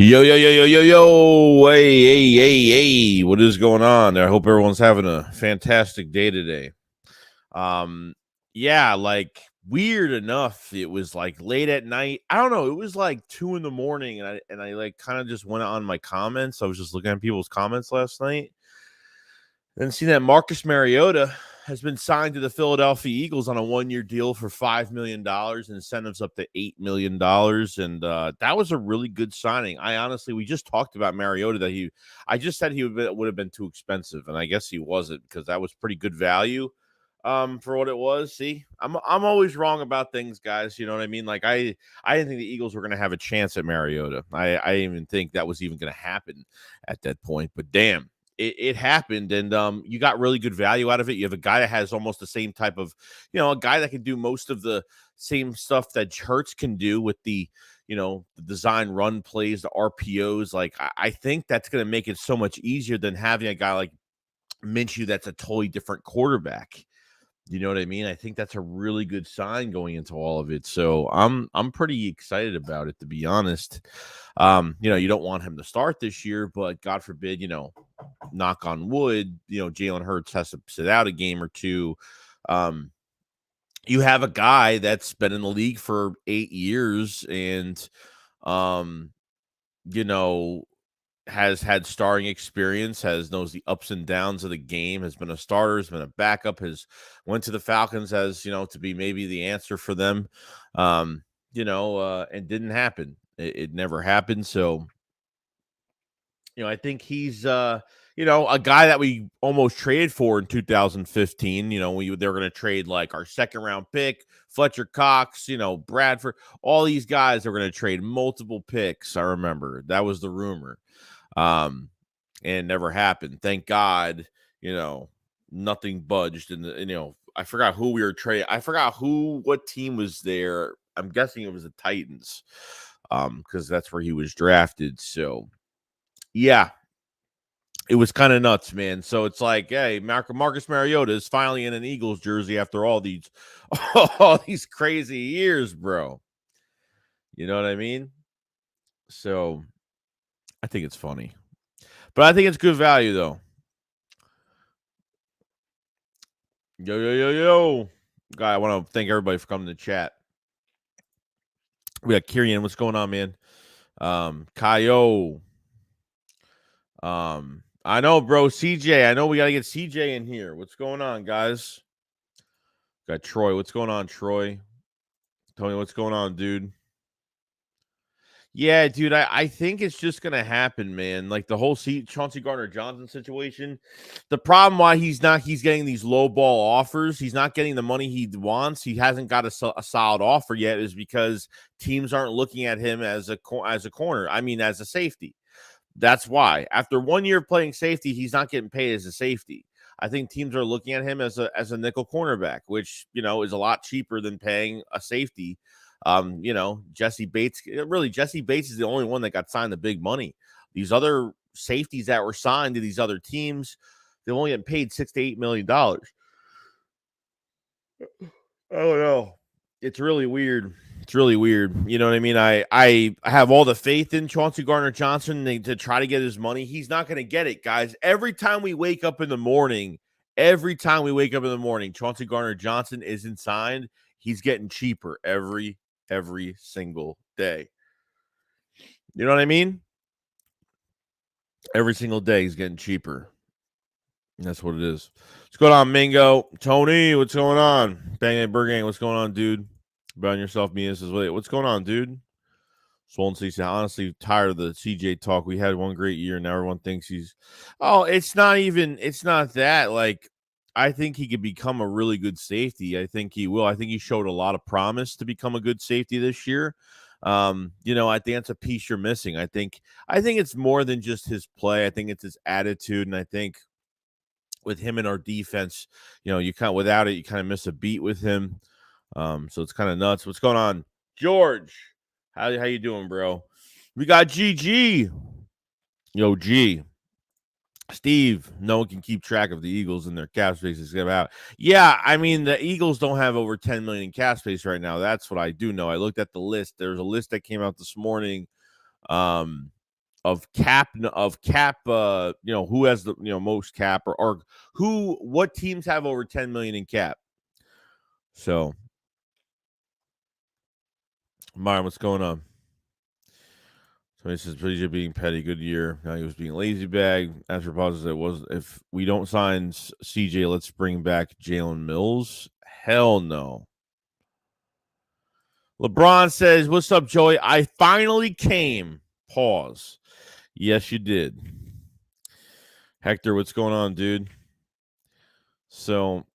Yo, yo, yo, yo, yo, yo. Hey, hey, hey, hey. What is going on? I hope everyone's having a fantastic day today. Yeah, like weird enough, it was like late at night. I don't know, it was like 2 in the morning, and I like kind of just went on my comments. I was just looking at people's comments last night and see that Marcus Mariota has been signed to the Philadelphia Eagles on a 1-year deal for $5 million, incentives up to $8 million. And that was a really good signing. We just talked about Mariota I just said he would have been too expensive. And I guess he wasn't, because that was pretty good value for what it was. See, I'm always wrong about things, guys. You know what I mean? Like I didn't think the Eagles were going to have a chance at Mariota. I didn't even think that was even going to happen at that point, but damn. It happened, and you got really good value out of it. You have a guy that has almost the same type of, a guy that can do most of the same stuff that Hurts can do with the design run plays, the RPOs. Like, I think that's going to make it so much easier than having a guy like Minshew that's a totally different quarterback. You know what I mean? I think that's a really good sign going into all of it. So I'm pretty excited about it, to be honest. You don't want him to start this year, but God forbid, knock on wood, Jalen Hurts has to sit out a game or two. You have a guy that's been in the league for 8 years and has had starring experience, knows the ups and downs of the game, has been a starter, has been a backup, has went to the Falcons as, to be maybe the answer for them, and didn't happen. It never happened. So, I think he's, a guy that we almost traded for in 2015. They were going to trade like our second round pick, Fletcher Cox, Bradford, all these guys are going to trade multiple picks. I remember that was the rumor. And it never happened. Thank God, nothing budged. And, I forgot who we were trading. I forgot what team was there. I'm guessing it was the Titans, because that's where he was drafted. So, yeah, it was kind of nuts, man. So it's like, hey, Marcus Mariota is finally in an Eagles jersey after all these crazy years, bro. You know what I mean? So I think it's funny. But I think it's good value, though. Yo, yo, yo, yo. Guy, I want to thank everybody for coming to chat. We got Kirian. What's going on, man? Kaio. I know, bro. CJ. I know we got to get CJ in here. What's going on, guys? Got Troy. What's going on, Troy? Tony, what's going on, dude? Yeah, dude, I think it's just going to happen, man. Like the whole Chauncey Gardner-Johnson situation. The problem why he's getting these low ball offers, he's not getting the money he wants, he hasn't got a solid offer yet, is because teams aren't looking at him as a corner. I mean, as a safety. That's why. After 1 year playing safety, he's not getting paid as a safety. I think teams are looking at him as a nickel cornerback, which, is a lot cheaper than paying a safety. Jesse Bates is the only one that got signed the big money. These other safeties that were signed to these other teams, they're only getting paid $6 to $8 million. I don't know. It's really weird. It's really weird. You know what I mean? I have all the faith in Chauncey Gardner-Johnson to try to get his money. He's not going to get it, guys. Every time we wake up in the morning, Chauncey Gardner-Johnson isn't signed. He's getting cheaper every single day. You know what I mean? Every single day he's getting cheaper. That's what it is. What's going on, Mingo? Tony, what's going on? Bang Burger Gang, what's going on, dude? About yourself, Mia says, wait, what's going on, dude? Swollen CC, honestly tired of the CJ talk. We had one great year, now everyone thinks he's. Oh, it's not that. Like, I think he could become a really good safety. I think he will. I think he showed a lot of promise to become a good safety this year. I think that's a piece you're missing. I think it's more than just his play. I think it's his attitude, and I think with him in our defense, you kind of without it, you kind of miss a beat with him. So it's kind of nuts. What's going on, George? How you doing, bro? We got GG. Yo, G. Steve, no one can keep track of the Eagles and their cap space is out. Yeah, I mean, the Eagles don't have over 10 million in cap space right now. That's what I do know. I looked at the list. There's a list that came out this morning. cap who has the most cap or what teams have over 10 million in cap. So Myron, what's going on? So this is PJ being petty. Good year. Now he was being lazy bag. After pauses, it was if we don't sign CJ, let's bring back Jalen Mills. Hell no. LeBron says, "What's up, Joey? I finally came." Pause. Yes, you did. Hector, what's going on, dude? So,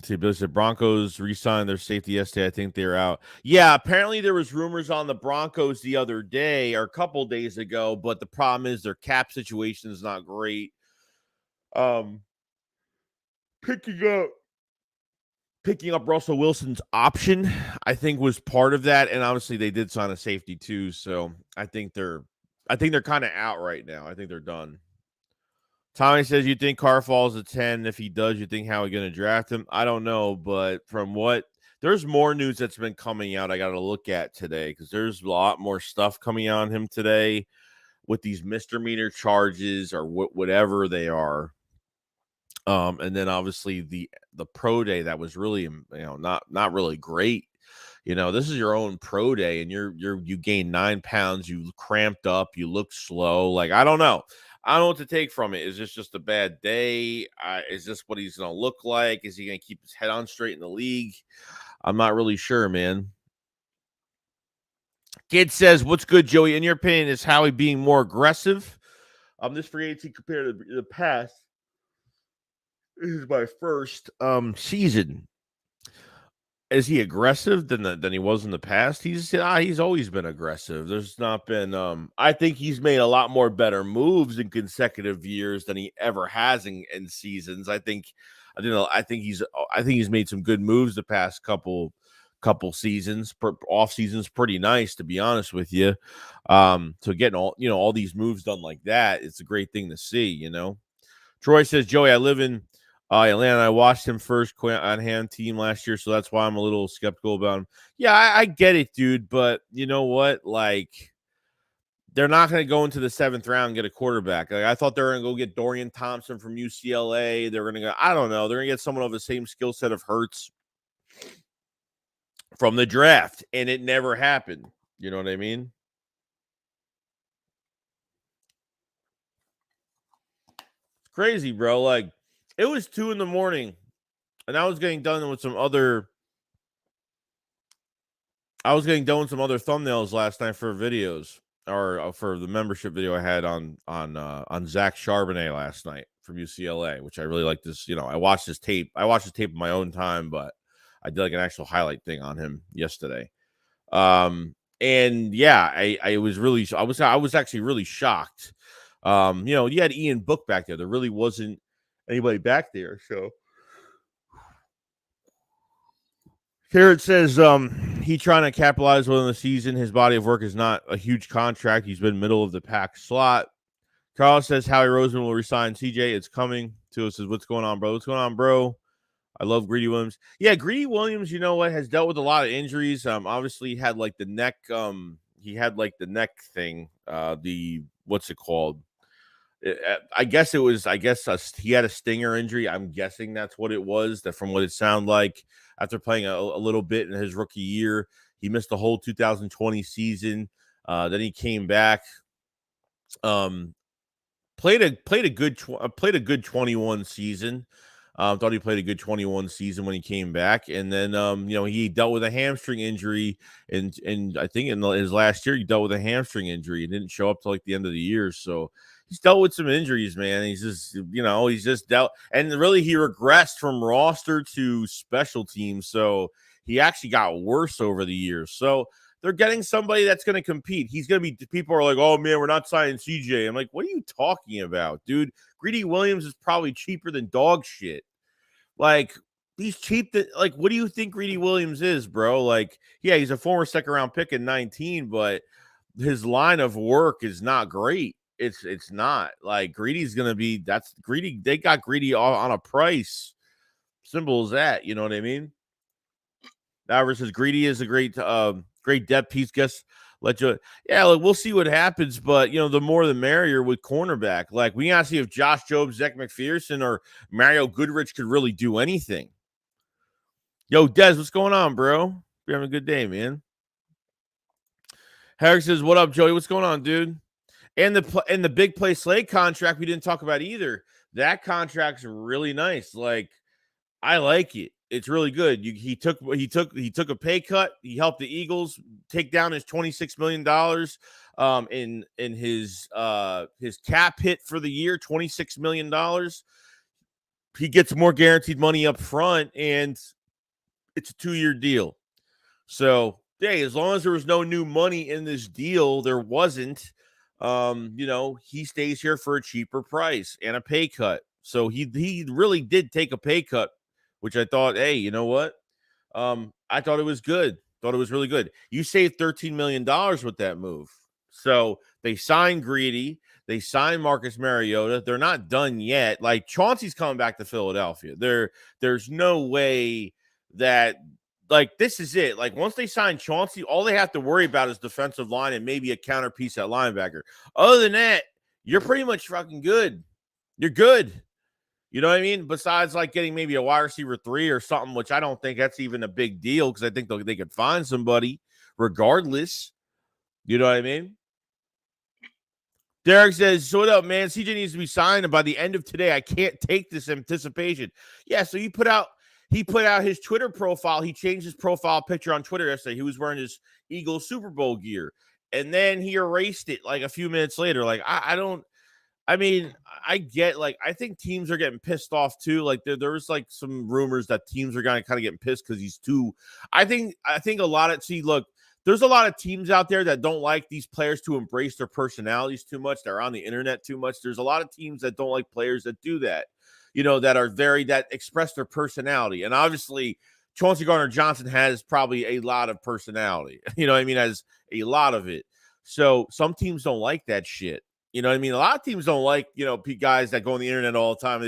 see, Billy said Broncos re-signed their safety yesterday. I think they're out. Yeah, apparently there was rumors on the Broncos the other day or a couple days ago, but the problem is their cap situation is not great. Picking up Russell Wilson's option, I think, was part of that, and obviously they did sign a safety too. So I think they're kind of out right now. I think they're done. Tommy says, you think Carr falls at 10? If he does, you think how are we going to draft him? I don't know, but there's more news that's been coming out I got to look at today because there's a lot more stuff coming out on him today with these misdemeanor charges or whatever they are. And then obviously the pro day that was really not really great. This is your own pro day and you gained 9 pounds, you cramped up, you look slow. Like, I don't know. I don't know what to take from it. Is this just a bad day? Is this what he's going to look like? Is he going to keep his head on straight in the league? I'm not really sure, man. Kid says, what's good, Joey? In your opinion, is Howie being more aggressive? This free agency compared to the past. This is my first season. Is he aggressive than he was in the past? He's always been aggressive. There's not been I think he's made a lot more better moves in consecutive years than he ever has in seasons. I think he's made some good moves the past couple seasons. Off seasons pretty nice, to be honest with you. So getting all these moves done like that, it's a great thing to see, Troy says, Joey, I live in Atlanta. I watched him first on hand team last year, so that's why I'm a little skeptical about him. Yeah, I get it, dude, but you know what? Like, they're not going to go into the 7th round and get a quarterback. Like, I thought they were going to go get Dorian Thompson from UCLA. They're going to go, I don't know. They're going to get someone of the same skill set of Hurts from the draft, and it never happened. You know what I mean? It's crazy, bro. Like, it was 2 a.m. and I was getting done with some other thumbnails last night for videos or for the membership video I had on Zach Charbonnet last night from UCLA, which I really like this. I watched his tape. I watched his tape in my own time, but I did like an actual highlight thing on him yesterday. And yeah, I was actually really shocked. You had Ian Book back there. There really wasn't anybody back there. So here it says he trying to capitalize within the season. His body of work is not a huge contract. He's been middle of the pack slot. Carl says Howie Roseman will resign CJ. It's coming. Tua says, what's going on, bro? What's going on, bro? I love Greedy Williams. Yeah, Greedy Williams, you know what, has dealt with a lot of injuries. Obviously had like the neck, he had like the neck thing. What's it called? I guess he had a stinger injury. I'm guessing that's what it was. That from what it sounded like, after playing a little bit in his rookie year, he missed the whole 2020 season. Then he came back, played a good 21 season. Thought he played a good 21 season when he came back, and then he dealt with a hamstring injury, and I think in his last year he dealt with a hamstring injury and didn't show up till like the end of the year. So he's dealt with some injuries, man. He's just dealt, and really he regressed from roster to special teams. So he actually got worse over the years. So they're getting somebody that's going to compete. He's going to be, people are like, oh man, we're not signing CJ. I'm like, what are you talking about, dude? Greedy Williams is probably cheaper than dog shit. Like, he's cheap. Like, what do you think Greedy Williams is, bro? Like, yeah, he's a former 2nd round pick in 19, but his line of work is not great. It's not. Like, Greedy's going to be, that's Greedy. They got Greedy on a price. Simple as that. You know what I mean? That versus Greedy is a great depth piece. Guess Yeah, like we'll see what happens, but the more the merrier with cornerback. Like we gotta see if Josh Jobs, Zach McPherson, or Mario Goodrich could really do anything. Yo, Dez, what's going on, bro? You're having a good day, man. Herrick says, "What up, Joey? What's going on, dude?" And the big play Slade contract we didn't talk about either. That contract's really nice. Like I like it. It's really good. He took a pay cut. He helped the Eagles take down his $26 million in his cap hit for the year, $26 million. He gets more guaranteed money up front, and it's a 2-year deal. So, hey, as long as there was no new money in this deal, there wasn't. He stays here for a cheaper price and a pay cut. So he really did take a pay cut, which I thought, hey, you know what? I thought it was good. Thought it was really good. You saved $13 million with that move. So they signed Greedy. They signed Marcus Mariota. They're not done yet. Like Chauncey's coming back to Philadelphia. There's no way that this is it. Like once they sign Chauncey, all they have to worry about is defensive line and maybe a counterpiece at linebacker. Other than that, you're pretty much fucking good. You're good. You know what I mean? Besides getting maybe a wide receiver 3 or something, which I don't think that's even a big deal because I think they could find somebody regardless. You know what I mean? Derek says, "So what up, man? CJ needs to be signed, and by the end of today, I can't take this anticipation." Yeah, so he put out his Twitter profile. He changed his profile picture on Twitter yesterday. He was wearing his Eagles Super Bowl gear, and then he erased it a few minutes later. I get I think teams are getting pissed off too. There was some rumors that teams are kind of getting pissed because he's too. I think a lot of there's a lot of teams out there that don't like these players to embrace their personalities too much. They're on the internet too much. There's a lot of teams that don't like players that do that. That express their personality. And obviously, Chauncey Gardner-Johnson has probably a lot of personality. You know what I mean? Has a lot of it. So some teams don't like that shit. You know what I mean? A lot of teams don't like, guys that go on the internet all the time.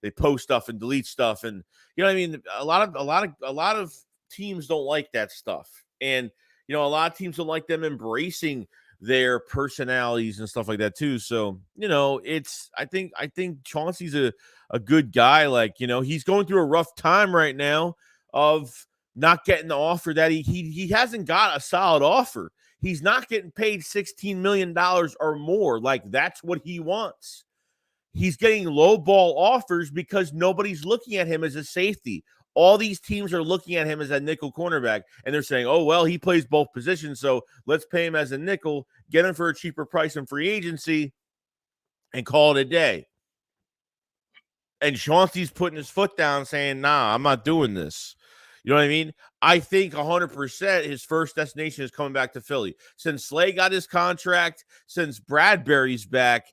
They post stuff and delete stuff. And you know what I mean? A lot of teams don't like that stuff. And a lot of teams don't like them embracing their personalities and stuff like that too. So, I think Chauncey's a good guy. He's going through a rough time right now of not getting the offer that he hasn't got a solid offer. He's not getting paid $16 million or more. That's what he wants. He's getting low ball offers because nobody's looking at him as a safety. All these teams are looking at him as a nickel cornerback, and they're saying, oh, well, he plays both positions, so let's pay him as a nickel, get him for a cheaper price in free agency, and call it a day. And Chauncey's putting his foot down saying, nah, I'm not doing this. You know what I mean? I think 100% his first destination is coming back to Philly. Since Slay got his contract, since Bradbury's back,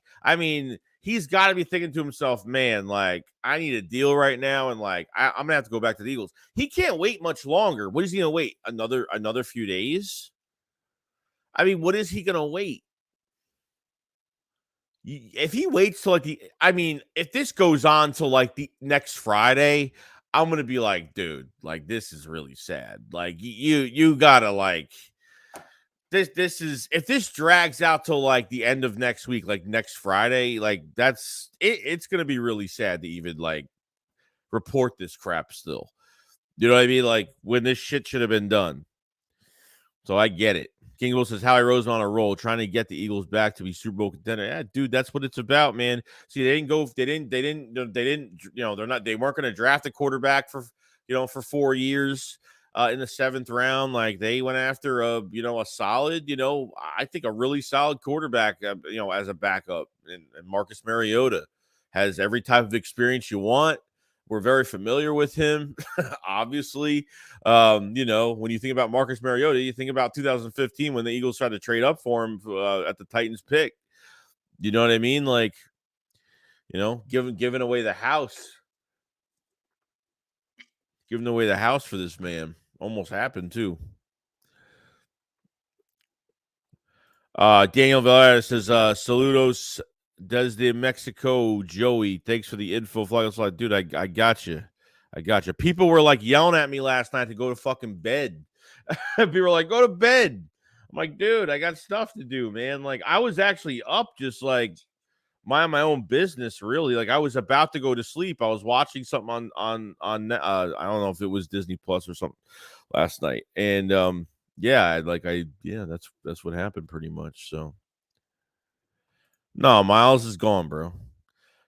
he's got to be thinking to himself, man, I need a deal right now, and I'm going to have to go back to the Eagles. He can't wait much longer. What is he going to wait? Another few days? What is he going to wait? If he waits till if this goes on till the next Friday, I'm going to be like, dude, this is really sad. You got to this is, if this drags out till the end of next week, next Friday, that's it, it's going to be really sad to even report this crap still. You know what I mean? When this shit should have been done. So I get it. King Will says Howie Roseman on a roll, trying to get the Eagles back to be Super Bowl contender. Yeah, dude, that's what it's about, man. See, they weren't going to draft a quarterback for 4 years in the 7th round. They went after a solid, I think a really solid quarterback, as a backup. And Marcus Mariota has every type of experience you want. We're very familiar with him, obviously. When you think about Marcus Mariota, you think about 2015 when the Eagles tried to trade up for him at the Titans pick. You know what I mean? Giving away the house. Giving away the house for this man. Almost happened, too. Daniel Valera says, saludos desde Mexico, Joey. Thanks for the info. Dude, I got you. I got you. People were yelling at me last night to go to fucking bed. People were like, go to bed. I'm like, dude, I got stuff to do, man. Like, I was actually up just like mind my own business, really. Like, I was about to go to sleep. I was watching something on I don't know if it was Disney Plus or something last night. And yeah, that's what happened pretty much. So no, Miles is gone, bro.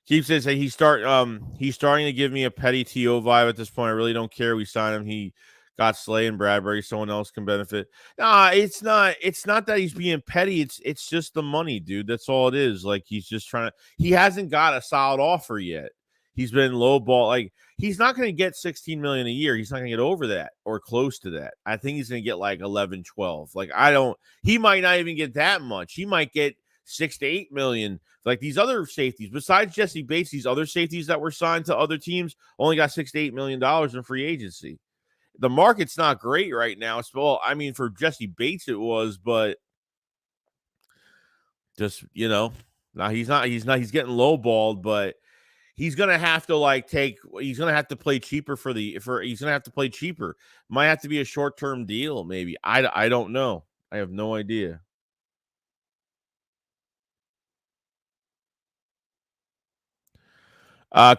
Keeps saying he's starting to give me a petty TO vibe at this point. I really don't care. We signed him. He got Slay and Bradbury. Someone else can benefit. Nah, it's not that he's being petty. It's just the money, dude. That's all it is. Like he's just trying to he hasn't got a solid offer yet. He's been low ball. Like he's not going to get 16 million a year. He's not going to get over that or close to that. I think he's going to get like 11, 12. Like he might not even get that much. He might get 6 to 8 million. Like these other safeties, besides Jesse Bates, these other safeties that were signed to other teams only got $6 to $8 million in free agency. The market's not great right now. Well, I mean, for Jesse Bates it was, but just now he's getting lowballed, but he's gonna have to he's gonna have to play cheaper he's gonna have to play cheaper. Might have to be a short-term deal, maybe. I don't know. I have no idea.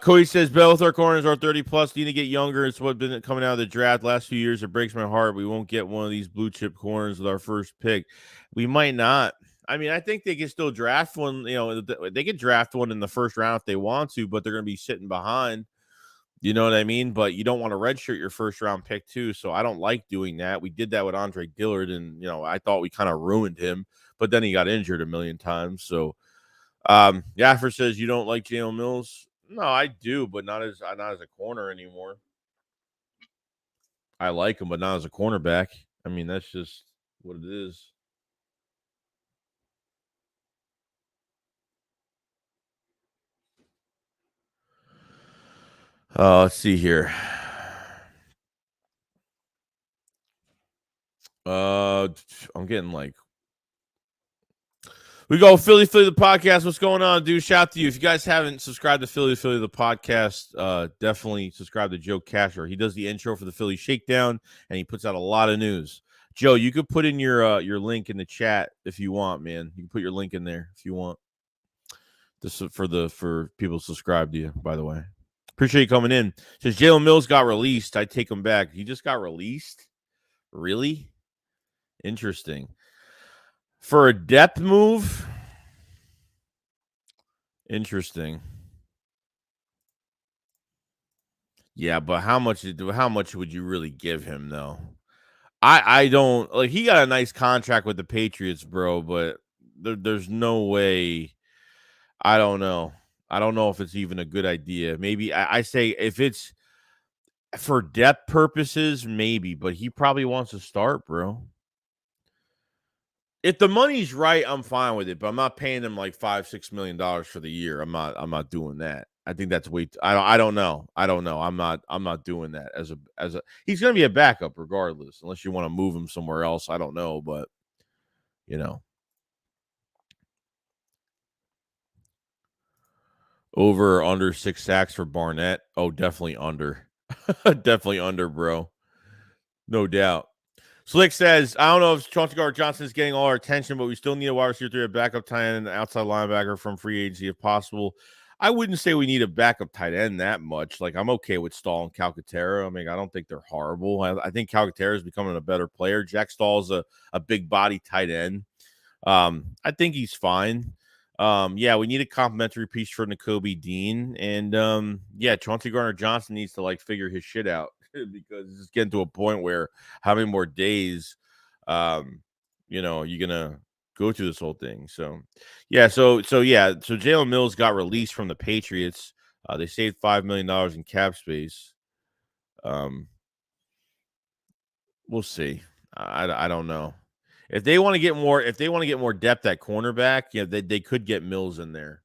Cody says both our corners are 30 plus, need to get younger. It's what been coming out of the draft last few years. It breaks my heart. We won't get one of these blue chip corners with our first pick. We might not. I mean, I think they can still draft one. They can draft one in the first round if they want to, but they're going to be sitting behind. You know what I mean? But you don't want to redshirt your first round pick too. So I don't like doing that. We did that with Andre Dillard, and I thought we kind of ruined him, but then he got injured a million times. So Yaffer says you don't like Jalen Mills. No, I do, but not as a corner anymore. I like him, but not as a cornerback. I mean, that's just what it is. Let's see here. I'm getting like we go Philly the podcast. What's going on, dude? Shout out to you. If you guys haven't subscribed to Philly the podcast, definitely subscribe to Joe Casher. He does the intro for the Philly Shakedown, and he puts out a lot of news. Joe, you could put in your link in the chat if you want, man. You can put your link in there if you want. This is for people to subscribe to you, by the way. Appreciate you coming in. Says Jalen Mills got released. I take him back. He just got released? Really? Interesting. For a depth move? Interesting. Yeah, but how much would you really give him though? I don't like he got a nice contract with the Patriots, bro, but there's no way. I don't know. I don't know if it's even a good idea. Maybe I say if it's for depth purposes, maybe, but he probably wants to start, bro. If the money's right, I'm fine with it, but I'm not paying him like $5-6 million for the year. I'm not doing that. I think that's way I don't know. I'm not doing that as a he's gonna be a backup regardless, unless you want to move him somewhere else. I don't know, but over or under 6 sacks for Barnett. Oh, definitely under. Definitely under, bro. No doubt. Slick says, I don't know if Chauncey Johnson is getting all our attention, but we still need a wide receiver 3, a backup tight end, and an outside linebacker from free agency if possible. I wouldn't say we need a backup tight end that much. Like, I'm okay with Stahl and Calcaterra. I mean, I don't think they're horrible. I think Calcaterra is becoming a better player. Jack Stahl is a big body tight end. I think he's fine. Yeah, we need a complimentary piece for Nakobe Dean. And yeah, Chauncey Johnson needs to like figure his shit out because it's getting to a point where how many more days you're gonna go through this whole thing. So Jalen Mills got released from the Patriots. They saved $5 million in cap space. We'll see. I don't know. If they want to get more depth at cornerback, they could get Mills in there.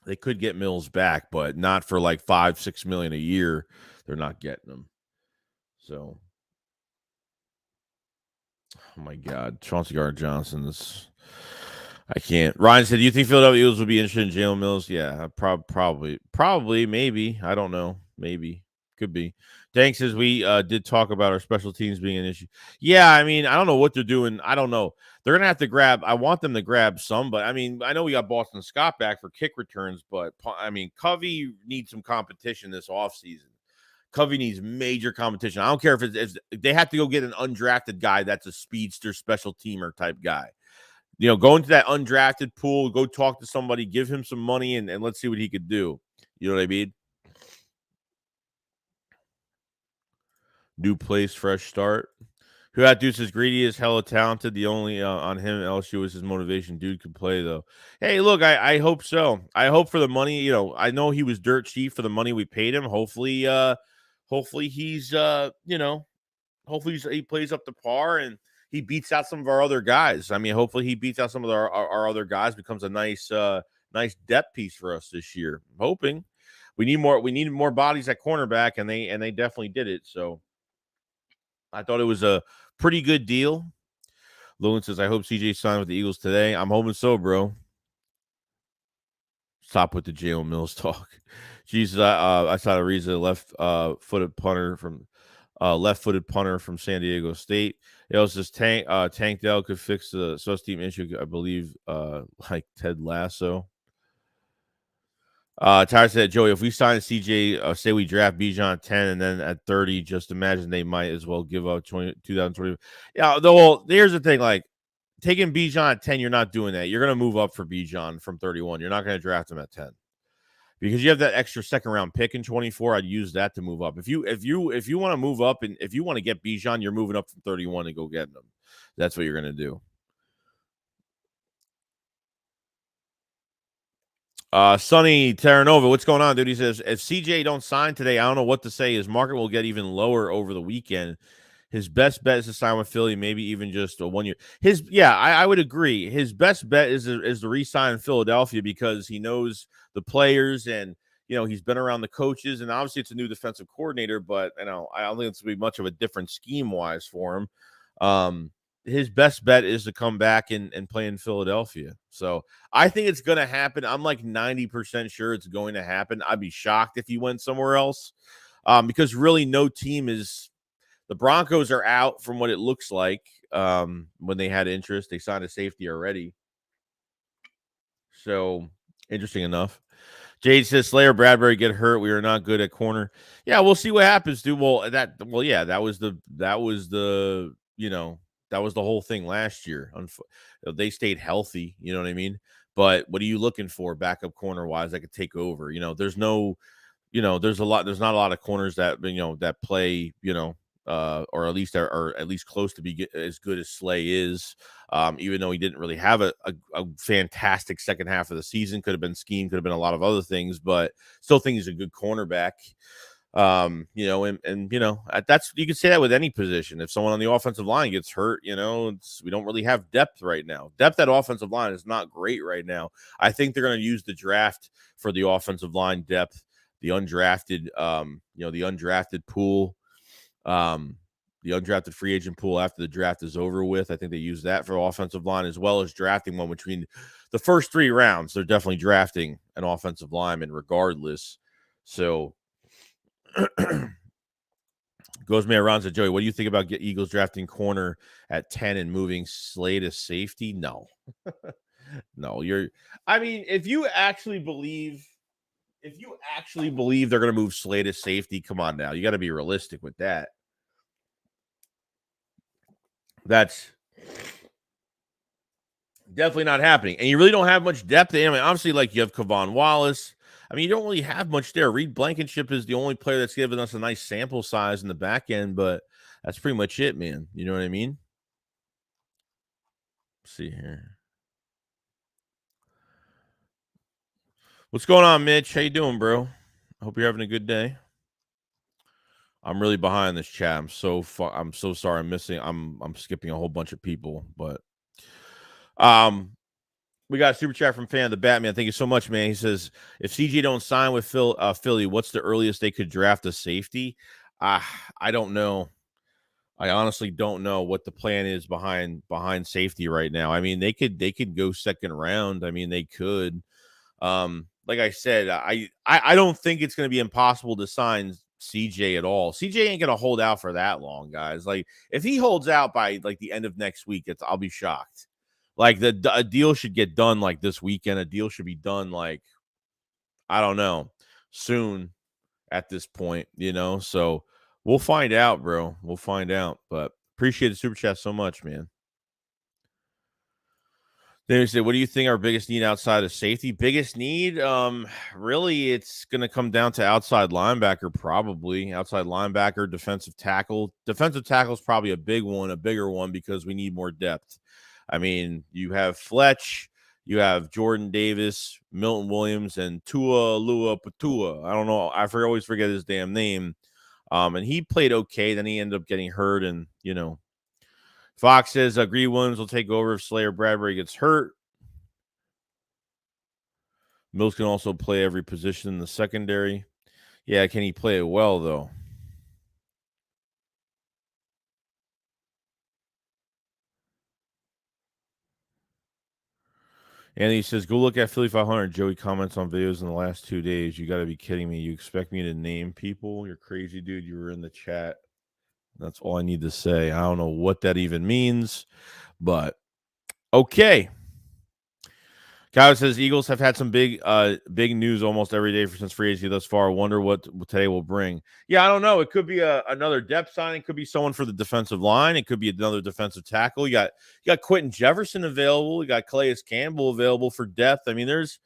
They could get Mills back, but not for like $5-6 million a year. They're not getting them. So, oh my God, Chauncey Johnson. I can't. Ryan said, "Do you think Philadelphia Eagles would be interested in Jalen Mills?" Yeah, probably, maybe. I don't know, maybe Could be. Thanks, as we did talk about our special teams being an issue. Yeah, I mean, I don't know what they're doing. I don't know. They're gonna have to grab. I want them to grab some, but I mean, I know we got Boston Scott back for kick returns, but I mean, Covey needs some competition this offseason. Covey needs major competition. I don't care if they have to go get an undrafted guy that's a speedster, special teamer type guy. Go into that undrafted pool, go talk to somebody, give him some money, and let's see what he could do. You know what I mean? New place, fresh start. Who that dude says greedy is hella talented. The only on him LSU is his motivation. Dude could play though. Hey, look, I hope so. I hope for the money. I know he was dirt cheap for the money we paid him. Hopefully he's hopefully he plays up to par and he beats out some of our other guys. I mean, hopefully he beats out some of our other guys, becomes a nice depth piece for us this year. I'm hoping. We needed more bodies at cornerback, and they definitely did it. So I thought it was a pretty good deal. Logan says, I hope CJ signed with the Eagles today. I'm hoping so, bro. Stop with the Jalen Mills talk. Jesus, I saw Ariza left-footed punter from San Diego State. It also says Tank Dell could fix the special team issue, I believe, like Ted Lasso. Tyler said, Joey, if we sign CJ, say we draft Bijan at 10 and then at 30, just imagine they might as well give up 2020. Yeah, here's the thing, like taking Bijan at 10, you're not doing that. You're going to move up for Bijan from 31. You're not going to draft him at 10 because you have that extra second round pick in 24. I'd use that to move up. If you want to move up and if you want to get Bijan, you're moving up from 31 and go get him. That's what you're going to do. Sonny Terranova, what's going on, dude? He says, if CJ don't sign today, I don't know what to say. His market will get even lower over the weekend. His best bet is to sign with Philly, maybe even just a 1 year. I would agree. His best bet is to re-sign in Philadelphia because he knows the players and he's been around the coaches, and obviously it's a new defensive coordinator, but I don't think it's gonna be much of a different scheme wise for him. His best bet is to come back and play in Philadelphia. So I think it's going to happen. I'm like 90% sure it's going to happen. I'd be shocked if he went somewhere else because really no team is – the Broncos are out from what it looks like when they had interest. They signed a safety already. So interesting enough. Jade says Slayer Bradbury get hurt. We are not good at corner. Yeah, we'll see what happens, dude. That was the whole thing last year. They stayed healthy, you know what I mean? But what are you looking for backup corner wise that could take over? There's not a lot of corners that that play, or at least are at least close to be as good as Slay is. Even though he didn't really have a fantastic second half of the season, could have been scheme, could have been a lot of other things, but still think he's a good cornerback. And that's, you can say that with any position. If someone on the offensive line gets hurt, we don't really have depth right now. Depth at offensive line is not great right now. I think they're going to use the draft for the offensive line depth, the undrafted, the undrafted pool, the undrafted free agent pool after the draft is over with. I think they use that for offensive line as well as drafting one between the first 3 rounds. They're definitely drafting an offensive lineman regardless. So, Goes Mayor Ron said, Joey, what do you think about Eagles drafting corner at 10 and moving Slay to safety? No. No, if you actually believe they're going to move Slay to safety, come on now. You got to be realistic with that. That's definitely not happening. And you really don't have much depth. I mean, obviously, like you have Kavon Wallace. I mean, you don't really have much there. Reed Blankenship is the only player that's given us a nice sample size in the back end, but that's pretty much it, man. You know what I mean? Let's see here. What's going on, Mitch? How you doing, bro? I hope you're having a good day. I'm really behind this chat. I'm so sorry. I'm skipping a whole bunch of people, but we got a super chat from fan of the Batman. Thank you so much, man. He says, if CJ don't sign with Philly, what's the earliest they could draft a safety? I don't know. I honestly don't know what the plan is behind safety right now. I mean, they could go second round. I mean, they could. Like I said, I don't think it's going to be impossible to sign CJ at all. CJ ain't gonna hold out for that long, guys. Like if he holds out by like the end of next week, I'll be shocked. Like a deal should get done like this weekend. A deal should be done like I don't know soon at this point, So we'll find out, bro. We'll find out. But appreciate the super chat so much, man. They said, what do you think our biggest need outside of safety? Biggest need? Really, it's going to come down to outside linebacker, probably. Outside linebacker, defensive tackle. Defensive tackle is probably a bigger one, because we need more depth. I mean, you have Fletch, you have Jordan Davis, Milton Williams, and Tua Lua Patua. I don't know. Always forget his damn name. And he played okay. Then he ended up getting hurt, and, Fox says Gree Williams will take over if Slayer Bradbury gets hurt. Mills can also play every position in the secondary. Yeah, can he play it well, though? And he says, go look at Philly 500. Joey comments on videos in the last 2 days. You got to be kidding me. You expect me to name people? You're crazy, dude. You were in the chat. That's all I need to say. I don't know what that even means, but okay. Kyle says Eagles have had some big news almost every day since free agency thus far. I wonder what today will bring. Yeah, I don't know. It could be another depth signing. It could be someone for the defensive line. It could be another defensive tackle. You got Quentin Jefferson available. You got Calais Campbell available for depth. I mean, there's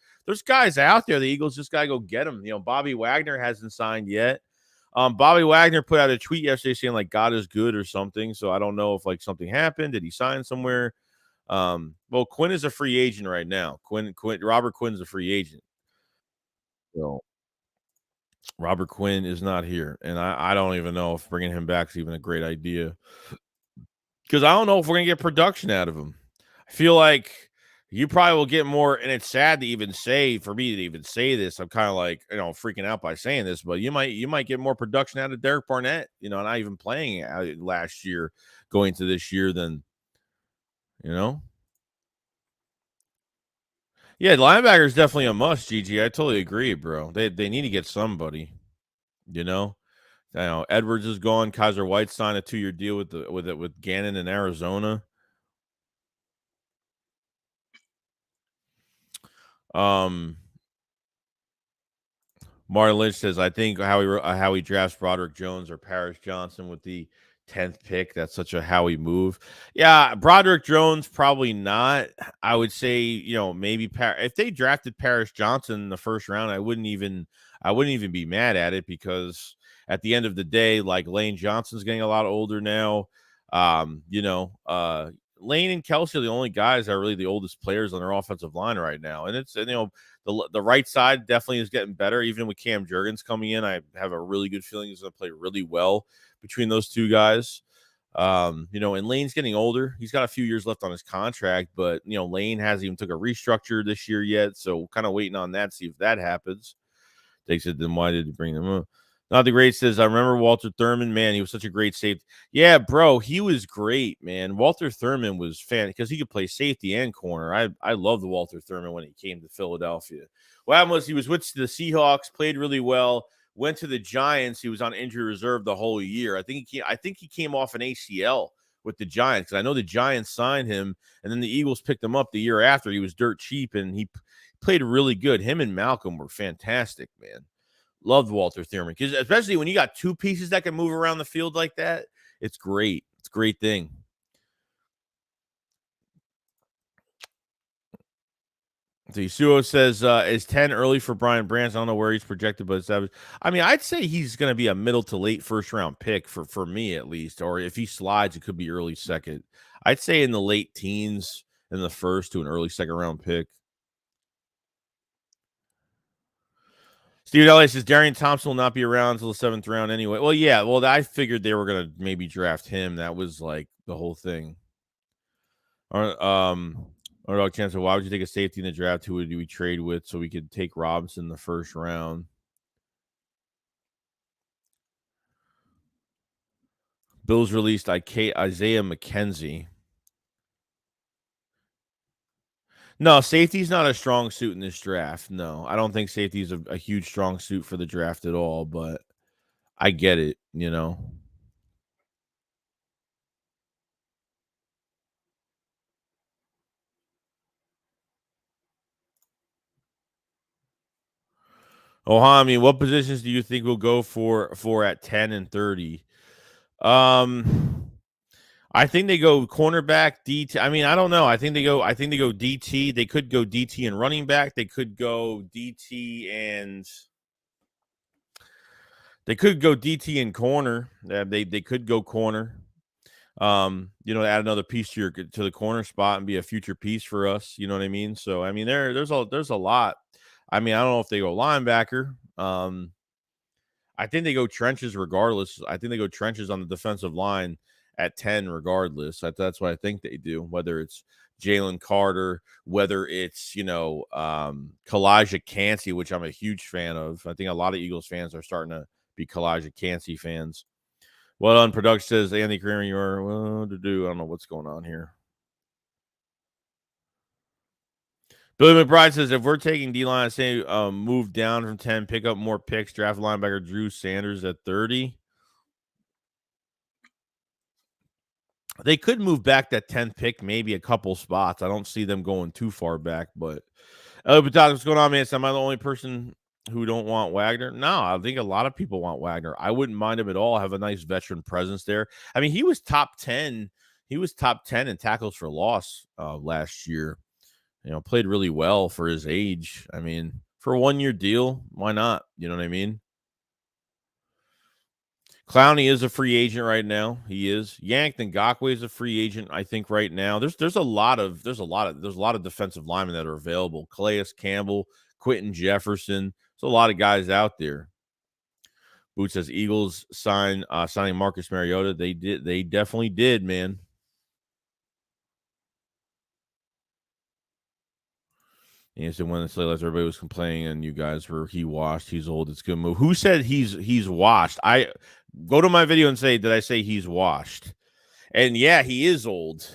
guys out there. The Eagles just gotta go get them. Bobby Wagner hasn't signed yet. Bobby Wagner put out a tweet yesterday saying like God is good or something. So I don't know if like something happened. Did he sign somewhere? Well, Quinn is a free agent right now. Robert Quinn's a free agent. So Robert Quinn is not here, and I don't even know if bringing him back is even a great idea, because I don't know if we're gonna get production out of him. I feel like you probably will get more, and it's sad to even say, for me to even say this. I'm kind of like freaking out by saying this, but you might get more production out of Derek Barnett. Not even playing last year, going to this year than. Yeah, linebacker is definitely a must, GG. I totally agree, bro. They need to get somebody. I know Edwards is gone. Kaiser White signed a 2-year deal with Gannon in Arizona. Martin Lynch says, I think how he drafts Broderick Jones or Paris Johnson with the 10th pick. That's such a Howie move. Yeah, Broderick Jones, probably not. I would say, maybe if they drafted Paris Johnson in the first round, I wouldn't even be mad at it, because at the end of the day, like Lane Johnson's getting a lot older now. Lane and Kelsey are the only guys that are really the oldest players on their offensive line right now. And the right side definitely is getting better. Even with Cam Jurgens coming in, I have a really good feeling he's going to play really well between those two guys. And Lane's getting older. He's got a few years left on his contract, but Lane hasn't even took a restructure this year yet. So kind of waiting on that, see if that happens. They said, then why did you bring them up? Not the Great says, I remember Walter Thurman. Man, he was such a great safety. Yeah, bro, he was great, man. Walter Thurman was fan because he could play safety and corner. I loved Walter Thurman when he came to Philadelphia. What happened was he was with the Seahawks, played really well, went to the Giants. He was on injury reserve the whole year. I think he came off an ACL with the Giants, because I know the Giants signed him, and then the Eagles picked him up the year after. He was dirt cheap, and he played really good. Him and Malcolm were fantastic, man. Loved Walter Thurman, because especially when you got two pieces that can move around the field like that, it's great. It's a great thing. Suo says, is 10 early for Brian Branch? I don't know where he's projected, but I'd say he's going to be a middle to late first round pick for me at least. Or if he slides, it could be early second. I'd say in the late teens in the first to an early second round pick. Steve Elliott says Darian Thompson will not be around until the 7th round anyway. Well, yeah. Well, I figured they were going to maybe draft him. That was like the whole thing. Underdog Chance, why would you take a safety in the draft? Who would we trade with so we could take Robinson in the first round? Bills released Isaiah McKenzie. No, safety's not a strong suit in this draft. No, I don't think safety is a huge strong suit for the draft at all. But I get it, you know. Ohami, what positions do you think we'll go for at 10 and 30? I think they go cornerback, DT. I mean, I don't know. I think they go DT. They could go DT and running back. They could go DT and corner. They could go corner. Add another piece to the corner spot and be a future piece for us. You know what I mean? So I mean, there's a lot. I mean, I don't know if they go linebacker. I think they go trenches regardless. I think they go trenches on the defensive line at 10 regardless. That's what I think they do, whether it's Jalen Carter, whether it's, Kalijah Cansey, which I'm a huge fan of. I think a lot of Eagles fans are starting to be Kalijah Cansey fans. Well done, production says Andy Kramer, you're well to do. I don't know what's going on here. Billy McBride says if we're taking D-line, say move down from 10, pick up more picks, draft linebacker Drew Sanders at 30. They could move back that 10th pick, maybe a couple spots. I don't see them going too far back, but what's going on, man? Am I the only person who don't want Wagner? No, I think a lot of people want Wagner. I wouldn't mind him at all. Have a nice veteran presence there. I mean, he was top 10. He was top 10 in tackles for loss last year. Played really well for his age. I mean, for a 1-year deal, why not? You know what I mean? Clowney is a free agent right now. He is. Yank Ngakoue is a free agent, I think, right now. There's a lot of defensive linemen that are available. Calais Campbell, Quentin Jefferson. There's a lot of guys out there. Boots says Eagles signing Marcus Mariota. They definitely did, man. And so when the slate everybody was complaining, and you guys were he washed, he's old, it's a good move. Who said he's washed? I go to my video and say, did I say he's washed? And yeah, he is old.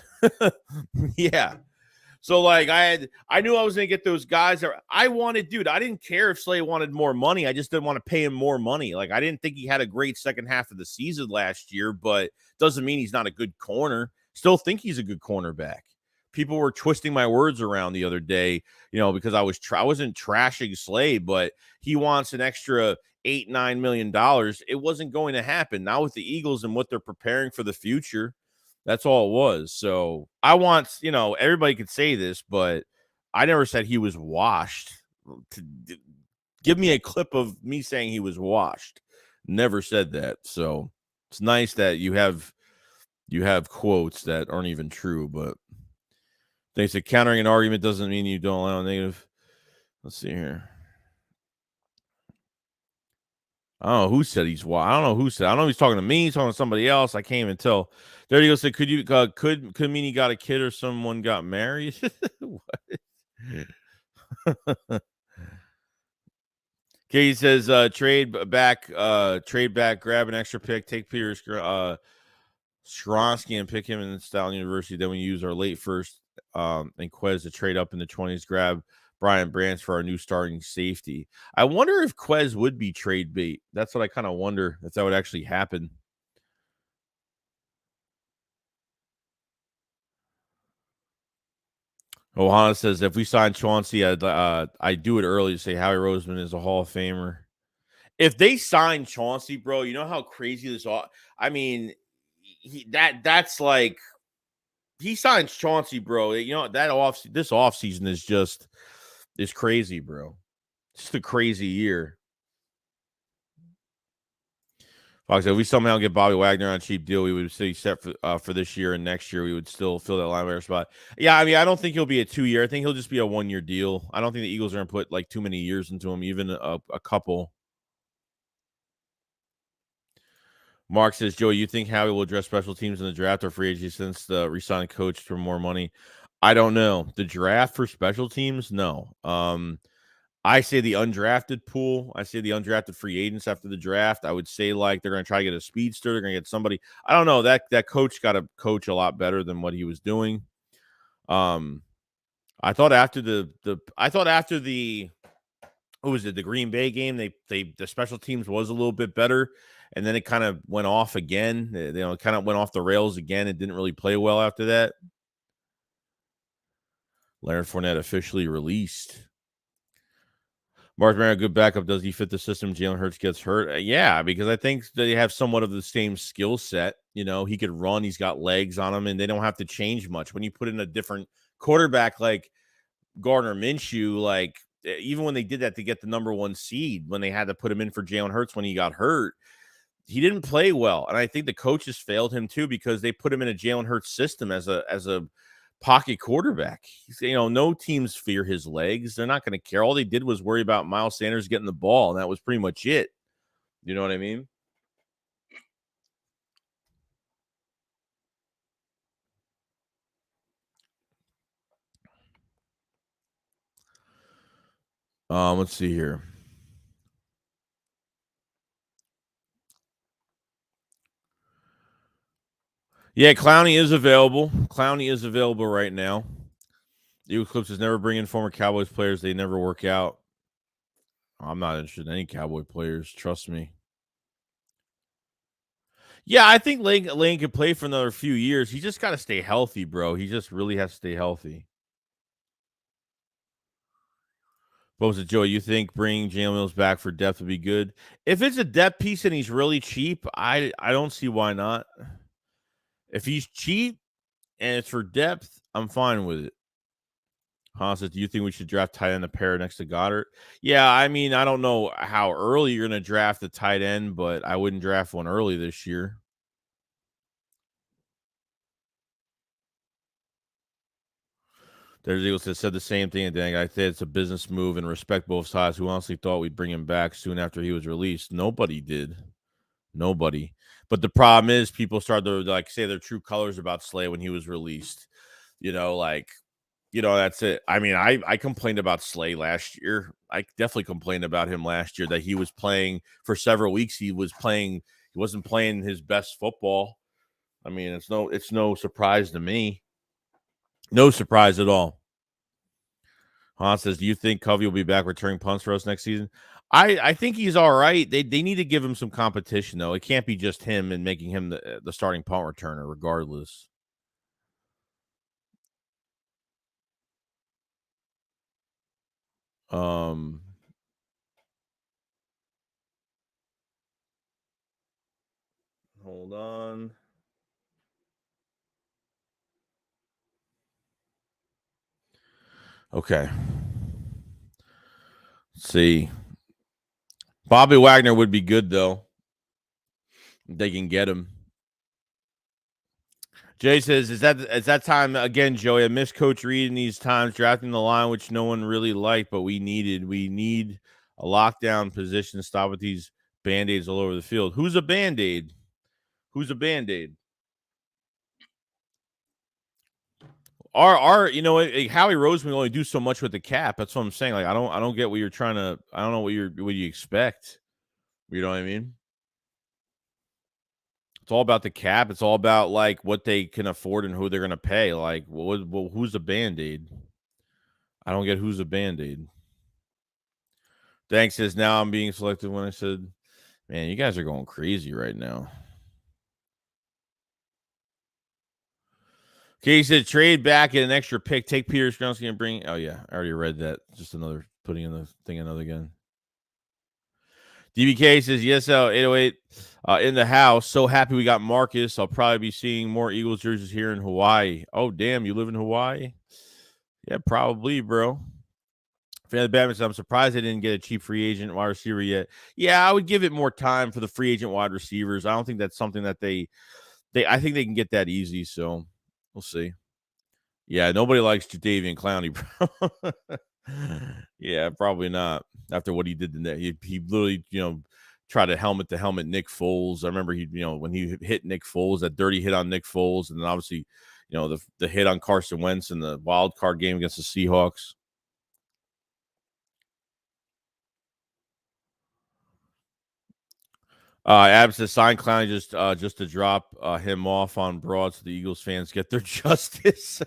Yeah. So like I knew I was gonna get those guys that I wanted, dude. I didn't care if Slay wanted more money. I just didn't want to pay him more money. Like I didn't think he had a great second half of the season last year, but doesn't mean he's not a good corner. Still think he's a good cornerback. People were twisting my words around the other day, because I wasn't trashing Slay, but he wants an extra $8-9 million. It wasn't going to happen. Now with the Eagles and what they're preparing for the future, that's all it was. So I want, everybody could say this, but I never said he was washed. Give me a clip of me saying he was washed. Never said that. So it's nice that you have quotes that aren't even true, but they said countering an argument doesn't mean you don't allow negative. Let's see here. I don't know who said he's washed. I don't know who said. I don't know if he's talking to me, he's talking to somebody else. I can't even tell. There you go. Said, could mean he got a kid or someone got married? What? Okay, he says trade back, grab an extra pick, take Peter Skronsky and pick him in Stalin University. Then we use our late first and Quez to trade up in the 20s, grab Brian Branch for our new starting safety. I wonder if Quez would be trade bait. That's what I kind of wonder if that would actually happen. Ohana says if we sign Chauncey, I'd do it early to say Howie Roseman is a Hall of Famer. If they sign Chauncey, bro, you know how crazy this all. I mean, that's like he signs Chauncey, bro. This offseason is crazy, bro. Just a crazy year. Fox said, if we somehow get Bobby Wagner on a cheap deal, we would stay set for this year and next year. We would still fill that linebacker spot. Yeah, I mean, I don't think he'll be a 2-year. I think he'll just be a 1-year deal. I don't think the Eagles are going to put like too many years into him, even a couple. Mark says, Joey, you think Howie will address special teams in the draft or free agency since the re-signed coach for more money? I don't know. The draft for special teams? No. I say the undrafted pool. I say the undrafted free agents after the draft. I would say like they're going to try to get a speedster. They're going to get somebody. I don't know. That coach got to coach a lot better than what he was doing. I thought after the what was it, the Green Bay game, the special teams was a little bit better. and then it kind of went off again. It kind of went off the rails again. It didn't really play well after that. Leonard Fournette officially released. Mark Mariota, good backup. Does he fit the system? Jalen Hurts gets hurt. Yeah, because I think they have somewhat of the same skill set. He could run. He's got legs on him, and they don't have to change much. When you put in a different quarterback like Gardner Minshew, like even when they did that to get the number 1 seed, when they had to put him in for Jalen Hurts when he got hurt, he didn't play well. And I think the coaches failed him too because they put him in a Jalen Hurts system as a pocket quarterback. No teams fear his legs. They're not going to care. All they did was worry about Miles Sanders getting the ball, and that was pretty much it. You know what I mean? Let's see here. Yeah, Clowney is available. Clowney is available right now. The Eagle Clips is never bring in former Cowboys players. They never work out. I'm not interested in any Cowboy players. Trust me. Yeah, I think Lane could play for another few years. He just got to stay healthy, bro. He just really has to stay healthy. What was it, Joey? You think bringing Jalen Mills back for depth would be good? If it's a depth piece and he's really cheap, I don't see why not. If he's cheap and it's for depth, I'm fine with it. Hans says, do you think we should draft tight end a pair next to Goddard? Yeah, I mean, I don't know how early you're going to draft the tight end, but I wouldn't draft one early this year. There's Eagles that said the same thing. Dang, I think it's a business move and respect both sides. Who honestly thought we'd bring him back soon after he was released? Nobody did. Nobody. But the problem is people started to say their true colors about Slay when he was released. That's it. I mean, I complained about Slay last year. I definitely complained about him last year that he was playing for several weeks. He wasn't playing his best football. I mean, it's no surprise to me. No surprise at all. Hans says, do you think Covey will be back returning punts for us next season? I think he's all right. They need to give him some competition, though. It can't be just him and making him the starting punt returner, regardless. Hold on. Okay. Let's see. Bobby Wagner would be good, though. They can get him. Jay says, is that time again, Joey? I miss Coach Reed in these times, drafting the line, which no one really liked, but we needed. We need a lockdown position to stop with these Band-Aids all over the field. Who's a Band-Aid? Who's a Band-Aid? Howie Roseman will only do so much with the cap. That's what I'm saying. Like, I don't get what you're trying to. I don't know what you expect. You know what I mean? It's all about the cap. It's all about like what they can afford and who they're going to pay. Like, who's a Band-Aid? I don't get who's a Band-Aid. Dank says, now I'm being selected when I said, man, you guys are going crazy right now. Okay, he said, trade back at an extra pick. Take Peter Skronsky and bring. Oh, yeah. I already read that. Just putting in the thing another again. DBK says, yes, 808 in the house. So happy we got Marcus. I'll probably be seeing more Eagles jerseys here in Hawaii. Oh, damn. You live in Hawaii? Yeah, probably, bro. Fan of the Batman says, I'm surprised they didn't get a cheap free agent wide receiver yet. Yeah, I would give it more time for the free agent wide receivers. I don't think that's something that I think they can get that easy. So we'll see. Yeah, nobody likes Jadeveon Clowney, bro. Yeah, probably not. After what he did to Nick, he literally, tried to helmet Nick Foles. I remember when he hit Nick Foles, that dirty hit on Nick Foles, and then obviously, the hit on Carson Wentz in the wild card game against the Seahawks. Abs says sign Clowney just to drop him off on Broad so the Eagles fans get their justice.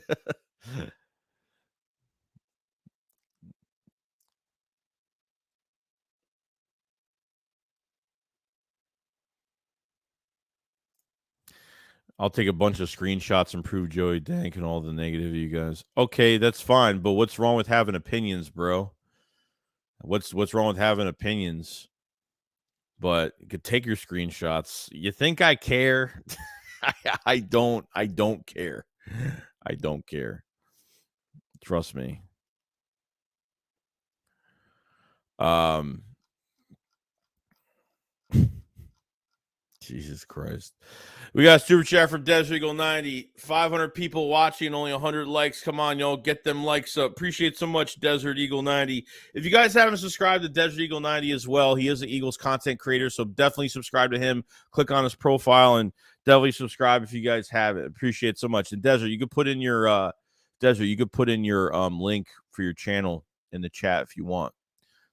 I'll take a bunch of screenshots and prove Joey Dank and all the negative you guys. Okay, that's fine, but what's wrong with having opinions, bro? What's wrong with having opinions? But you could take your screenshots. You think I care? I don't care. I don't care. Trust me. Jesus Christ. We got a super chat from Desert Eagle 90. 500 people watching, only 100 likes. Come on, y'all. Get them likes up. Appreciate so much, Desert Eagle 90. If you guys haven't subscribed to Desert Eagle 90 as well, he is an Eagles content creator, so definitely subscribe to him. Click on his profile and definitely subscribe if you guys have it. Appreciate it so much. And Desert, you could put in your link for your channel in the chat if you want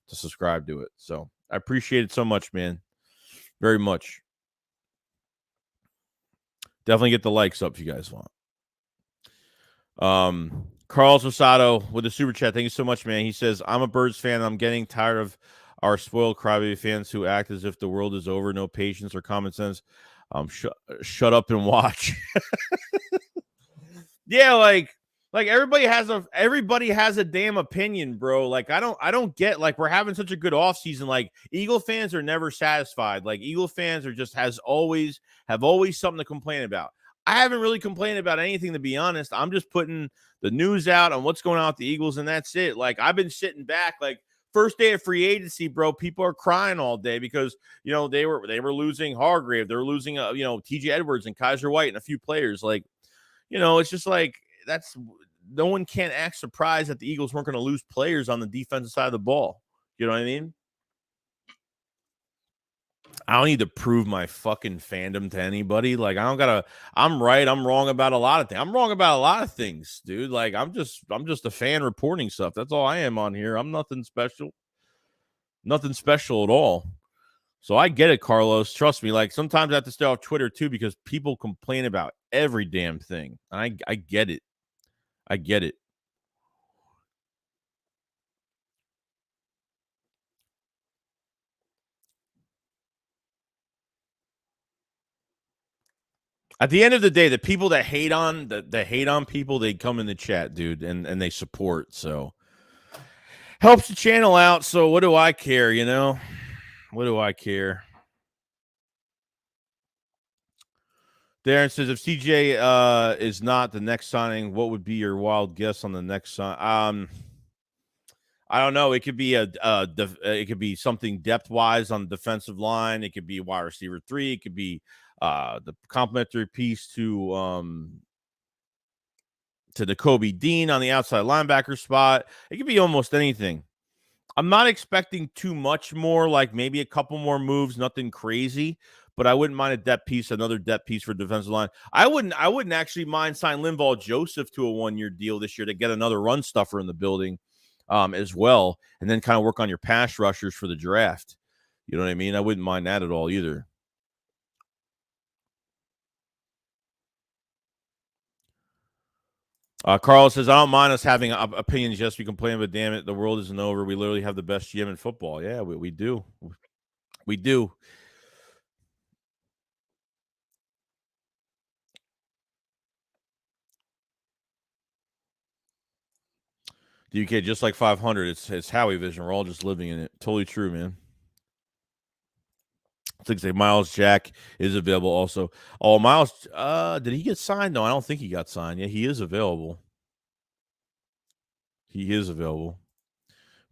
to subscribe to it. So I appreciate it so much, man. Very much. Definitely get the likes up if you guys want. Carlos Rosado with the super chat. Thank you so much, man. He says, I'm a Birds fan. I'm getting tired of our spoiled crybaby fans who act as if the world is over, no patience or common sense. Shut up and watch. Yeah, like everybody has a damn opinion, bro. Like I don't get, like, we're having such a good offseason. Like Eagle fans are never satisfied. Like Eagle fans are just have always something to complain about. I haven't really complained about anything, to be honest. I'm just putting the news out on what's going on with the Eagles, and that's it. Like I've been sitting back, like first day of free agency, bro. People are crying all day because they were losing Hargrave, they were losing TJ Edwards and Kaiser White and a few players. Like it's just like no one can act surprised that the Eagles weren't going to lose players on the defensive side of the ball. You know what I mean? I don't need to prove my fucking fandom to anybody. Like I'm right, I'm wrong about a lot of things. I'm wrong about a lot of things, dude. Like I'm just a fan reporting stuff. That's all I am on here. I'm nothing special. Nothing special at all. So I get it, Carlos. Trust me. Like sometimes I have to stay off Twitter too because people complain about every damn thing. And I get it. I get it. At the end of the day, the people that hate on people, they come in the chat, dude, and they support. So helps the channel out. So what do I care, What do I care? Darren says, if CJ is not the next signing, what would be your wild guess on the next sign? I don't know. It could be it could be something depth wise on the defensive line. It could be wide receiver 3. It could be the complementary piece to the Kobe Dean on the outside linebacker spot. It could be almost anything. I'm not expecting too much more, like maybe a couple more moves, nothing crazy, but I wouldn't mind another depth piece for defensive line. I wouldn't actually mind signing Linval Joseph to a 1-year deal this year to get another run stuffer in the building as well, and then kind of work on your pass rushers for the draft. You know what I mean? I wouldn't mind that at all either. Carl says, I don't mind us having opinions. Yes, we complain, but damn it, the world isn't over. We literally have the best GM in football. Yeah, we do. We do. DK, just like 500, it's Howie vision. We're all just living in it. Totally true, man. I think say Miles Jack is available also. Oh, Miles, did he get signed? No, I don't think he got signed. Yeah, he is available. He is available.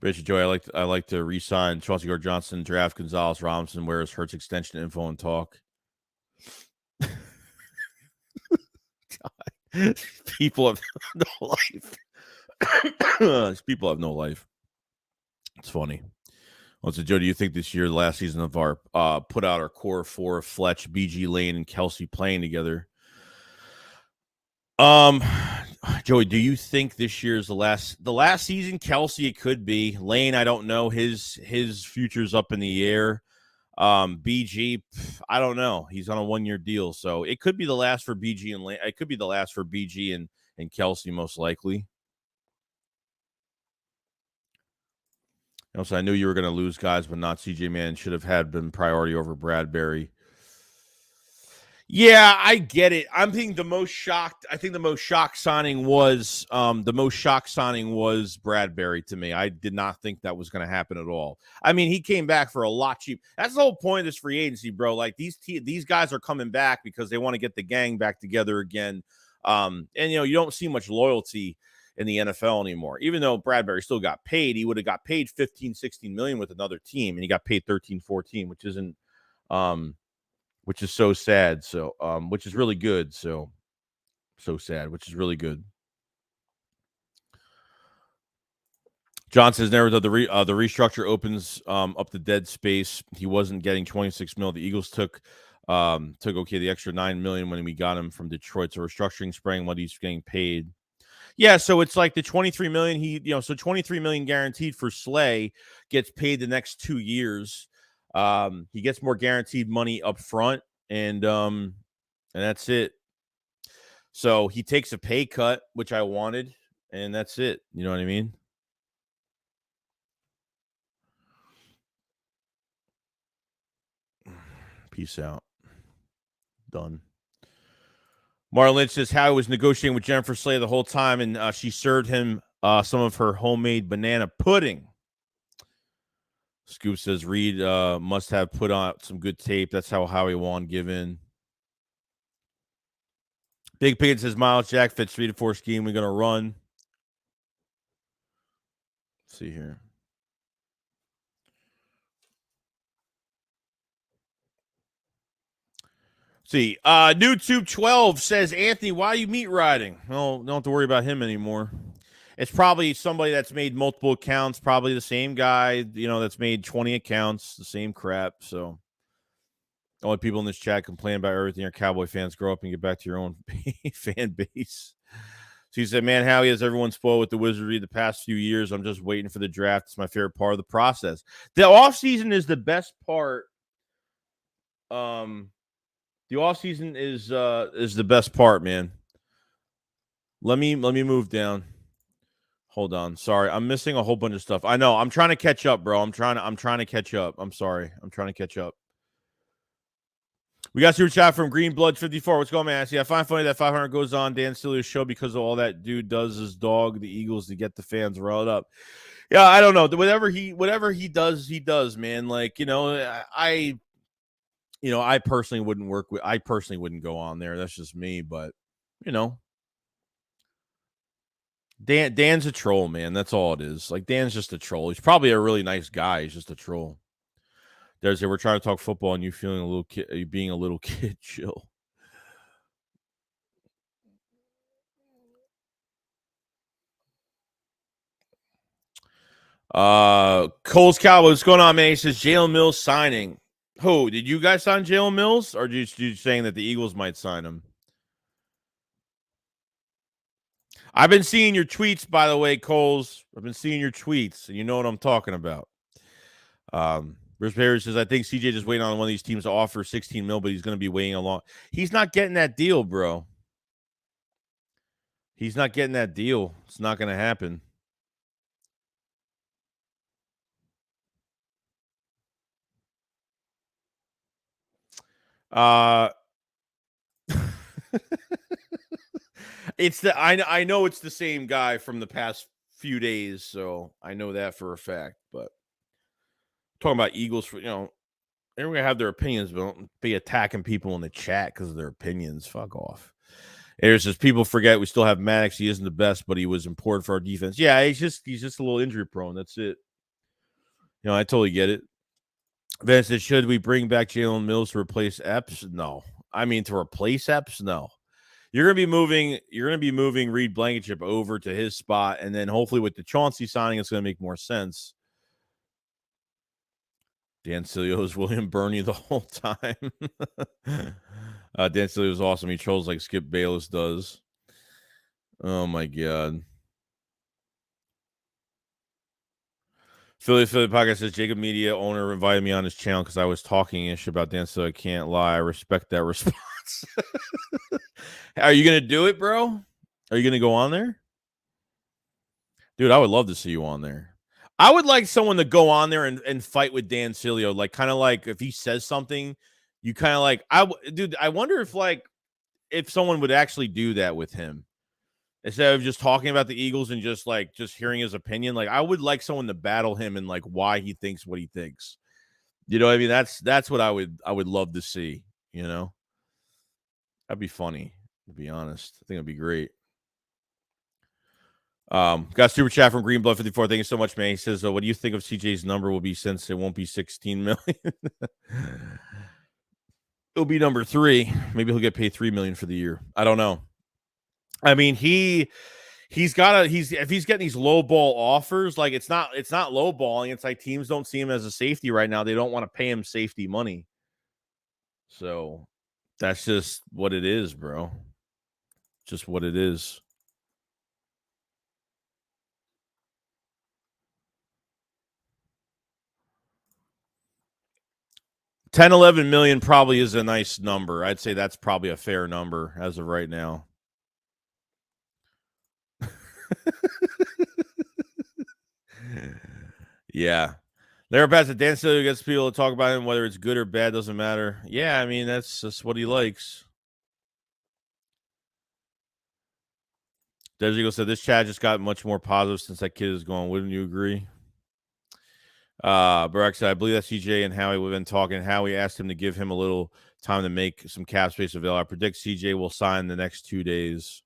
Richard Joey, I like to re-sign Chauncey Gardner-Johnson, draft Gonzalez Robinson. Where's Hurts extension info and talk? People have no life. These people have no life. It's funny. So, Joe, do you think this year, the last season of our put out our core 4 of Fletch, BG, Lane, and Kelsey playing together? Joey, do you think this year is the last season? Kelsey, it could be. Lane, I don't know. His future's up in the air. BG, I don't know. He's on a 1-year deal, so it could be the last for BG and Lane. It could be the last for BG and Kelsey, most likely. So I knew you were going to lose guys, but not CJ Man should have been priority over Bradbury. Yeah, I get it. I'm thinking the most shocked. I think the most shock signing was Bradbury to me. I did not think that was going to happen at all. I mean, he came back for a lot cheap. That's the whole point of this free agency, bro. Like these guys are coming back because they want to get the gang back together again. And you don't see much loyalty in the NFL anymore. Even though Bradbury still got paid, he would have got paid 15, 16 million with another team, and he got paid 13, 14, which is so sad. So, which is really good. So sad, which is really good. John says never the restructure opens up the dead space. He wasn't getting 26 mil. The Eagles took the extra 9 million when we got him from Detroit. So restructuring spraying what he's getting paid. Yeah, so it's like the 23 million so 23 million guaranteed for Slay gets paid the next 2 years. He gets more guaranteed money up front, and that's it. So he takes a pay cut, which I wanted, and that's it. You know what I mean? Peace out. Done. Marlon Lynch says Howie was negotiating with Jennifer Slay the whole time, and she served him some of her homemade banana pudding. Scoop says Reed must have put on some good tape. That's how Howie won given. Big Pig says Miles Jack fits 3-4 scheme. We're gonna run. Let's see here. See, NewTube 12 says Anthony, why are you meat riding? Well, don't have to worry about him anymore. It's probably somebody that's made multiple accounts, probably the same guy, that's made 20 accounts, the same crap. So all the people in this chat complain about everything. Our Cowboy fans, grow up and get back to your own fan base. So he said, man, Howie has everyone spoiled with the Wizardry the past few years. I'm just waiting for the draft. It's my favorite part of the process. The offseason is the best part. The offseason is the best part, man. Let me move down. Hold on. Sorry. I'm missing a whole bunch of stuff. I know. I'm trying to catch up, bro. I'm trying to catch up. I'm sorry. I'm trying to catch up. We got super chat from Greenblood54. What's going on, man? I find funny that 500 goes on Dan Stillier's show because of all that dude does his dog, the Eagles, to get the fans riled up. Yeah, I don't know. Whatever he does, man. Like, I personally wouldn't go on there. That's just me, but Dan's a troll, man. That's all it is. Like, Dan's just a troll. He's probably a really nice guy. He's just a troll. We're trying to talk football and you feeling a little kid, you being a little kid. Chill. Cole's Cowboys, what's going on, man? He says Jalen Mills signing. Who did you guys sign Jalen Mills, or you saying that the Eagles might sign him? I've been seeing your tweets, by the way, Coles. I've been seeing your tweets, and you know what I'm talking about. Bruce Perry says, I think CJ just waiting on one of these teams to offer 16 mil, but he's going to be waiting a long. He's not getting that deal, bro. He's not getting that deal. It's not going to happen. I know it's the same guy from the past few days, so I know that for a fact. But talking about Eagles, they're gonna have their opinions, but don't be attacking people in the chat because of their opinions. Fuck off. There's just people forget we still have Maddox. He isn't the best, but he was important for our defense. Yeah, he's just a little injury prone. That's it. I totally get it. Vince said, should we bring back Jalen Mills to replace Epps? No. I mean, to replace Epps? No. You're gonna be moving Reed Blankenship over to his spot, and then hopefully with the Chauncey signing, it's gonna make more sense. Dan Silio is William Burney the whole time. Dan Silio is awesome. He trolls like Skip Bayless does. Oh my god. Philly Podcast says Jacob Media owner invited me on his channel because I was talking ish about Dan Silio. I can't lie. I respect that response. Are you gonna do it, bro? Are you gonna go on there? Dude, I would love to see you on there. I would like someone to go on there and fight with Dan Silio, like kind of like if he says something, you kind of like, dude, I wonder if someone would actually do that with him instead of just talking about the Eagles and just hearing his opinion. Like, I would like someone to battle him and like why he thinks what he thinks. You know what I mean? That's what I would love to see, you know? That'd be funny, to be honest. I think it'd be great. Got super chat from Greenblood 54. Thank you so much, man. He says, what do you think of CJ's number will be since it won't be 16 million? It'll be number 3. Maybe he'll get paid 3 million for the year. I don't know. I mean, if he's getting these low ball offers, like it's not low balling. It's like teams don't see him as a safety right now. They don't want to pay him safety money. So that's just what it is, bro. Just what it is. 10, 11 million probably is a nice number. I'd say that's probably a fair number as of right now. Yeah. Thereabouts, Dan Stillier gets people to talk about him, whether it's good or bad, doesn't matter. Yeah, I mean, that's just what he likes. Desert Eagle said, this chat just got much more positive since that kid is gone. Wouldn't you agree? Barack said, I believe that CJ and Howie have been talking. Howie asked him to give him a little time to make some cap space available. I predict CJ will sign the next 2 days.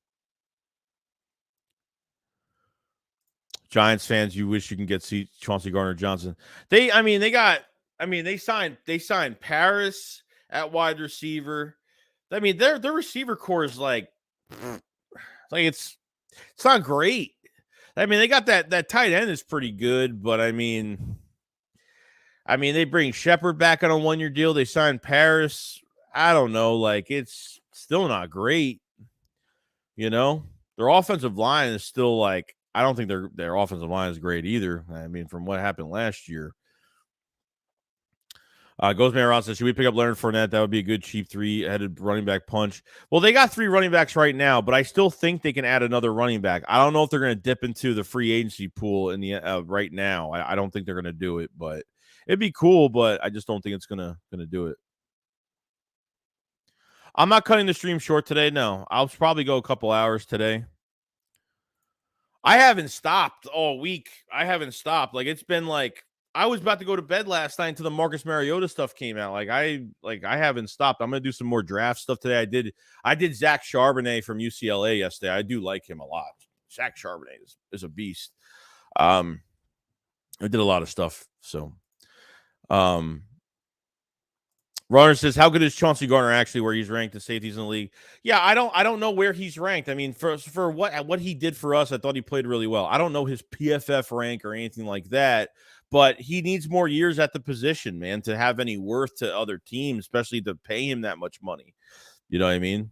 Giants fans, you wish you can get Chauncey Gardner-Johnson. They signed Paris at wide receiver. I mean, their receiver core is like it's not great. I mean, they got that tight end is pretty good, but I mean, they bring Shepard back on a 1-year deal. They signed Paris. I don't know, like it's still not great. You know, their offensive line is still like, I don't think their offensive line is great either. I mean, from what happened last year. Ghostman Ross says, should we pick up Leonard Fournette? That would be a good cheap 3-headed running back punch. Well, they got 3 running backs right now, but I still think they can add another running back. I don't know if they're going to dip into the free agency pool in the right now. I don't think they're going to do it, but it'd be cool. But I just don't think it's gonna do it. I'm not cutting the stream short today. No, I'll probably go a couple hours today. I haven't stopped all week. I haven't stopped. Like, it's been like, I was about to go to bed last night until the Marcus Mariota stuff came out. I haven't stopped. I'm gonna do some more draft stuff today. I did Zach Charbonnet from UCLA yesterday. I do like him a lot. Zach Charbonnet is a beast. I did a lot of stuff. So, Runner says, how good is Chauncey Gardner actually where he's ranked the safeties in the league? Yeah, I don't know where he's ranked. I mean, for what he did for us, I thought he played really well. I don't know his PFF rank or anything like that, but he needs more years at the position, man, to have any worth to other teams, especially to pay him that much money. You know what I mean?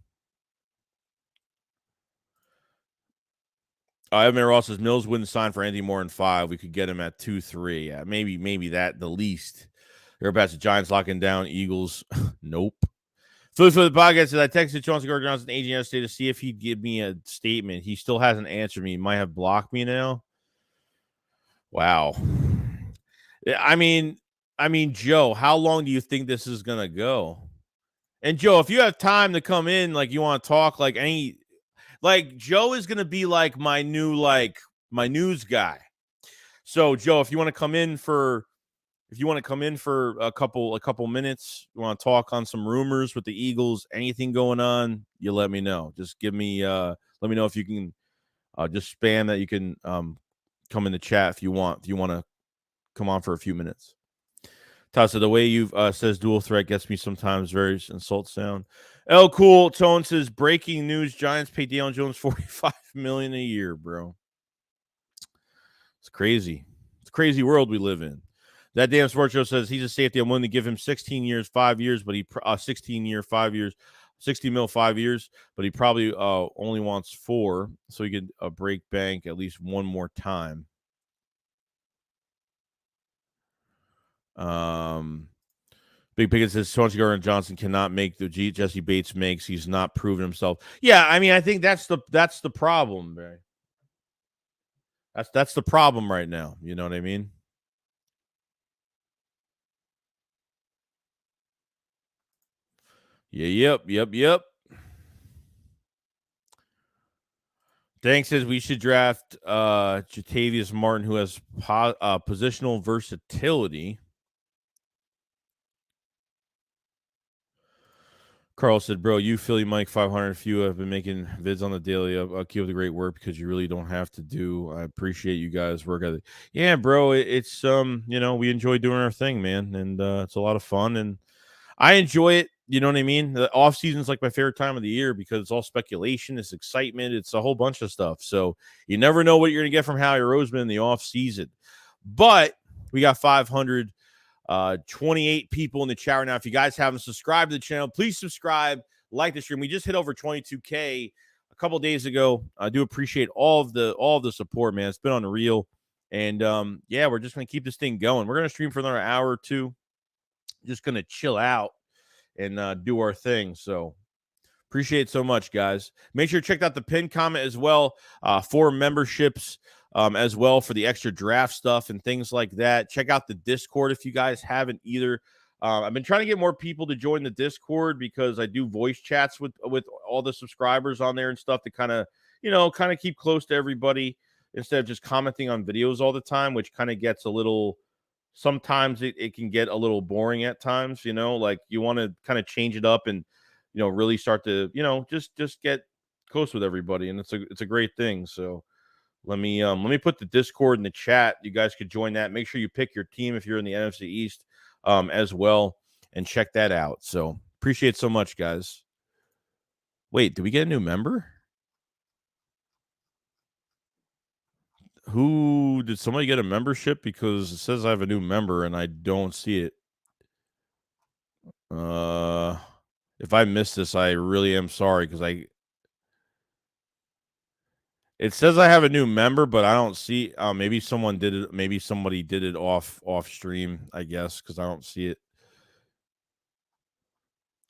Evan Ross says, Mills wouldn't sign for anything more than 5. We could get him at 2-3. Yeah, maybe that the least. They're about the Giants locking down Eagles. Nope. Philly for the podcast says, I texted Chauncey Gardner-Johnson agent yesterday to see if he'd give me a statement. He still hasn't answered me. He might have blocked me now. Wow. I mean, Joe, how long do you think this is gonna go? And Joe, if you have time to come in, like you want to talk, like Joe is gonna be like my news guy. So Joe, if you want to come in for a couple minutes, you want to talk on some rumors with the Eagles, anything going on, you let me know. Just give me let me know if you can just spam that you can come in the chat if you want to come on for a few minutes. Tassa, the way you've says dual threat gets me sometimes very insult sound. El Cool Tone says, breaking news, Giants pay Deion Jones $45 million a year, bro. It's crazy. It's a crazy world we live in. That damn sports show says he's a safety. I'm willing to give him 16 years, 5 years, but he 16-year, 5 years, 60 mil, 5 years, but he probably only wants 4, so he could break bank at least one more time. Big Pickett says Chauncey Gardner-Johnson cannot make the Jesse Bates makes. He's not proven himself. Yeah, I mean, I think that's the problem, man. That's the problem right now. You know what I mean? Yeah, yep. Dank says we should draft Jatavius Martin, who has positional versatility. Carl said, bro, you Philly Mike 500. If you have been making vids on the daily, I'll keep up the great work because you really don't have to do. I appreciate you guys' work ethic. Yeah, bro, it's we enjoy doing our thing, man, and it's a lot of fun, and I enjoy it. You know what I mean? The off season is like my favorite time of the year because it's all speculation, it's excitement, it's a whole bunch of stuff. So you never know what you're gonna get from Howie Roseman in the off season. But we got 528 people in the chat right now. If you guys haven't subscribed to the channel, please subscribe, like the stream. We just hit over 22K a couple days ago. I do appreciate all of the support, man. It's been unreal. And yeah, we're just gonna keep this thing going. We're gonna stream for another hour or two. Just gonna chill out and do our thing. So appreciate it so much, guys. Make sure to check out the pinned comment as well for memberships as well for the extra draft stuff and things like that. Check out the Discord if you guys haven't either. I've been trying to get more people to join the Discord because I do voice chats with all the subscribers on there and stuff to kind of keep close to everybody instead of just commenting on videos all the time, which kind of gets a little. Sometimes it can get a little boring at times, like you want to kind of change it up and really start to just get close with everybody, and it's a great thing. So let me put the Discord in the chat. You guys could join that. Make sure you pick your team if you're in the NFC East as well, and check that out. So appreciate it so much, guys. Wait, did we get a new member? Who did somebody get a membership? Because it says I have a new member and I don't see it. If I missed this, I really am sorry because it says I have a new member, but I don't see. Maybe someone did it. Maybe somebody did it off stream, I guess, because I don't see it.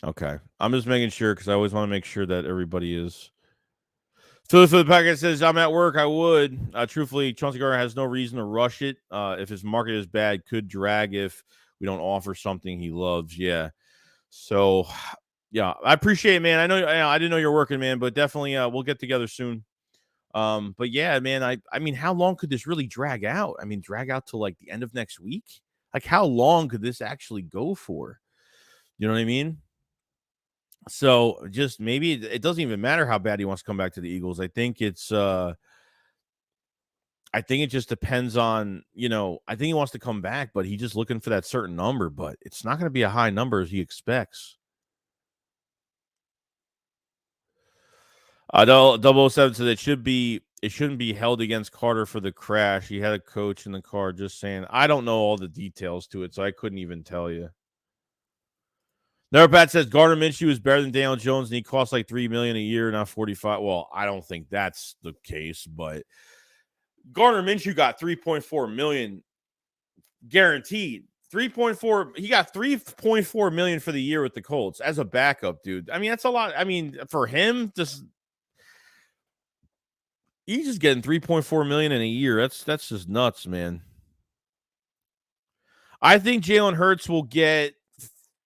Okay, I'm just making sure because I always want to make sure that everybody is. Philly for the Packers says I'm at work. I would truthfully, Chauncey Gardner has no reason to rush it. If his market is bad, could drag if we don't offer something he loves. Yeah. So, yeah, I appreciate it, man. I know I didn't know you're working, man, but definitely we'll get together soon. But yeah, man, I mean, how long could this really drag out? I mean, drag out to like the end of next week? Like, how long could this actually go for? You know what I mean? So just maybe it doesn't even matter how bad he wants to come back to the Eagles. I think it just depends on, I think he wants to come back, but he's just looking for that certain number, but it's not going to be a high number as he expects. 007 says it shouldn't be held against Carter for the crash. He had a coach in the car. Just saying. I don't know all the details to it, so I couldn't even tell you. Neverpat says Gardner Minshew is better than Daniel Jones, and he costs like $3 million a year, not 45. Well, I don't think that's the case, but Gardner Minshew got 3.4 million guaranteed. 3.4. He got 3.4 million for the year with the Colts as a backup, dude. I mean, that's a lot. I mean, for him, he's just getting 3.4 million in a year. That's just nuts, man. I think Jalen Hurts will get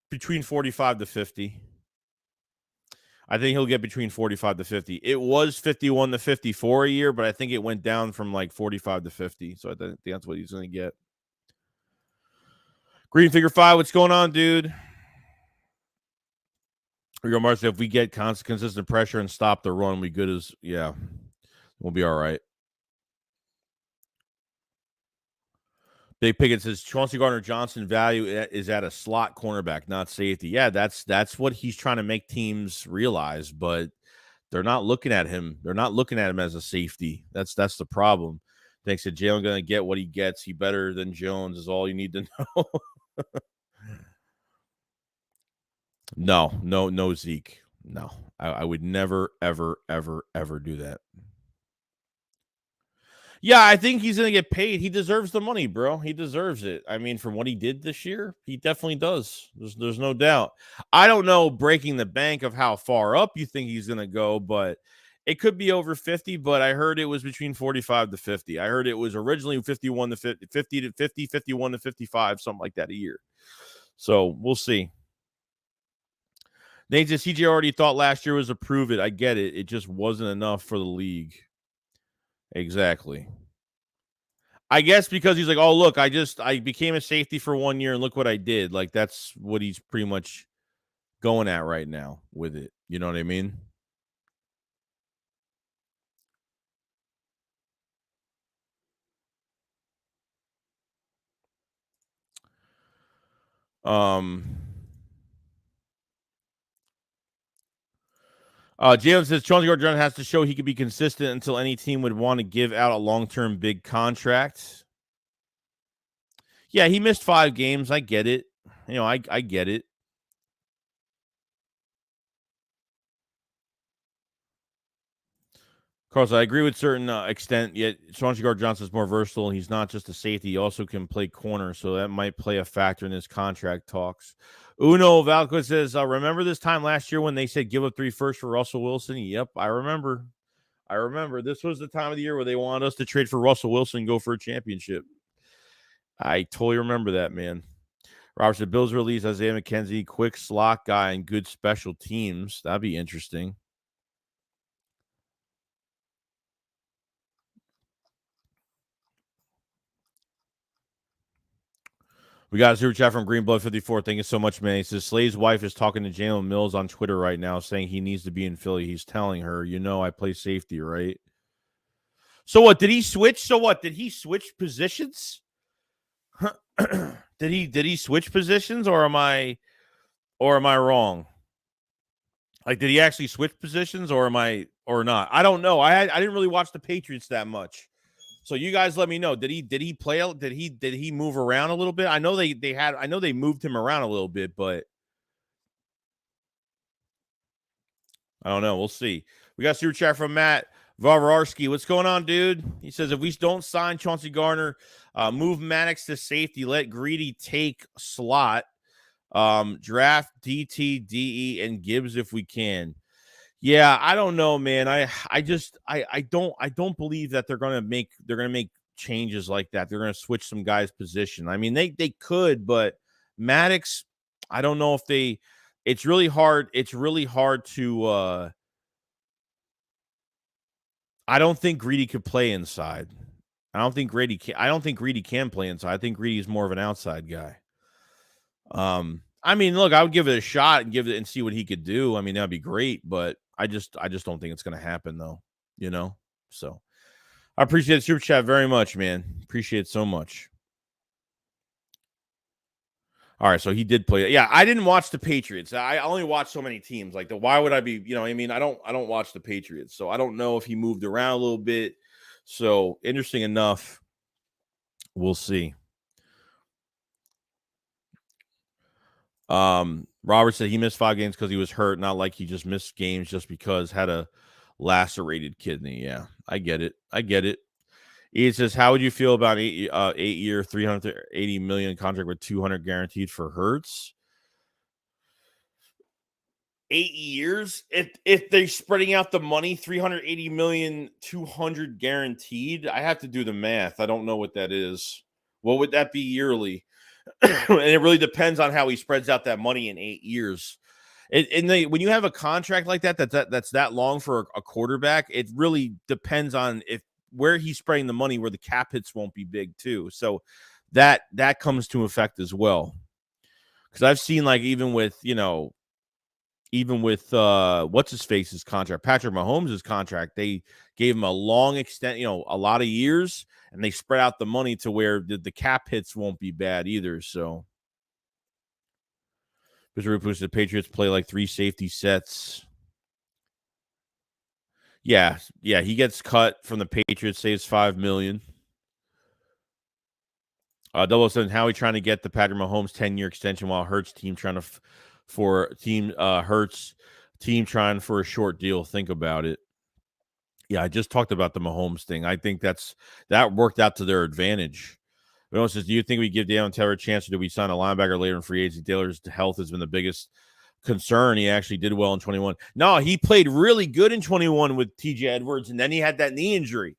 between 45 to 50. I think he'll get between 45 to 50. It was 51 to 54 a year, but I think it went down from like 45 to 50. So I think that's what he's going to get. Green Figure 5, what's going on, dude? Real Marcy, if we get consistent pressure and stop the run, we'll be all right. Big Pickett says Chauncey Gardner-Johnson value is at a slot cornerback, not safety. Yeah, that's what he's trying to make teams realize, but they're not looking at him. They're not looking at him as a safety. That's the problem. Thanks to Jalen going to get what he gets. He better than Jones is all you need to know. No, Zeke. No, I would never, ever, ever, ever do that. Yeah, I think he's going to get paid. He deserves the money, bro. He deserves it. I mean, from what he did this year, he definitely does. There's no doubt. I don't know breaking the bank of how far up you think he's going to go, but it could be over 50, but I heard it was between 45 to 50. I heard it was originally 51 to 50, 50 to 50, 51 to 55, something like that a year. So we'll see. Nate says CJ already thought last year was a prove it. I get it. It just wasn't enough for the league. Exactly. I guess because he's like, oh, look, I became a safety for 1 year and look what I did. Like, that's what he's pretty much going at right now with it. You know what I mean? Jalen says Chauncey Gardner has to show he could be consistent until any team would want to give out a long-term big contract. Yeah, he missed 5 games. I get it. You know, I get it. Carlos, I agree with certain extent, yet Chauncey Gardner-Johnson is more versatile, and he's not just a safety. He also can play corner, so that might play a factor in his contract talks. Uno Valco says, remember this time last year when they said give up 3 firsts for Russell Wilson? Yep, I remember. This was the time of the year where they wanted us to trade for Russell Wilson and go for a championship. I totally remember that, man. Robert said, Bills release Isaiah McKenzie, quick slot guy, and good special teams. That'd be interesting. We got a super chat from Greenblood54. Thank you so much, man. He says, Slade's wife is talking to Jalen Mills on Twitter right now saying he needs to be in Philly. He's telling her, you know, I play safety, right? So what? Did he switch? Did he switch positions? did he switch positions or am I wrong? Like, did he actually switch positions or not? I don't know. I didn't really watch the Patriots that much. So you guys let me know. Did he play? Did he move around a little bit? I know they moved him around a little bit, but I don't know. We'll see. We got super chat from Matt Vavararski. What's going on, dude? He says if we don't sign Chauncey Gardner, move Maddox to safety, let Greedy take slot, draft DT, DE, and Gibbs if we can. Yeah, I don't know, man. I don't believe that they're gonna make changes like that. They're gonna switch some guys' position. I mean, they could, but Maddox, I don't know if they. It's really hard. It's really hard to. I don't think Greedy could play inside. I don't think Greedy can play inside. I think Greedy is more of an outside guy. I mean, look, I would give it a shot and see what he could do. I mean, that'd be great, but I just don't think it's going to happen, though. You know, so I appreciate the super chat very much, man. Appreciate it so much. All right, so he did play. Yeah, I didn't watch the Patriots. I only watch so many teams. Like, why would I be? You know, I mean, I don't watch the Patriots, so I don't know if he moved around a little bit. So interesting enough. We'll see. Robert said he missed 5 games because he was hurt, not like he just missed games just because had a lacerated kidney. Yeah, I get it. He says, how would you feel about 8-year, $380 million contract with $200 guaranteed for Hurts? 8 years? If they're spreading out the money, $380 million, $200 guaranteed, I have to do the math. I don't know what that is. What would that be yearly? And it really depends on how he spreads out that money in 8 years. When you have a contract like that's that long for a quarterback, it really depends on where he's spreading the money, where the cap hits won't be big too. So that comes to effect as well. Because I've seen, like, even with what's his face's contract, Patrick Mahomes' contract, they gave him a long extent, a lot of years, and they spread out the money to where the cap hits won't be bad either. So, the Patriots play like 3 safety sets. Yeah, he gets cut from the Patriots, saves $5 million. 007, Howie trying to get the Patrick Mahomes 10-year extension while Hurts team trying for a short deal. Think about it. Yeah, I just talked about the Mahomes thing. I think that worked out to their advantage. But says, do you think we give Dalen Taylor a chance, or do we sign a linebacker later in free agency? Taylor's health has been the biggest concern. He actually did well in 21. No, he played really good in 21 with TJ Edwards, and then he had that knee injury.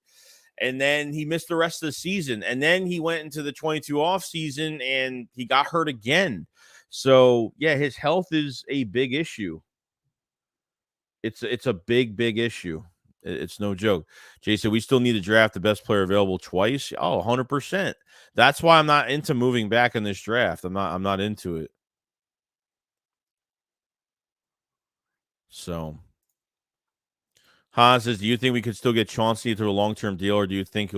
And then he missed the rest of the season. And then he went into the 22 off season and he got hurt again. So, yeah, his health is a big issue. It's a big issue. It's no joke. Jay said we still need to draft the best player available twice. Oh, 100%. That's why I'm not into moving back in this draft. I'm not into it. So Hans says, do you think we could still get Chauncey through a long-term deal, or do you think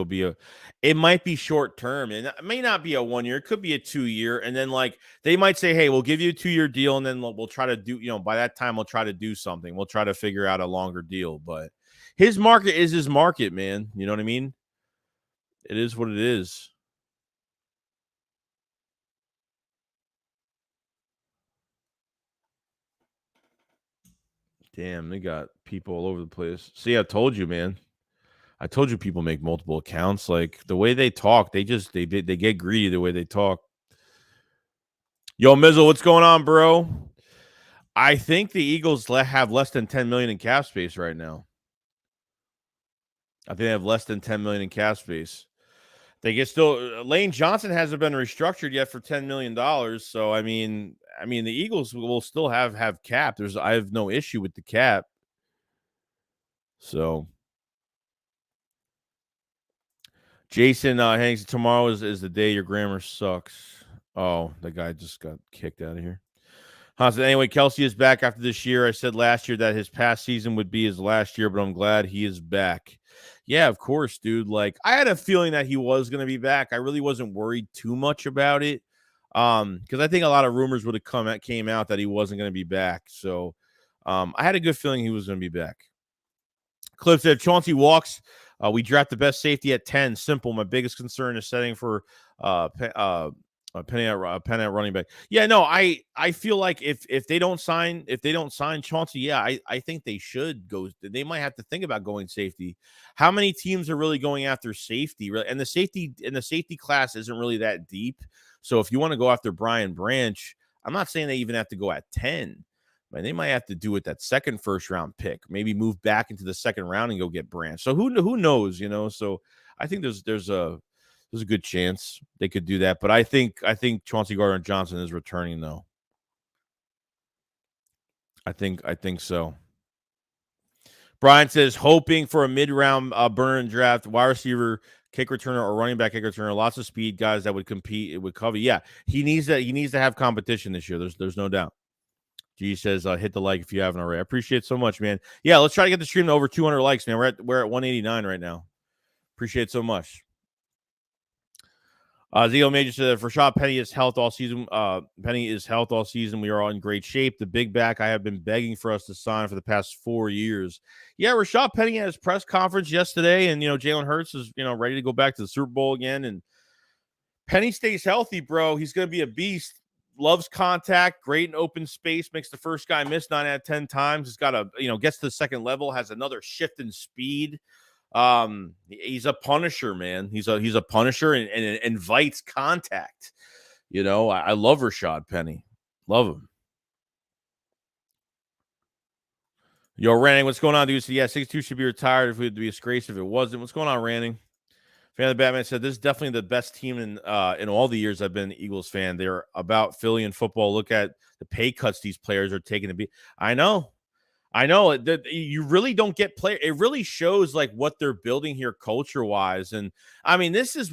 it might be short-term, and it may not be a 1 year, it could be a 2 year, and then like they might say, hey, we'll give you a 2 year deal, and then we'll try to do, by that time we'll try to do something. We'll try to figure out a longer deal, but his market is his market, man. You know what I mean? It is what it is. Damn, they got people all over the place. See, I told you, man. I told you people make multiple accounts. Like the way they talk, they get greedy the way they talk. Yo, Mizzle, what's going on, bro? I think the Eagles have less than 10 million in cap space right now. I think they have less than 10 million in cap space. They get still Lane Johnson hasn't been restructured yet for $10 million. So I mean the Eagles will still have cap. I have no issue with the cap. So Jason Hanks, tomorrow is the day your grammar sucks. Oh, the guy just got kicked out of here. Anyway, Kelsey is back after this year. I said last year that his past season would be his last year, but I'm glad he is back. Yeah, of course, dude. Like I had a feeling that he was going to be back. I really wasn't worried too much about it, because I think a lot of rumors would have came out that he wasn't going to be back. So, I had a good feeling he was going to be back. Cliff said, Chauncey walks. We draft the best safety at 10. Simple. My biggest concern is setting for Penny at running back. Yeah, no, I feel like if they don't sign Chauncey, yeah, I think they should go. They might have to think about going safety. How many teams are really going after safety? And the safety class isn't really that deep. So if you want to go after Brian Branch, I'm not saying they even have to go at 10. But they might have to do it that second first round pick. Maybe move back into the second round and go get Branch. So who knows? So I think there's a good chance they could do that. But I think Chauncey Gardner-Johnson is returning though. I think so. Brian says hoping for a mid-round burner and draft, wide receiver, kick returner, or running back kick returner. Lots of speed guys that would compete. It would cover. Yeah, he needs to have competition this year. There's no doubt. G says, hit the like if you haven't already. I appreciate it so much, man. Yeah, let's try to get the stream to over 200 likes, man. We're at 189 right now. Appreciate it so much. Zio Major said, for Rashad Penny is health all season. Penny is health all season. We are all in great shape. The big back I have been begging for us to sign for the past 4 years. Yeah, Rashad Penny had his press conference yesterday, and Jalen Hurts is ready to go back to the Super Bowl again. And Penny stays healthy, bro. He's going to be a beast. Loves contact, great in open space, makes the first guy miss 9 out of 10 times. He's got gets to the second level, has another shift in speed. He's a punisher, man. He's a punisher and invites contact. I love Rashad Penny. Love him. Yo, Ranning, what's going on, dude? So yeah, 62 should be retired if it would be a disgrace if it wasn't. What's going on, Ranning? Fan of the Batman said, this is definitely the best team in all the years I've been an Eagles fan. They're about Philly and football. Look at the pay cuts these players are taking to be. I know. That you really don't get play. It really shows like what they're building here culture wise. And I mean, this is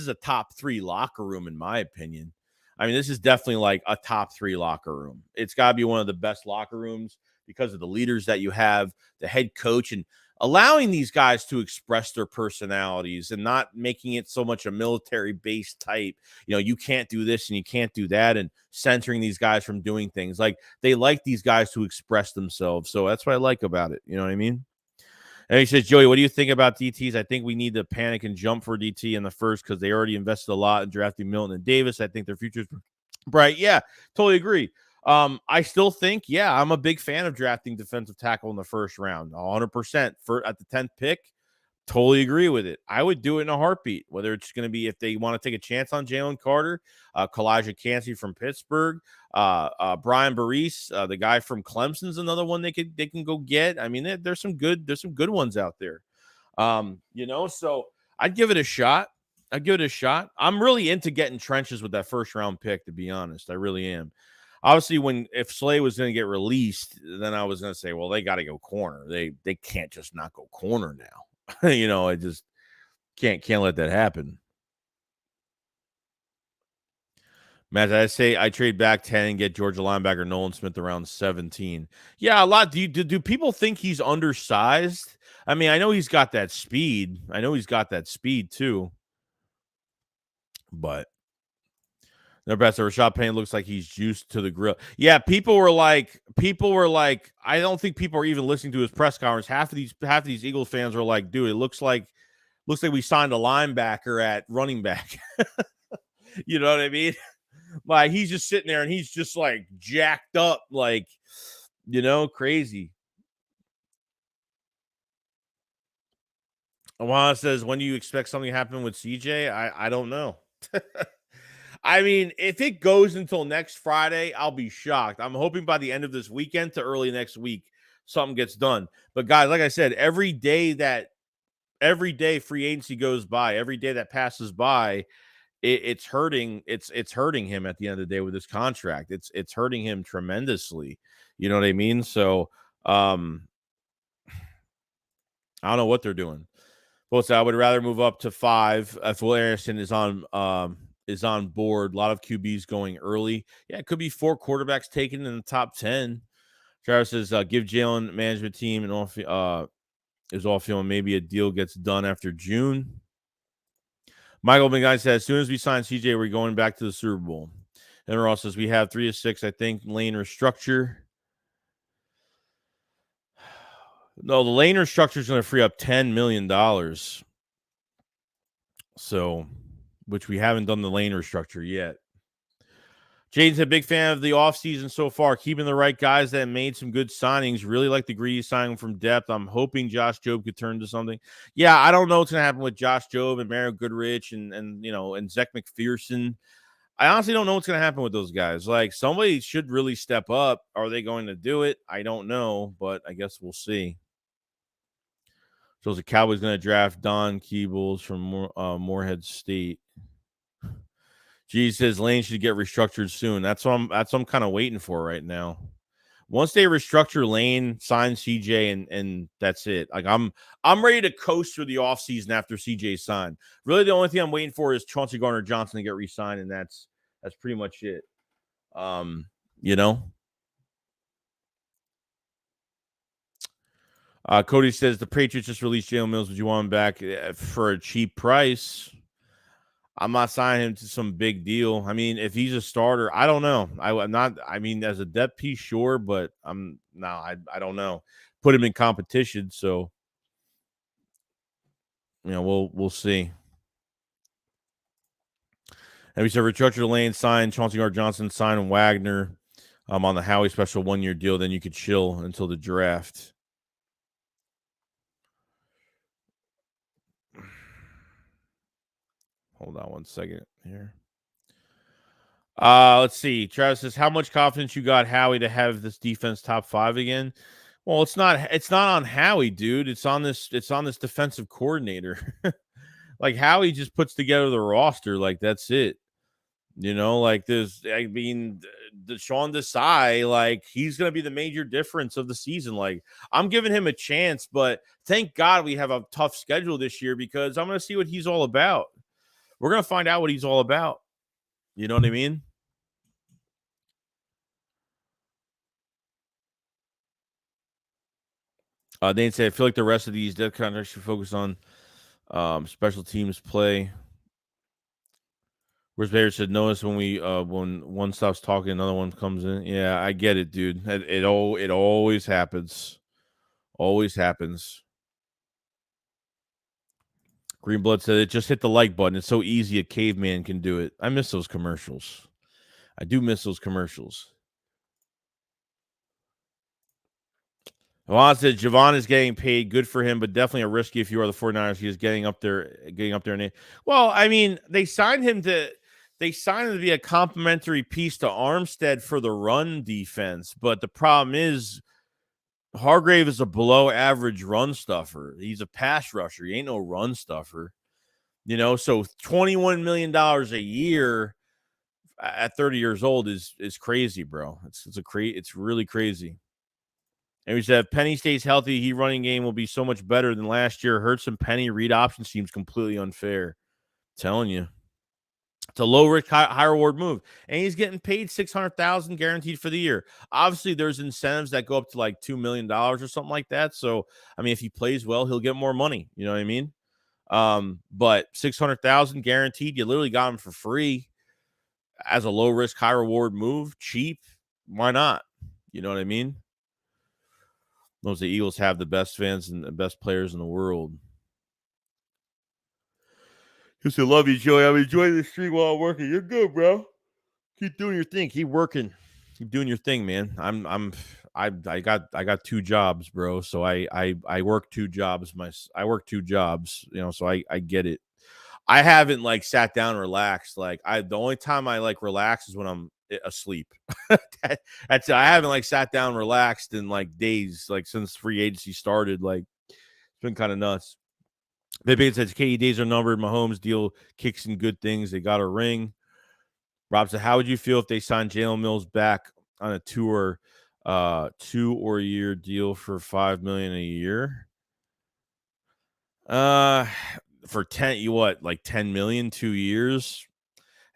a top 3 locker room, in my opinion. I mean, this is definitely like a top 3 locker room. It's got to be one of the best locker rooms because of the leaders that you have, the head coach, and allowing these guys to express their personalities and not making it so much a military-based type, you can't do this and you can't do that, and censoring these guys from doing things. Like, they like these guys to express themselves. So that's what I like about it. You know what I mean? And he says, Joey, what do you think about DTs? I think we need to panic and jump for DT in the first because they already invested a lot in drafting Milton and Davis. I think their future's bright. Yeah, totally agree. I still think, I'm a big fan of drafting defensive tackle in the first round, 100% at the 10th pick. Totally agree with it. I would do it in a heartbeat, whether it's going to be if they want to take a chance on Jalen Carter, Kalijah Cansey from Pittsburgh, Brian Barise, the guy from Clemson's another one they can go get. I mean, there's some good ones out there. So I'd give it a shot. I'm really into getting trenches with that first round pick, to be honest. I really am. obviously if Slay was going to get released, then I was going to say, well, they got to go corner. They can't just not go corner now. I just can't let that happen. Matt, I say I trade back 10 and get Georgia linebacker Nolan Smith around 17. Yeah, a lot. Do people think he's undersized? I mean, I know he's got that speed. Too. But no, best Rashad Penny looks like he's juiced to the grill. Yeah, people were like, I don't think people are even listening to his press conference. Half of these Eagles fans were like, dude, it looks like we signed a linebacker at running back. You know what I mean? Like, he's just sitting there and he's just like jacked up, like, crazy. Alana says, when do you expect something to happen with CJ? I don't know. I mean, if it goes until next Friday, I'll be shocked. I'm hoping by the end of this weekend to early next week, something gets done. But guys, like I said, every day free agency goes by, every day that passes by, it's hurting. It's hurting him at the end of the day with his contract. It's hurting him tremendously. You know what I mean? So, I don't know what they're doing. Both I would rather move up to 5 if Will Anderson is on board. A lot of QBs going early. Yeah, it could be 4 quarterbacks taken in the top 10. Travis says, give Jalen management team and all is all feeling maybe a deal gets done after June. Michael McGuy says, as soon as we sign CJ, we're going back to the Super Bowl. And Ross says, we have 3 of 6, I think, lane restructure. No, the lane restructure is going to free up $10 million. So, which we haven't done the lane restructure yet. Jaden's a big fan of the offseason so far, keeping the right guys that made some good signings. Really like the greedy signing from depth. I'm hoping Josh Jobe could turn to something. Yeah, I don't know what's going to happen with Josh Jobe and Mario Goodrich and Zach McPherson. I honestly don't know what's going to happen with those guys. Like, somebody should really step up. Are they going to do it? I don't know, but I guess we'll see. So the Cowboys going to draft Don Keebles from Morehead State. G says Lane should get restructured soon. That's what I'm kind of waiting for right now. Once they restructure Lane, sign CJ, and that's it. Like, I'm ready to coast through the offseason after CJ's signed. Really, the only thing I'm waiting for is Chauncey Gardner-Johnson to get re-signed, and that's pretty much it. Cody says the Patriots just released Jalen Mills. Would you want him back for a cheap price? I'm not signing him to some big deal. I mean, if he's a starter, I don't know. I'm not. I mean, as a depth piece, sure, but I don't know. Put him in competition, so we'll see. And we said restructure Lane, sign Chauncey Gardner-Johnson, sign Wagner on the Howie special 1-year deal. Then you could chill until the draft. Hold on one second here. Let's see. Travis says, how much confidence you got Howie to have this defense top 5 again? Well, it's not on Howie, dude. It's on this defensive coordinator. Like, Howie just puts together the roster. Like, that's it. Like, Sean Desai, like, he's going to be the major difference of the season. Like, I'm giving him a chance, but thank God we have a tough schedule this year because I'm going to see what he's all about. We're going to find out what he's all about. You know what I mean? Dane said, I feel like the rest of these death contracts should focus on special teams play. Whereas Bader said, notice when when one stops talking, another one comes in. Yeah, I get it, dude. It always happens. Always happens. Greenblood said, it just hit the like button. It's so easy a caveman can do it. I miss those commercials. I do miss those commercials. Juan said Javon is getting paid. Good for him, but definitely a risky if you are the 49ers. He is getting up there. Well, I mean, they signed him to be a complementary piece to Armstead for the run defense. But the problem is Hargrave is a below average run stuffer. He's a pass rusher. He ain't no run stuffer. So $21 million a year at 30 years old is crazy, bro. It's really crazy. And we said if Penny stays healthy, he running game will be so much better than last year. Hurts and Penny read option seems completely unfair. I'm telling you. It's a low risk, high reward move. And he's getting paid $600,000 guaranteed for the year. Obviously, there's incentives that go up to like $2 million or something like that. So, I mean, if he plays well, he'll get more money. You know what I mean? But 600,000 guaranteed, you literally got him for free as a low risk, high reward move, cheap. Why not? You know what I mean? Those the Eagles have the best fans and the best players in the world. Just I love you, Joey. I'm enjoying the stream while I'm working. You're good, bro. Keep doing your thing. Keep working. Keep doing your thing, man. I got 2 jobs, bro. So I work 2 jobs. I work 2 jobs, you know, so I get it. I haven't like sat down and relaxed. Like the only time I like relax is when I'm asleep. That's I haven't like sat down and relaxed in like days, like since free agency started. Like it's been kind of nuts. Maybe says KD days are numbered. Mahomes deal kicks in good things. They got a ring. Rob said, how would you feel if they signed Jalen Mills back on a 2 or year deal for $5 million a year? For 10, you what, like 10 million, 2 years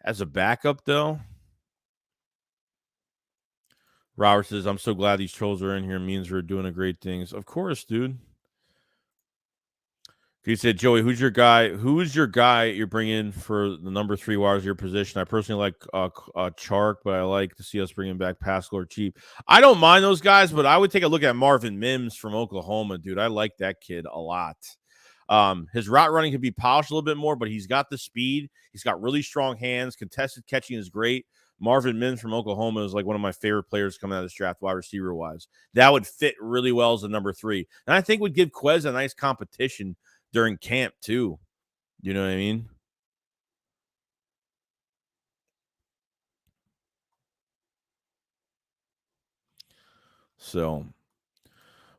as a backup though? Robert says, I'm so glad these trolls are in here. It means we're doing a great things. Of course, dude. He said, Joey, who's your guy? Who is your guy you're bringing for the number 3 wide receiver position? I personally like Chark, but I like to see us bringing back Pascal or Cheap. I don't mind those guys, but I would take a look at Marvin Mims from Oklahoma, dude. I like that kid a lot. His route running could be polished a little bit more, but he's got the speed. He's got really strong hands. Contested catching is great. Marvin Mims from Oklahoma is like one of my favorite players coming out of this draft, wide receiver wise. That would fit really well as a number 3. And I think would give Quez a nice competition during camp too. You know what I mean? So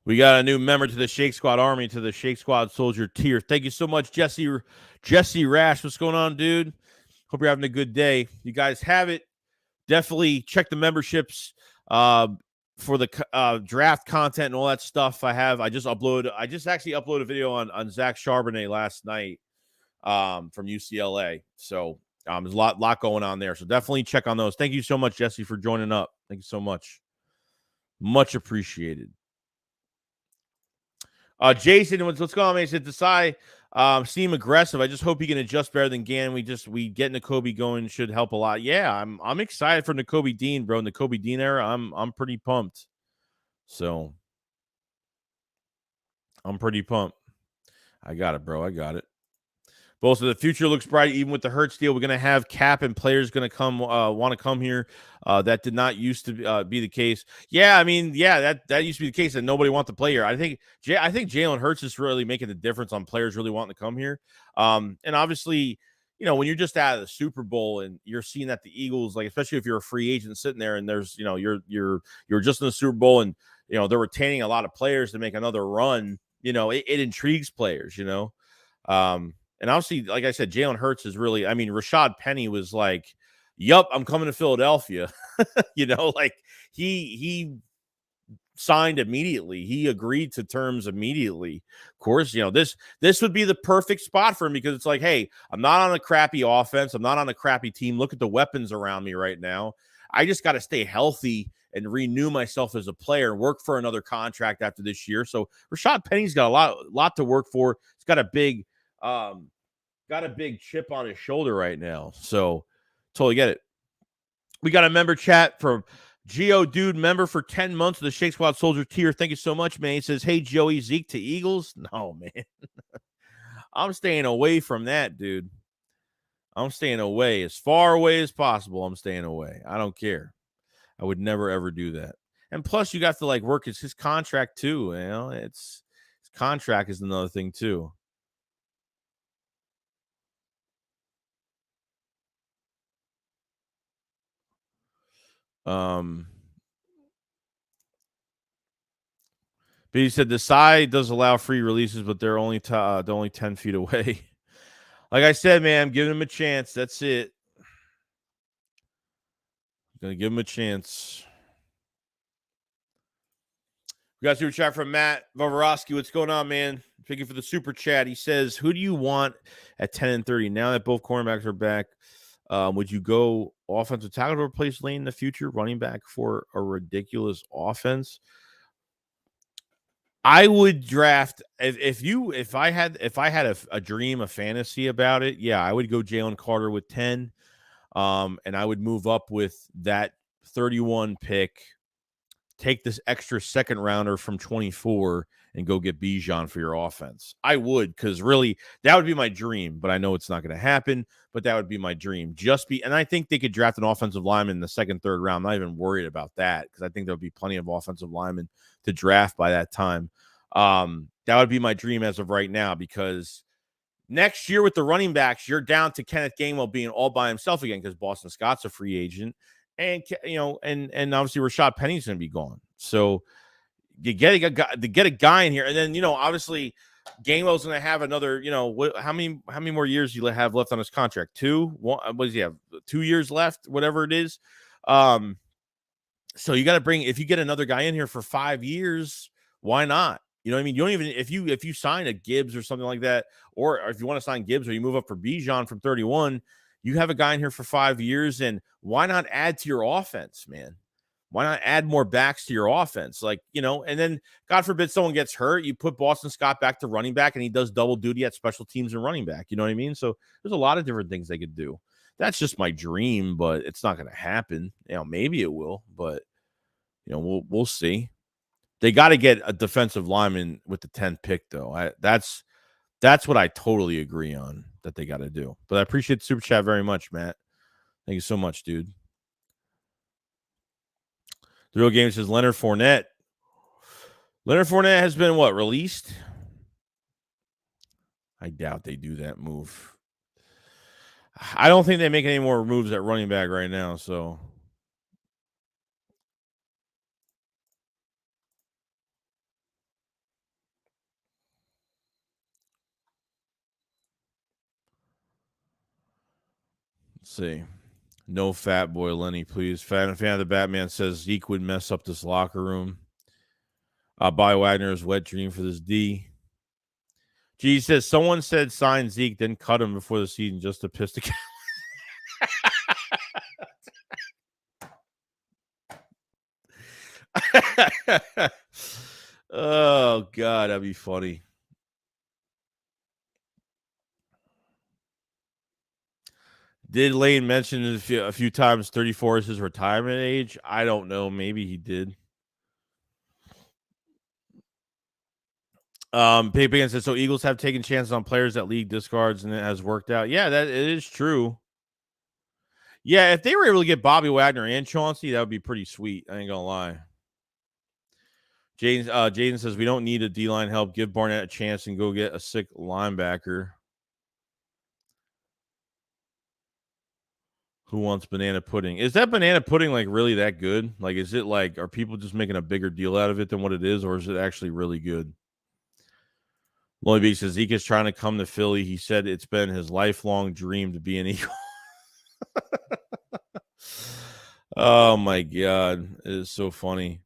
we got a new member to the Shake Squad Army, to the Shake Squad Soldier tier. Thank you so much, Jesse Rash. What's going on, dude? Hope you're having a good day. You guys have it. Definitely check the memberships for the draft content and all that stuff. I just actually uploaded a video on Zach Charbonnet last night from UCLA. So there's a lot going on there. So definitely check on those. Thank you so much, Jesse, for joining up. Thank you so much. Much appreciated. Jason, what's going on, man? He said, Desai seem aggressive. I just hope he can adjust better than Gann. We get Nakobe going should help a lot. Yeah, I'm excited for Nakobe Dean, bro. Nakobe Dean era, I'm pretty pumped. So I'm pretty pumped. I got it, bro. I got it. Both of the future looks bright, even with the Hurts deal. We're going to have cap and players going to come want to come here. That did not used to be the case. Yeah, I mean, yeah, that used to be the case that nobody wants to play here. I think Jalen Hurts is really making the difference on players really wanting to come here. And obviously, you know, when you're just out of the Super Bowl and you're seeing that the Eagles, like especially if you're a free agent sitting there and there's, you know, you're just in the Super Bowl and you know they're retaining a lot of players to make another run. You know, it intrigues players. You know. And obviously, like I said, Jalen Hurts is really, I mean, Rashad Penny was like, yup, I'm coming to Philadelphia. You know, like he signed immediately. He agreed to terms immediately. Of course, you know, this would be the perfect spot for him because it's like, hey, I'm not on a crappy offense. I'm not on a crappy team. Look at the weapons around me right now. I just got to stay healthy and renew myself as a player and work for another contract after this year. So Rashad Penny's got a lot to work for. He's got a big chip on his shoulder right now. So totally get it. We got a member chat from Geo Dude, member for 10 months of the Shake Squad Soldier tier. Thank you so much, man. He says, hey, Joey, Zeke to Eagles. No, man. I'm staying away from that, dude. I'm staying away as far away as possible. I'm staying away. I don't care. I would never, ever do that. And plus, you got to like work his contract too. You know, his contract is another thing too. But he said the side does allow free releases, but they're only 10 feet away. Like I said, man, I'm giving him a chance. That's it. Gonna give him a chance. We got a super chat from Matt Vovorowski. What's going on, man? Thank you for the super chat. He says, who do you want at 10 and 30? Now that both cornerbacks are back, would you go offensive tackle to replace Lane in the future, running back for a ridiculous offense? I would draft if I had a dream, a fantasy about it. Yeah, I would go Jalen Carter with 10. And I would move up with that 31 pick, take this extra second rounder from 24 and go get Bijan for your offense. I would, because really that would be my dream, but I know it's not going to happen, but that would be my dream. And I think they could draft an offensive lineman in the second, third round. I'm not even worried about that because I think there'll be plenty of offensive linemen to draft by that time. That would be my dream as of right now, because next year with the running backs, you're down to Kenneth Gainwell being all by himself again because Boston Scott's a free agent. And, and obviously Rashad Penny's going to be gone. So you get a guy in here. And then, obviously Gainwell's going to have another, how many more years you have left on his contract? 2? What does he have? 2 years left, whatever it is. So you got to if you get another guy in here for 5 years, why not? You know what I mean? You don't even, if you sign a Gibbs or something like that, or if you want to sign Gibbs or you move up for Bijan from 31, you have a guy in here for 5 years, and why not add to your offense, man? Why not add more backs to your offense? And then God forbid someone gets hurt, you put Boston Scott back to running back and he does double duty at special teams and running back. You know what I mean? So there's a lot of different things they could do. That's just my dream, but it's not going to happen. Maybe it will, but we'll see. They got to get a defensive lineman with the 10th pick, though. That's what I totally agree on that they got to do. But I appreciate the super chat very much, Matt. Thank you so much, dude. The Real Game says Leonard Fournette. Leonard Fournette has been released? I doubt they do that move. I don't think they make any more moves at running back right now, so. Let's see. No fat boy Lenny, please. Fan of the Batman says Zeke would mess up this locker room. Bobby Wagner's wet dream for this D. G says someone said sign Zeke, then cut him before the season just to piss the cat. Oh God, that'd be funny. Did Lane mention a few times 34 is his retirement age? I don't know. Maybe he did. Papian says, so Eagles have taken chances on players that league discards and it has worked out. Yeah, that it is true. Yeah, if they were able to get Bobby Wagner and Chauncey, that would be pretty sweet. I ain't gonna lie. Jaden says we don't need a D-line help. Give Barnett a chance and go get a sick linebacker. Who wants banana pudding? Is that banana pudding really that good? Is it are people just making a bigger deal out of it than what it is, or is it actually really good? Lonely B says Zeke is trying to come to Philly. He said it's been his lifelong dream to be an Eagle. Oh my God, it is so funny.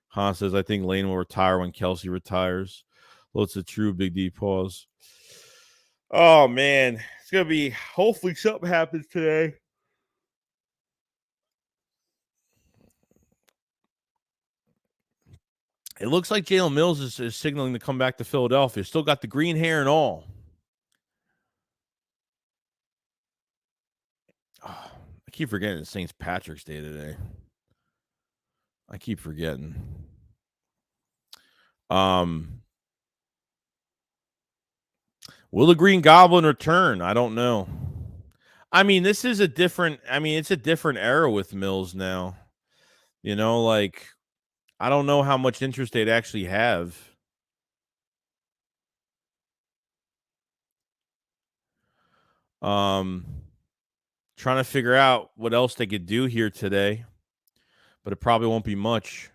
Han says I think Lane will retire when Kelsey retires. Well, it's a true Big D pause. Oh man, it's gonna be. Hopefully something happens today. It looks like Jalen Mills is signaling to come back to Philadelphia. Still got the green hair and all. Oh, I keep forgetting it's St. Patrick's Day today. I keep forgetting. Will the Green Goblin return? I don't know. I mean, this is a different. It's a different era with Mills now. I don't know how much interest they'd actually have. Trying to figure out what else they could do here today, but it probably won't be much.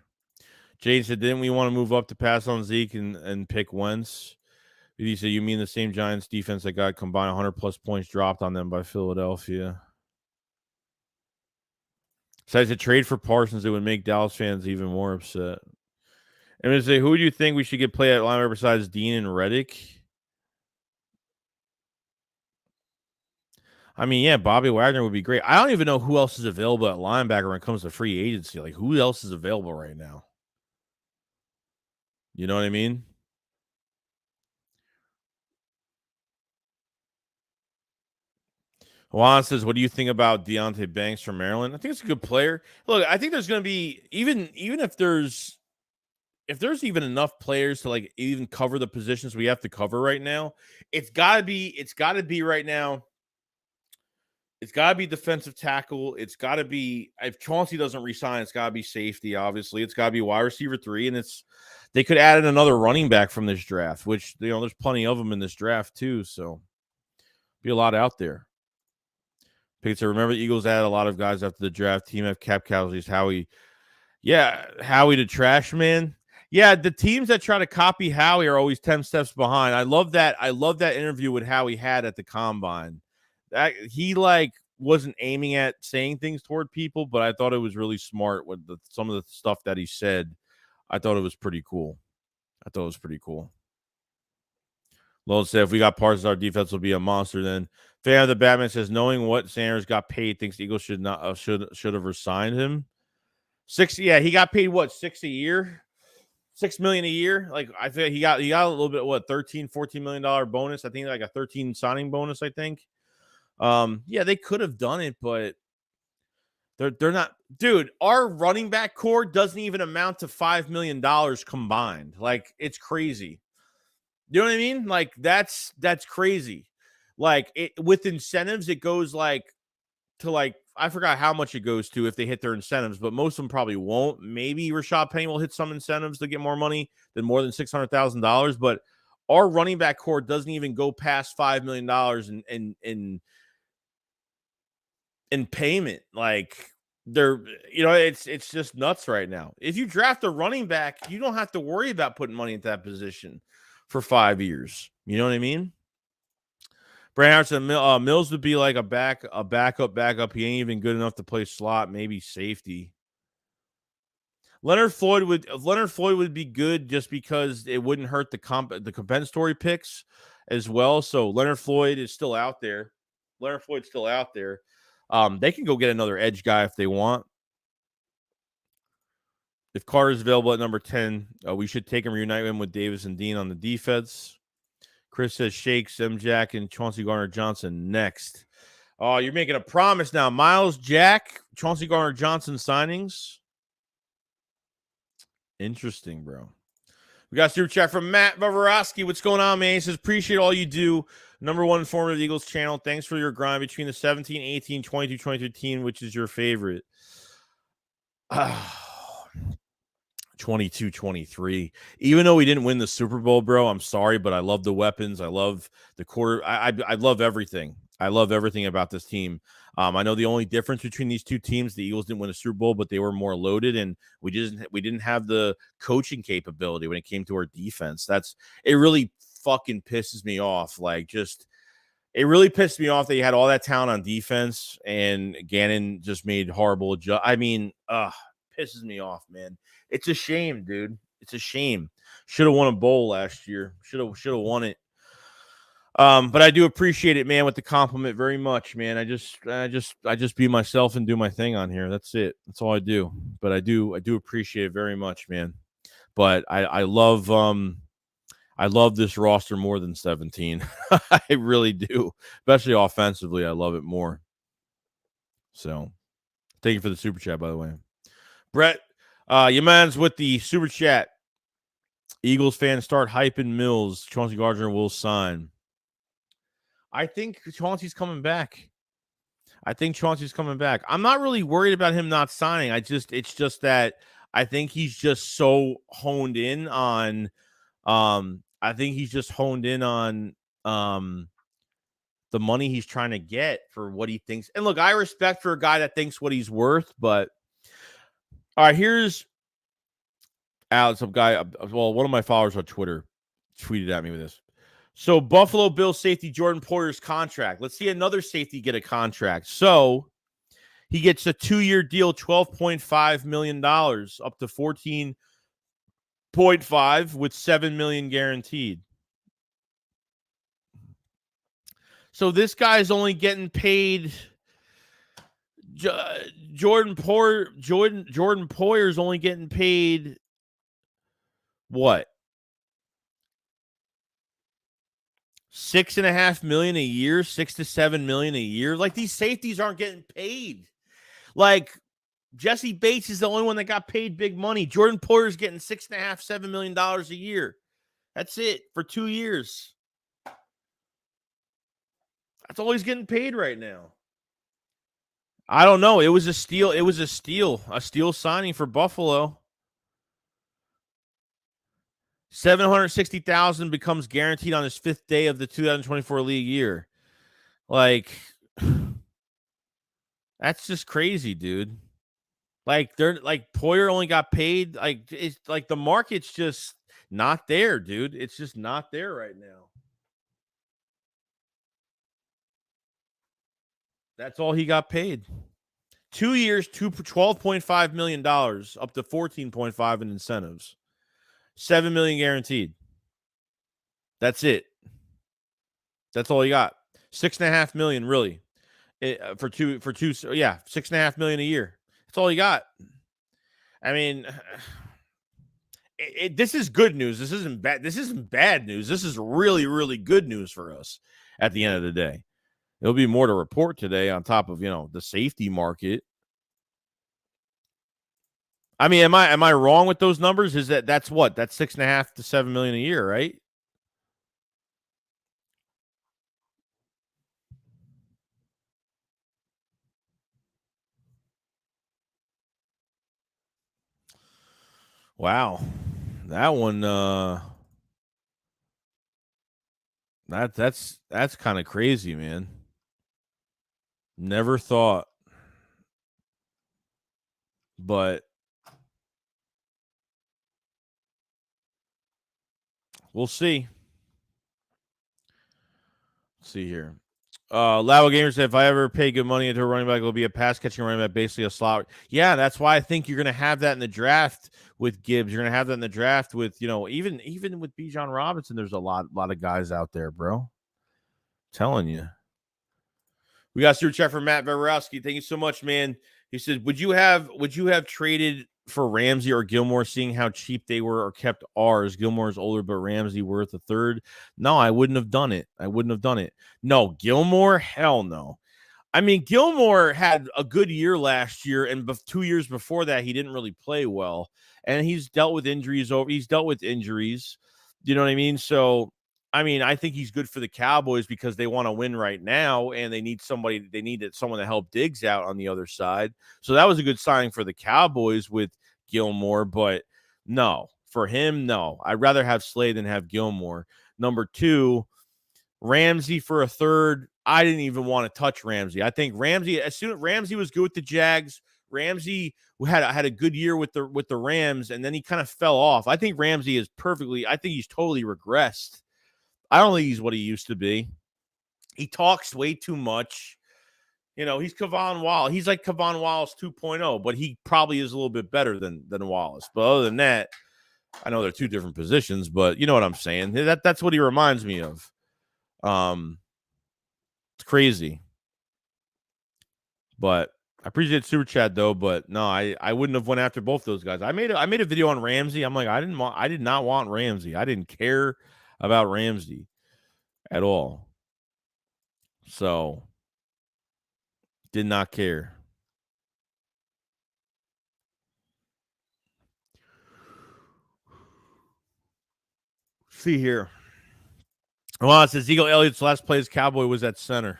Jade said, didn't we want to move up to pass on Zeke and pick Wentz? He said, you mean the same Giants defense that got combined 100-plus points dropped on them by Philadelphia? Besides a trade for Parsons, it would make Dallas fans even more upset. I'm going to say, who do you think we should get play at linebacker besides Dean and Reddick? I mean, yeah, Bobby Wagner would be great. I don't even know who else is available at linebacker when it comes to free agency. Like, who else is available right now? You know what I mean? Juan says, what do you think about Deontay Banks from Maryland? I think it's a good player. Look, I think there's going to be, even if there's even enough players to like even cover the positions we have to cover right now, it's got to be right now. It's got to be defensive tackle. It's got to be, if Chauncey doesn't resign, it's got to be safety, obviously. It's got to be wide receiver 3, and they could add in another running back from this draft, which, there's plenty of them in this draft too, so be a lot out there. Pizza, remember the Eagles added a lot of guys after the draft. Team have cap casualties. Howie the trash man. Yeah, the teams that try to copy Howie are always 10 steps behind. I love that interview with Howie had at the combine. That he wasn't aiming at saying things toward people, but I thought it was really smart with some of the stuff that he said. I thought it was pretty cool. Lone said, if we got Parsons, our defense will be a monster. Then fan of the Batman says, knowing what Sanders got paid, thinks the Eagles should have resigned him. He got paid what, $6 a year? $6 million a year. Like, I feel he got a little bit, what, $13-14 million bonus. I think like a 13 signing bonus, I think. Yeah, they could have done it, but they're not. Dude, our running back core doesn't even amount to $5 million combined. Like, it's crazy. You know what I mean? Like, that's crazy. Like, with incentives, it goes to I forgot how much it goes to if they hit their incentives, but most of them probably won't. Maybe Rashad Penny will hit some incentives to get more money than more than $600,000, but our running back core doesn't even go past $5 million in payment. Like, they're, it's just nuts right now. If you draft a running back, you don't have to worry about putting money into that position for 5 years. You know what I mean? Brandon said Mills would be like a backup. He ain't even good enough to play slot, maybe safety. Leonard Floyd would be good just because it wouldn't hurt the compensatory picks as well. So Leonard Floyd is still out there. They can go get another edge guy if they want. If Carter's available at number 10, we should take him, reunite him with Davis and Dean on the defense. Chris says Shakes, Jack, and Chauncey Gardner-Johnson next. Oh, you're making a promise now. Miles Jack, Chauncey Gardner-Johnson signings. Interesting, bro. We got a super chat from Matt Vavorowski. What's going on, man? He says, appreciate all you do. Number one informative Eagles channel. Thanks for your grind between the 17, 18, 22, 23 team. Which is your favorite? 22-23. Even though we didn't win the Super Bowl, bro, I'm sorry, but I love the weapons. I love the quarter. I love everything. I love everything about this team. I know the only difference between these two teams, the Eagles didn't win a Super Bowl, but they were more loaded, and we didn't have the coaching capability when it came to our defense. It really fucking pisses me off. It really pissed me off that you had all that talent on defense, and Gannon just made horrible pisses me off, man. It's a shame, dude. It's a shame. Should have won a bowl last year. Should have won it. But I do appreciate it, man, with the compliment very much, man. I just be myself and do my thing on here. That's it. That's all I do. But I do appreciate it very much, man. But I love this roster more than 17. I really do. Especially offensively. I love it more. So thank you for the super chat, by the way. Brett, your man's with the super chat. Eagles fans start hyping Mills. Chauncey Gardner will sign. I think Chauncey's coming back. I'm not really worried about him not signing. It's just that I think he's just so honed in on the money he's trying to get for what he thinks. And look, I respect for a guy that thinks what he's worth, but all right, here's Alex, some guy. Well, one of my followers on Twitter tweeted at me with this. So Buffalo Bills safety Jordan Poyer's contract. Let's see another safety get a contract. So He gets a 2-year deal, $12.5 million, up to 14.5 with $7 million guaranteed. So this guy's only getting paid. Jordan Poyer's only getting paid what? $6.5 million a year, $6 to $7 million a year. Like, these safeties aren't getting paid. Like, Jesse Bates is the only one that got paid big money. Jordan Poyer's getting $6.5, $7 million a year. That's it for 2 years. That's all he's getting paid right now. I don't know. It was a steal. It was a steal signing for Buffalo. $760,000 becomes guaranteed on his 5th day of the 2024 league year. Like, that's just crazy, dude. Like, they're like, Poyer only got paid. Like, it's like the market's just not there, dude. It's just not there right now. That's all he got paid. 2 years, $12.5 million, up to 14.5 in incentives. $7 million guaranteed. That's it. That's all he got. $6.5 million, really. For two, yeah, $6.5 million a year. That's all he got. I mean, this is good news. This isn't bad. This isn't bad news. This is really, really good news for us at the end of the day. There'll be more to report today on top of, the safety market. I mean, am I wrong with those numbers? That's what? That's $6.5 to $7 million a year, right? Wow. That one that's kind of crazy, man. Never thought. But we'll see. Let's see here. Lavo Gamer said, if I ever pay good money into a running back, it'll be a pass catching running back, basically a slot. Yeah, that's why I think you're going to have that in the draft with Gibbs. You're going to have that in the draft with, even with Bijan Robinson. There's a lot of guys out there, bro. I'm telling you. We got super chat from Matt Varowski. Thank you so much, man. He said, would you have traded for Ramsey or Gilmore, seeing how cheap they were, or kept ours? Gilmore's older, but Ramsey worth a third. No, I wouldn't have done it. No, Gilmore, hell no. I mean, Gilmore had a good year last year, and 2 years before that, he didn't really play well. And he's dealt with injuries. You know what I mean? So, I mean, I think he's good for the Cowboys because they want to win right now, and they need someone to help Diggs out on the other side. So that was a good signing for the Cowboys with Gilmore, but no, for him, no. I'd rather have Slade than have Gilmore. Number 2, Ramsey for a third. I didn't even want to touch Ramsey. I think Ramsey, as soon as Ramsey was good with the Jags, Ramsey had a good year with the Rams, and then he kind of fell off. I think Ramsey is I think he's totally regressed. I don't think he's what he used to be. He talks way too much. He's Kevon Wallace. He's like Kevon Wallace 2.0, but he probably is a little bit better than Wallace. But other than that, I know they're two different positions, but you know what I'm saying? That's what he reminds me of. It's crazy. But I appreciate super chat though, but no, I wouldn't have went after both those guys. I made a video on Ramsey. I'm like, I did not want Ramsey. I didn't care about Ramsey at all. So, did not care. See here. Well, it says Eagle Elliott's last play as Cowboy was at center.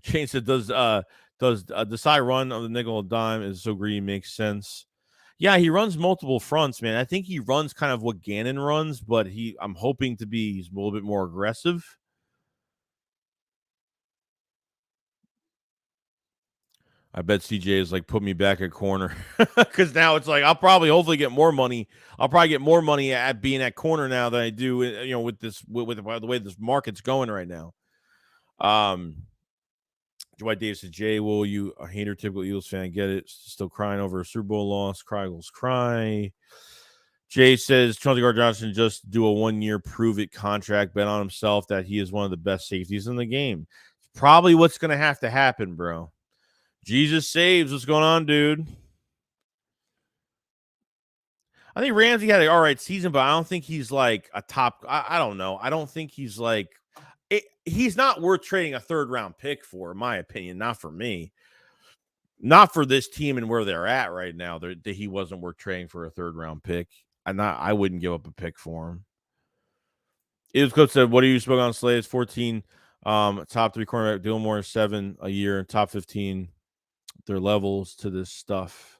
Shane said, does Desai run on the nickel and dime is so greedy makes sense. Yeah, he runs multiple fronts, man. I think he runs kind of what Gannon runs, but I'm hoping he's a little bit more aggressive. I bet CJ is like, put me back at corner, because now it's like I'll probably hopefully get more money. I'll probably get more money at being at corner now than I do, with the way this market's going right now. Dwight Davis said, Jay, will you, a hater, typical Eagles fan, get it? Still crying over a Super Bowl loss. Cry, Eagles, cry. Jay says, Chauncey Gardner-Johnson just do a 1-year prove-it contract, bet on himself that he is one of the best safeties in the game. It's probably what's going to have to happen, bro. Jesus saves. What's going on, dude? I think Ramsey had an all right season, but I don't think he's like a top. I don't know. I don't think he's like he's not worth trading a 3rd-round pick for, in my opinion. Not for me. Not for this team and where they're at right now. That he wasn't worth trading for a 3rd-round pick. I wouldn't give up a pick for him. Eagles coach said, "What are you spoke on Slaves? 14, top 3 cornerback, Dillmore 7 a year, top 15. Their levels to this stuff."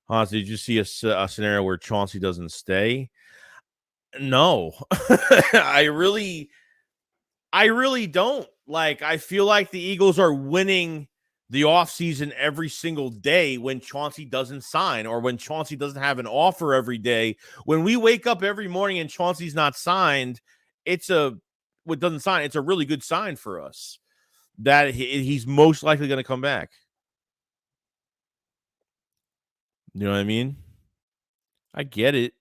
Honestly, did you see a scenario where Chauncey doesn't stay? No, I really don't. Like, I feel like the Eagles are winning the offseason every single day when Chauncey doesn't sign, or when Chauncey doesn't have an offer every day. When we wake up every morning and Chauncey's not signed, it's a really good sign for us that he's most likely going to come back. You know what I mean? I get it.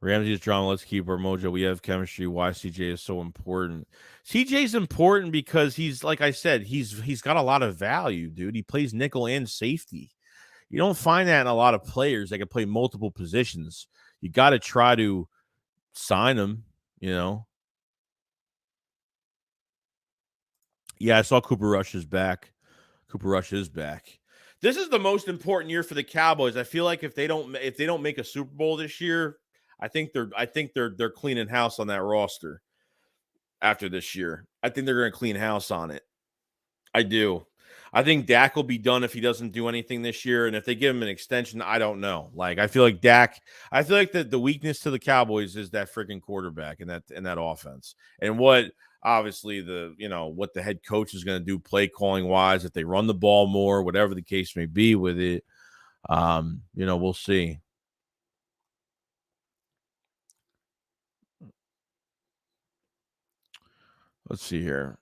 Ramsey's drama. Let's keep our mojo. We have chemistry. Why CJ is so important? CJ's important because he's, like I said, he's got a lot of value, dude. He plays nickel and safety. You don't find that in a lot of players that can play multiple positions. You got to try to sign him, you know. Yeah, I saw Cooper Rush is back. Cooper Rush is back. This is the most important year for the Cowboys. I feel like if they don't make a Super Bowl this year, I think they're cleaning house on that roster after this year. I think they're going to clean house on it. I do. I think Dak will be done if he doesn't do anything this year, and if they give him an extension, I don't know. Like, I feel like the weakness to the Cowboys is that freaking quarterback and that offense, and what obviously what the head coach is going to do play calling wise, if they run the ball more, whatever the case may be with it. We'll see. Let's see here.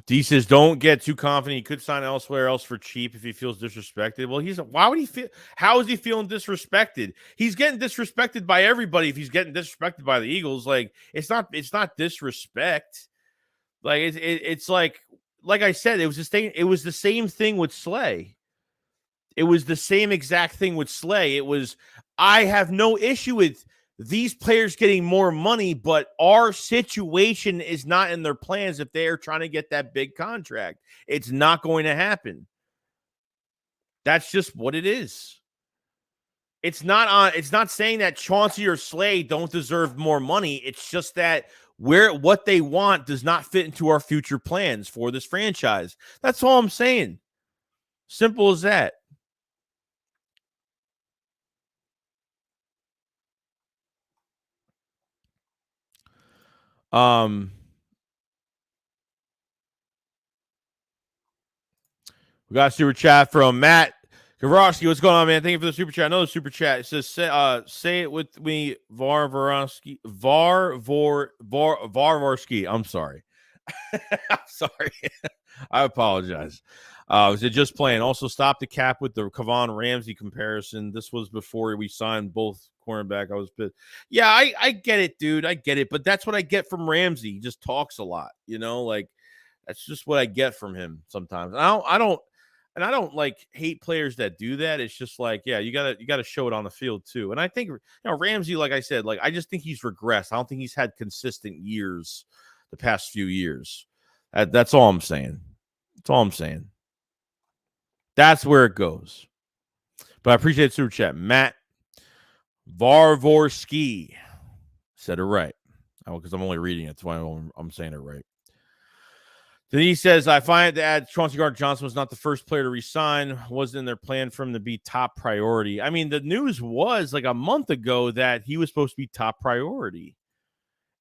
D says, don't get too confident. He could sign elsewhere else for cheap if he feels disrespected. Well, why would he feel? How is he feeling disrespected? He's getting disrespected by everybody. If he's getting disrespected by the Eagles, like, it's not disrespect. Like, it's like I said, it was the same thing with Slay. It was the same exact thing with Slay. It was, I have no issue with these players getting more money, but our situation is not in their plans if they are trying to get that big contract. It's not going to happen. That's just what it is. It's not saying that Chauncey or Slay don't deserve more money. It's just that what they want does not fit into our future plans for this franchise. That's all I'm saying. Simple as that. We got a super chat from Matt Gavrosky. What's going on, man? Thank you for the super chat. Another super chat. It says, say it with me, Varvorsky. I'm sorry. I'm sorry. I apologize. Was it just playing? Also, stop the cap with the Kevon Ramsey comparison. This was before we signed both cornerback. I was pissed. Yeah, I get it, dude. I get it. But that's what I get from Ramsey. He just talks a lot, like that's just what I get from him sometimes. I don't like hate players that do that. It's just like, yeah, you gotta show it on the field too. And I think Ramsey, like I said, like I just think he's regressed. I don't think he's had consistent years the past few years. That's all I'm saying. That's all I'm saying. That's where it goes. But I appreciate the super chat. Matt Varvorsky said it right. Because I'm only reading it. That's why I'm saying it right. Then he says, I find it to add Chauncey Gardner-Johnson was not the first player to resign. Wasn't in their plan for him to be top priority. I mean, the news was like a month ago that he was supposed to be top priority.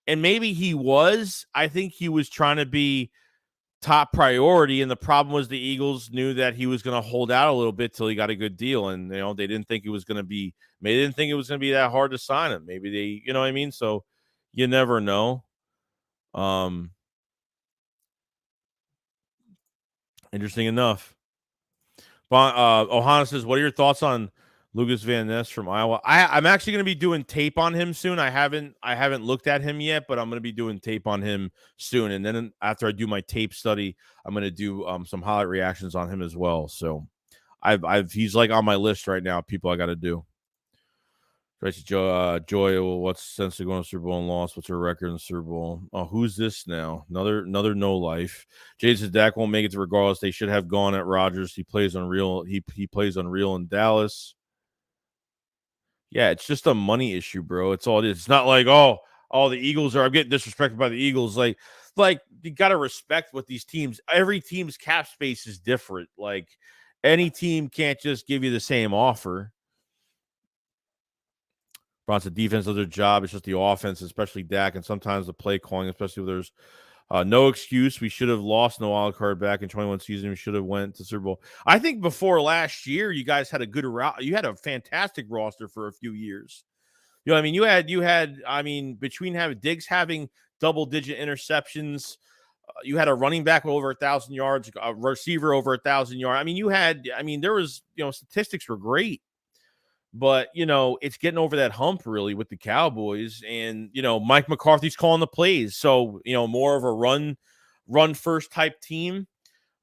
And maybe he was. I think he was trying to be top priority, and the problem was the Eagles knew that he was going to hold out a little bit till he got a good deal, and they didn't think it was going to be. Maybe they didn't think it was going to be that hard to sign him. Maybe they, what I mean. So you never know. Interesting enough. Ohana says, what are your thoughts on Lucas Van Ness from Iowa? I'm actually going to be doing tape on him soon. I haven't looked at him yet, but I'm going to be doing tape on him soon. And then after I do my tape study, I'm going to do some highlight reactions on him as well. So he's like on my list right now. People I got to do. Joy, what's the sense of going to Super Bowl and loss? What's her record in the Super Bowl? Oh, who's this now? Another no life. Jade says Dak won't make it regardless. They should have gone at Rodgers. He plays unreal. He plays unreal in Dallas. Yeah, it's just a money issue, bro. It's all it is. It's not like, oh, the Eagles are getting disrespected by the Eagles. Like you got to respect what these teams. Every team's cap space is different. Like any team can't just give you the same offer. Bronson defense does their job. It's just the offense, especially Dak, and sometimes the play calling, especially if there's no excuse. We should have lost no wild card back in 21 season. We should have went to Super Bowl. I think before last year, you guys had a good route. You had a fantastic roster for a few years. You know what I mean? You had I mean, between having Diggs having double-digit interceptions, you had a running back with over 1,000 yards, a receiver over 1,000 yards. There was, statistics were great. But, it's getting over that hump really with the Cowboys. And, Mike McCarthy's calling the plays. So, more of a run first type team.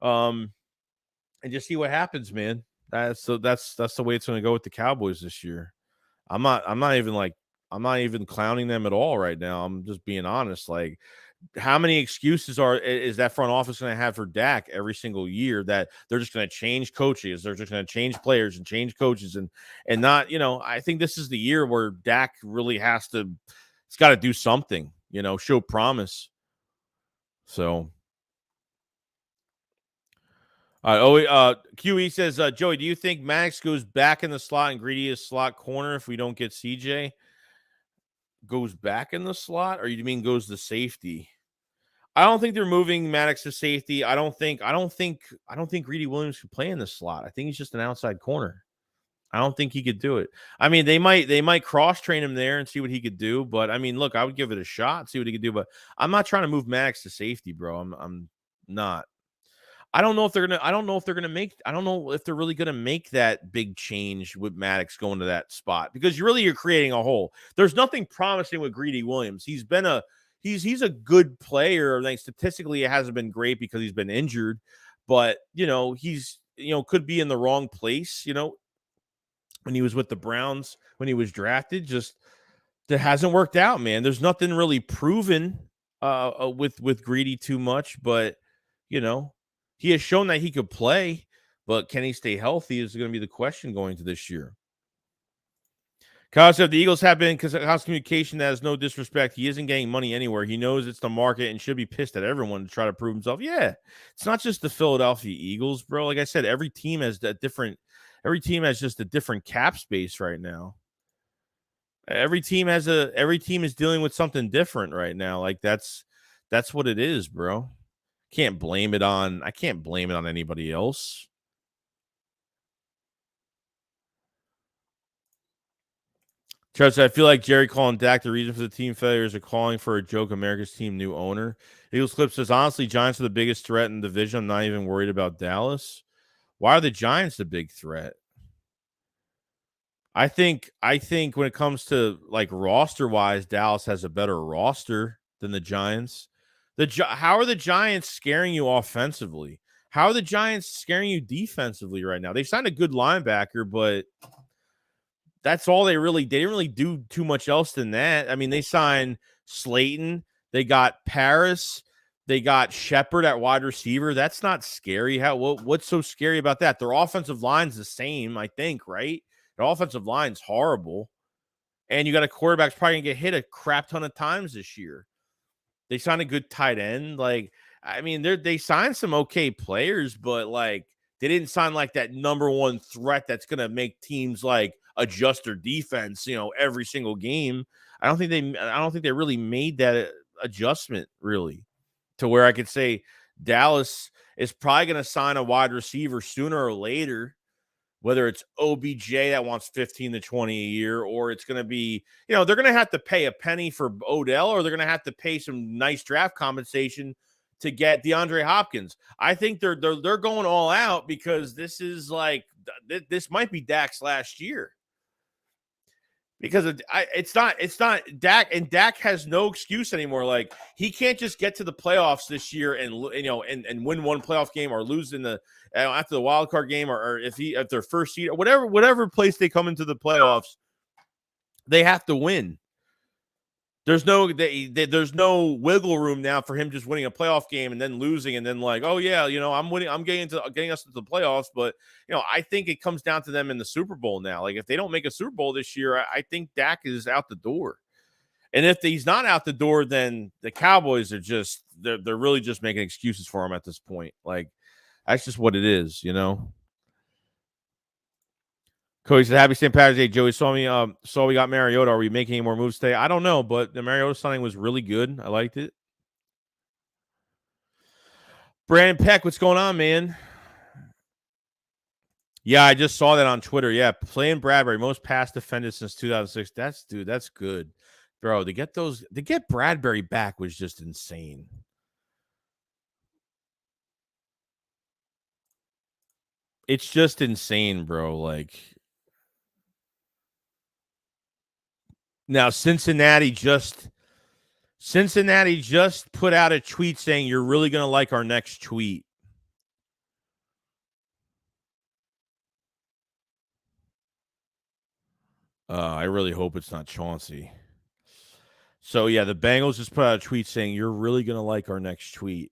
And just see what happens, man. That's the way it's going to go with the Cowboys this year. I'm not even clowning them at all right now. I'm just being honest. Like, how many excuses is that front office going to have for Dak every single year that they're just going to change coaches, they're just going to change players and change coaches and not, I think this is the year where Dak really it's got to do something, show promise. So, QE says, Joey, do you think Maddox goes back in the slot and Greedy is slot corner if we don't get CJ? Goes back in the slot, or you mean goes to safety? I don't think they're moving Maddox to safety. I don't think Greedy Williams could play in the slot. I think he's just an outside corner. I don't think he could do it. I mean, they might cross train him there and see what he could do. But I mean, look, I would give it a shot, see what he could do. But I'm not trying to move Maddox to safety, bro. I'm not. I don't know if they're really gonna make that big change with Maddox going to that spot, because you're creating a hole. There's nothing promising with Greedy Williams. He's a good player. Like, statistically, it hasn't been great because he's been injured, but he's could be in the wrong place. When he was with the Browns, when he was drafted, just that hasn't worked out, man. There's nothing really proven with Greedy too much, but he has shown that he could play, but can he stay healthy is going to be the question going to this year. Kyle said the Eagles have been house communication that has no disrespect. He isn't getting money anywhere. He knows it's the market and should be pissed at everyone to try to prove himself. Yeah, it's not just the Philadelphia Eagles, bro. Like I said, every team has just a different cap space right now. Every team is dealing with something different right now. Like that's what it is, bro. I can't blame it on anybody else. Charles, I feel like Jerry calling Dak the reason for the team failures are calling for a joke America's team new owner. Eagles Clip says, honestly, Giants are the biggest threat in the division. I'm not even worried about Dallas. Why are the Giants the big threat? I think when it comes to like roster wise, Dallas has a better roster than the Giants. How are the Giants scaring you offensively? How are the Giants scaring you defensively right now? They've signed a good linebacker, but that's all they didn't really do too much else than that. I mean, they signed Slayton, they got Paris, they got Shepard at wide receiver. That's not scary. What's so scary about that? Their offensive line's the same, I think, right? Their offensive line's horrible. And you got a quarterback's probably gonna get hit a crap ton of times this year. They signed a good tight end. Like, I mean, they signed some okay players, but like they didn't sign like that number one threat that's gonna make teams like adjust their defense, every single game. I don't think they really made that adjustment really to where I could say Dallas is probably going to sign a wide receiver sooner or later, whether it's OBJ that wants 15 to 20 a year, or it's going to be, they're going to have to pay a penny for Odell, or they're going to have to pay some nice draft compensation to get DeAndre Hopkins. I think they're going all out because this is like this might be Dak's last year. Because it's not Dak, and Dak has no excuse anymore. Like, he can't just get to the playoffs this year and and win one playoff game or lose in the after the wild card game or if their first seed or whatever place they come into the playoffs, they have to win. There's there's no wiggle room now for him just winning a playoff game and then losing and then like, oh yeah, I'm winning, I'm getting us into the playoffs. But I think it comes down to them in the Super Bowl now. Like, if they don't make a Super Bowl this year, I think Dak is out the door. And if he's not out the door, then the Cowboys are they're really just making excuses for him at this point. Like, that's just what it is, Cody said, "Happy St. Patrick's Day, Joey. Saw we got Mariota. Are we making any more moves today? I don't know, but the Mariota signing was really good. I liked it." Brandon Peck, what's going on, man? Yeah, I just saw that on Twitter. Yeah, playing Bradbury, most pass defended since 2006. That's good, bro. To get Bradbury back was just insane. It's just insane, bro. Like, now Cincinnati just put out a tweet saying you're really going to like our next tweet. I really hope it's not Chauncey. So, yeah, the Bengals just put out a tweet saying you're really going to like our next tweet.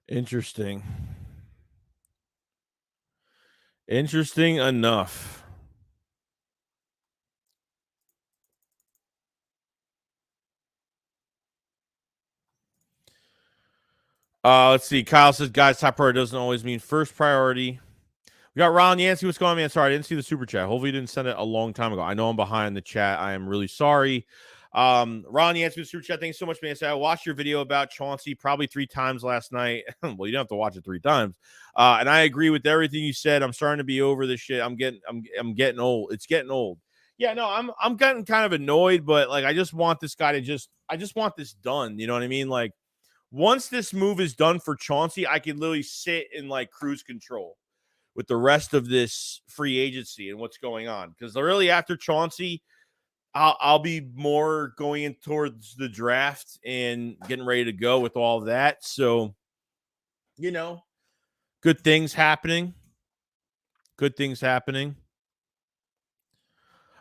Interesting. Interesting enough. Let's see. Kyle says, guys, top priority doesn't always mean first priority. We got Ron Yancey. What's going on, man? Sorry, I didn't see the super chat. Hopefully you didn't send it a long time ago. I know I'm behind the chat. I am really sorry. Ron Yancey with super chat. Thanks so much, man. So I watched your video about Chauncey probably 3 times last night. Well, you don't have to watch it 3 times. And I agree with everything you said. I'm starting to be over this shit. I'm getting old. It's getting old. Yeah, no, I'm getting kind of annoyed, but like, I just want this guy to I just want this done. You know what I mean? Like, once this move is done for Chauncey, I can literally sit in like cruise control with the rest of this free agency and what's going on. Because really, after Chauncey, I'll be more going in towards the draft and getting ready to go with all of that. So, good things happening. Good things happening.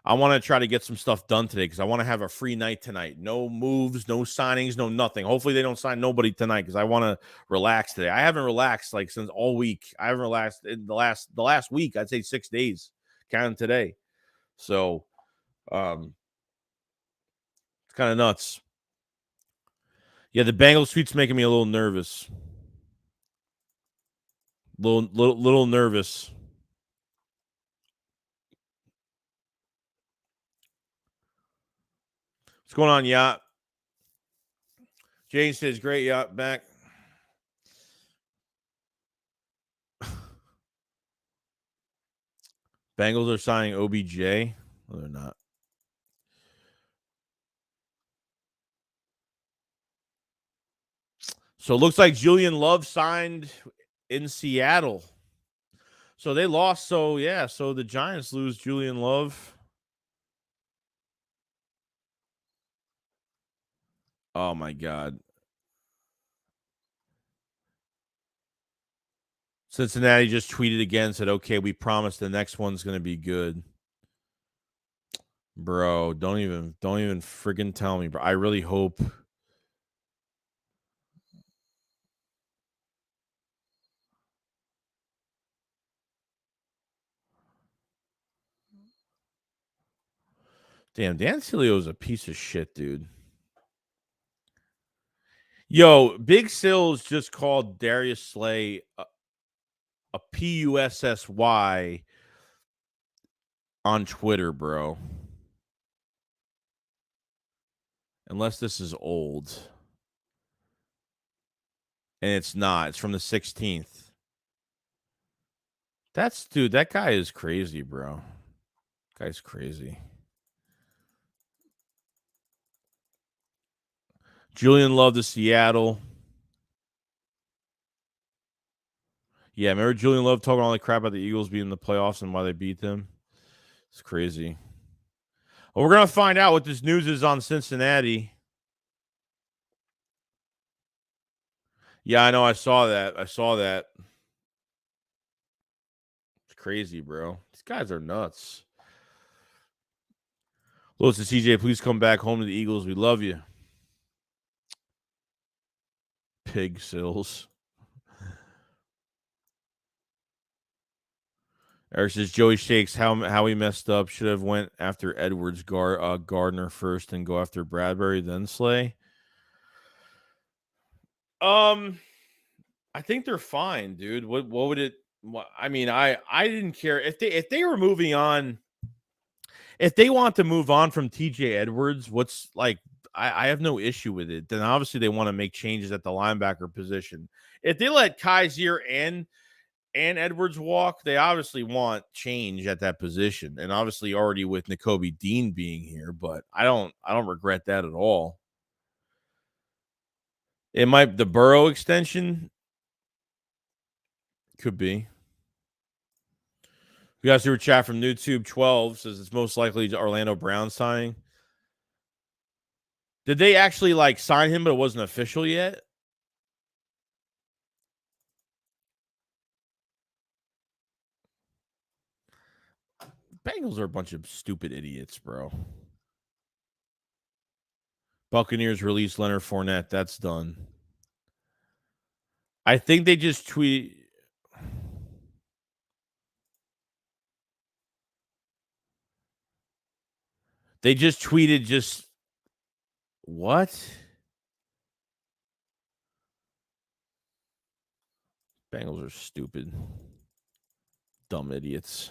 I want to try to get some stuff done today because I want to have a free night tonight. No moves, no signings, no nothing. Hopefully they don't sign nobody tonight because I want to relax today. I haven't relaxed like since all week. I haven't relaxed in the last week. I'd say 6 days, counting today. So, it's kind of nuts. Yeah, the Bengals tweet's making me a little nervous. Little nervous. What's going on, Yacht? Jane says, great, Yacht, back. Bengals are signing OBJ. No, they're not. So it looks like Julian Love signed in Seattle. So they lost. So, yeah. So the Giants lose Julian Love. Oh, my God. Cincinnati just tweeted again, said, okay, we promise the next one's going to be good. Bro, don't even friggin' tell me, bro. I really hope. Damn, Dan Sileo is a piece of shit, dude. Yo, Big Sills just called Darius Slay a PUSSY on Twitter, bro. Unless this is old. and it's not. It's from the 16th. Dude, that guy is crazy, bro. Guy's crazy. Julian Love to Seattle. Yeah, remember Julian Love talking all the crap about the Eagles being in the playoffs and why they beat them? It's crazy. Well, we're going to find out what this news is on Cincinnati. Yeah, I know. I saw that. It's crazy, bro. These guys are nuts. Lewis and CJ, please come back home to the Eagles. We love you. Pig Sills. Eric says Joey Shakes how he messed up. Should have went after Edwards Gardner first and go after Bradbury then Slay. I think they're fine, dude. What would it? I mean, I didn't care if they were moving on. If they want to move on from TJ Edwards, what's like? I have no issue with it. Then obviously they want to make changes at the linebacker position. If they let Kaiser and Edwards walk, they obviously want change at that position. And obviously already with Nakobe Dean being here, but I don't regret that at all. It might the Burrow extension could be. We got super chat from YouTube 12 says it's most likely Orlando Brown signing. Did they actually like sign him, but it wasn't official yet? Bengals are a bunch of stupid idiots, bro. Buccaneers release Leonard Fournette. That's done. I think they just tweet. They just tweeted just what? Bengals are stupid. Dumb idiots.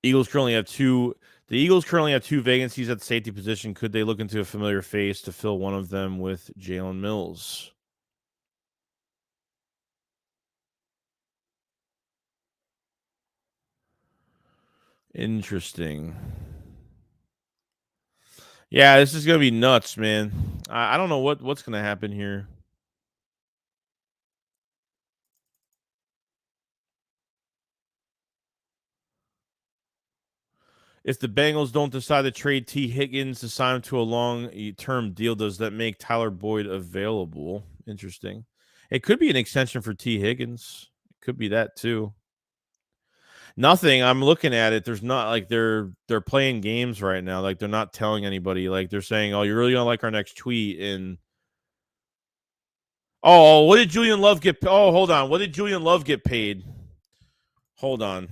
The Eagles currently have two vacancies at the safety position. Could they look into a familiar face to fill one of them with Jalen Mills? Interesting. Yeah, this is gonna be nuts, man. I don't know what's gonna happen here. If the Bengals don't decide to trade T. Higgins to sign him to a long-term deal, does that make Tyler Boyd available? Interesting. It could be an extension for T. Higgins. It could be that too. Nothing. I'm looking at it. There's not like they're playing games right now. Like they're not telling anybody. Like they're saying, "Oh, you're really gonna like our next tweet." And what did Julian Love get? Oh, hold on. What did Julian Love get paid? Hold on.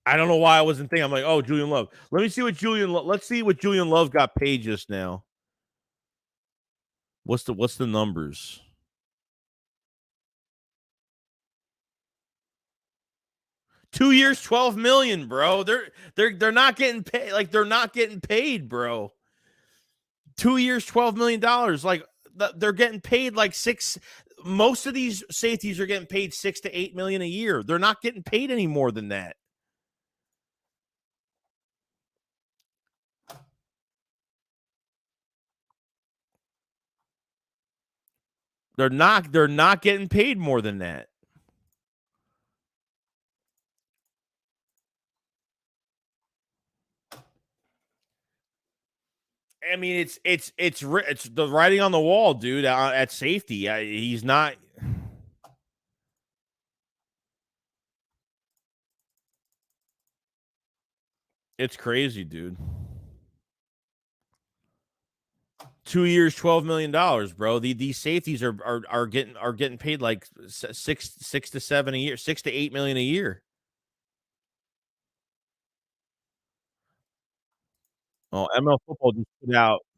I don't know why I wasn't thinking. I'm like, oh, Julian Love. Let me see what Let's see what Julian Love got paid just now. What's the numbers? Two years, $12 million, bro. They're not getting paid. Like they're not getting paid, bro. 2 years, $12 million. Like they're getting paid like six. Most of these safeties are getting paid $6 to $8 million a year. They're not getting paid any more than that. They're not getting paid more than that. I mean, it's the writing on the wall, dude. At safety, he's not. It's crazy, dude. 2 years, $12 million, bro. These safeties are getting paid like six to seven a year, $6 to $8 million a year. Oh, ML Football just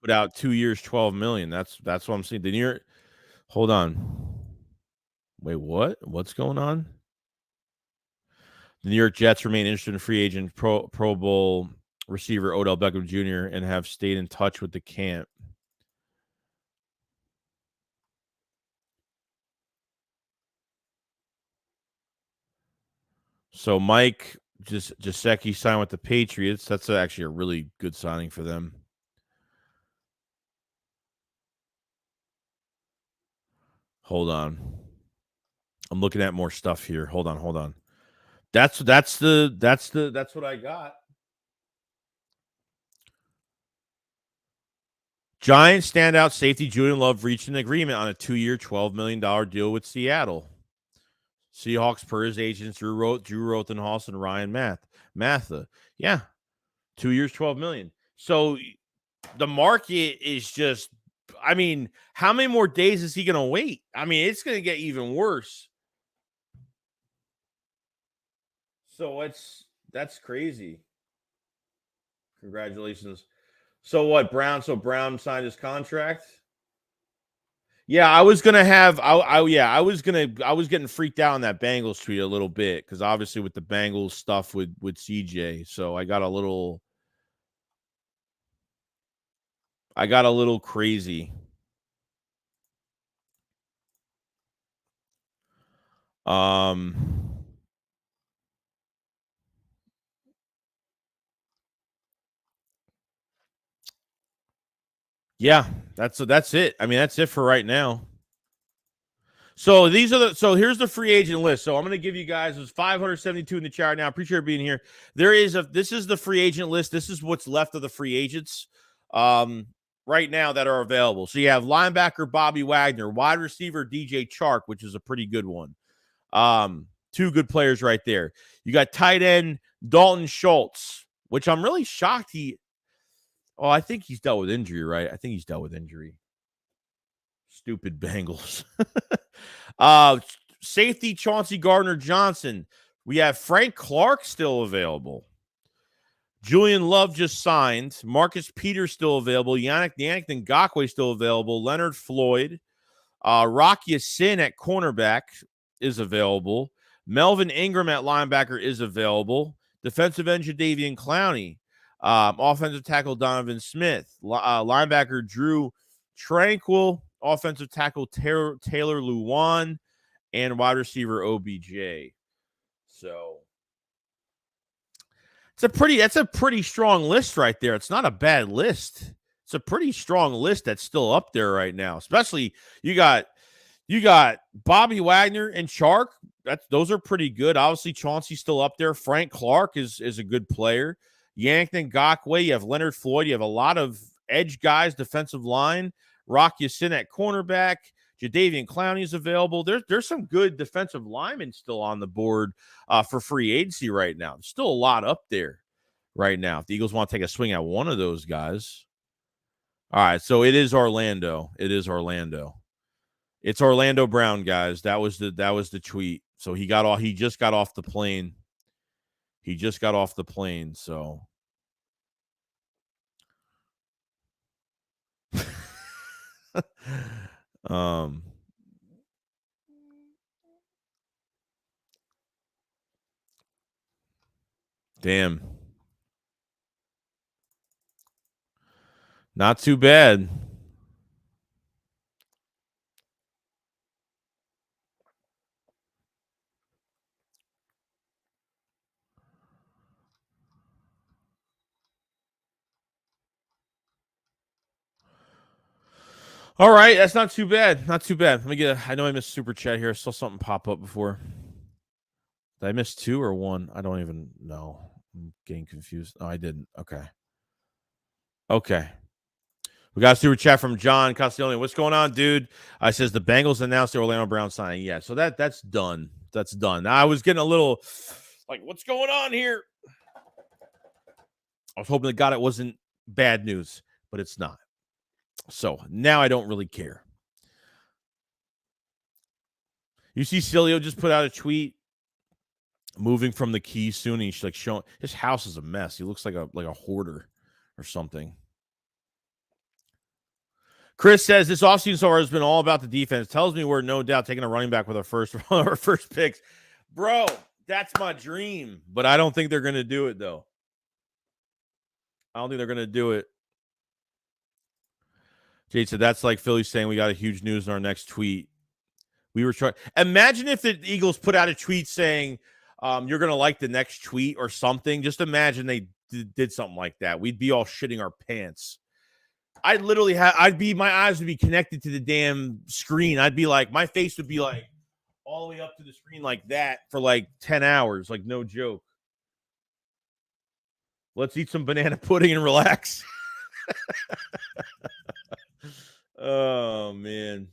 put out 2 years, $12 million. That's what I'm saying. Hold on. Wait, what? What's going on? The New York Jets remain interested in free agent Pro Bowl receiver Odell Beckham Jr. and have stayed in touch with the camp. So Mike Gesicki signed with the Patriots. That's actually a really good signing for them. Hold on. I'm looking at more stuff here. Hold on. That's what I got. Giants standout safety Julian Love reached an agreement on a 2-year, $12 million deal with Seattle. Seahawks, per his agents, Drew Rothenhaus and Ryan Matha. Yeah, 2 years, $12 million. So the market is just, I mean, how many more days is he going to wait? I mean, it's going to get even worse. So that's crazy. Congratulations. So what, Brown? So Brown signed his contract? Yeah, I was gonna have. I was getting freaked out on that Bengals tweet a little bit because obviously with the Bengals stuff with CJ, so I got a little crazy. Yeah, that's it. I mean, that's it for right now. So here's the free agent list. So I'm going to give you guys, there's 572 in the chat now. Appreciate being here. This is the free agent list. This is what's left of the free agents right now that are available. So you have linebacker Bobby Wagner, wide receiver DJ Chark, which is a pretty good one. Two good players right there. You got tight end Dalton Schultz, which I'm really shocked I think he's dealt with injury, right? I think he's dealt with injury. Stupid Bengals. Safety Chauncey Gardner-Johnson. We have Frank Clark still available. Julian Love just signed. Marcus Peters still available. Yannick Ngakoue still available. Leonard Floyd. Rocky Sin at cornerback is available. Melvin Ingram at linebacker is available. Defensive end Jadeveon Clowney. Offensive tackle Donovan Smith. Linebacker Drew Tranquil. Offensive tackle Taylor Lewan. And wide receiver OBJ. So that's a pretty strong list right there. It's not a bad list. It's a pretty strong list that's still up there right now. Especially you got Bobby Wagner and Chark. Those are pretty good. Obviously, Chauncey's still up there. Frank Clark is a good player. Yannick Ngakoue. You have Leonard Floyd. You have a lot of edge guys, defensive line. Rock Yassin at cornerback. Jadeveon Clowney is available. There's some good defensive linemen still on the board for free agency right now. There's still a lot up there right now. If the Eagles want to take a swing at one of those guys. All right, so it is Orlando. It's Orlando Brown, guys. That was the tweet. So he just got off the plane. So damn. Not too bad. All right, that's not too bad. Not too bad. Let me I know I missed super chat here. I saw something pop up before. Did I miss 2 or 1? I don't even know. I'm getting confused. Oh, I didn't. Okay. We got a super chat from John Castiglione. What's going on, dude? I says the Bengals announced the Orlando Browns signing. Yeah, so that's done. That's done. Now, I was getting a little like, what's going on here? I was hoping to God it wasn't bad news, but it's not. So now I don't really care. You see, Cilio just put out a tweet moving from the Keys soon. And he's like showing his house is a mess. He looks like a hoarder or something. Chris says this offseason so far has been all about the defense. Tells me we're no doubt taking a running back with our first picks. Bro, That's my dream, but I don't think they're going to do it, though. I don't think they're going to do it. Jade said, that's like Philly saying we got a huge news in our next tweet. We were trying. Imagine if the Eagles put out a tweet saying, you're going to like the next tweet or something. Just imagine they did something like that. We'd be all shitting our pants. I'd literally my eyes would be connected to the damn screen. I'd be like, my face would be like all the way up to the screen like that for like 10 hours. Like, no joke. Let's eat some banana pudding and relax. Oh, man.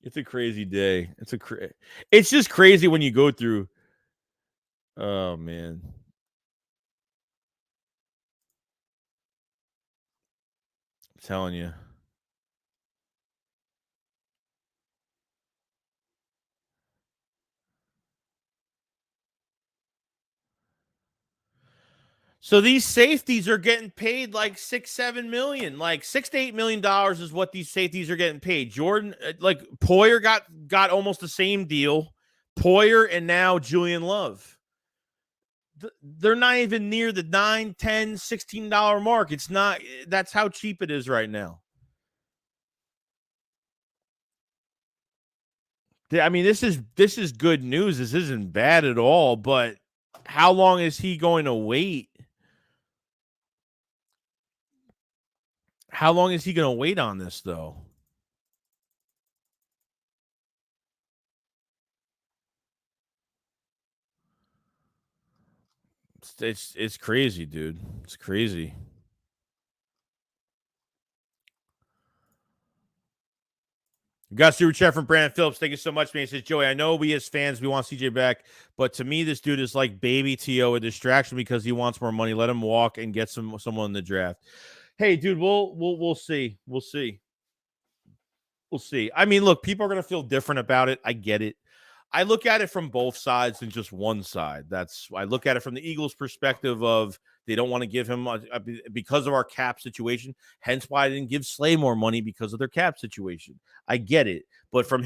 It's a crazy day. It's just crazy when you go through. Oh, man. I'm telling you. So these safeties are getting paid like $6-7 million, like $6 to $8 million is what these safeties are getting paid. Jordan, like Poyer got almost the same deal. Poyer and now Julian Love. They're not even near the $9, $10, $16 mark. It's not. That's how cheap it is right now. I mean, this is good news. This isn't bad at all. But how long is he going to wait? How long is he going to wait on this, though? It's crazy, dude. It's crazy. We got super chat from Brandon Phillips. Thank you so much, man. He says, Joey, I know we as fans, we want CJ back, but to me, this dude is like baby T.O., a distraction because he wants more money. Let him walk and get someone in the draft. Hey, dude, we'll see. We'll see. We'll see. I mean, look, people are going to feel different about it. I get it. I look at it from both sides and just one side. I look at it from the Eagles' perspective of they don't want to give him because of our cap situation. Hence why I didn't give Slay more money because of their cap situation. I get it. But from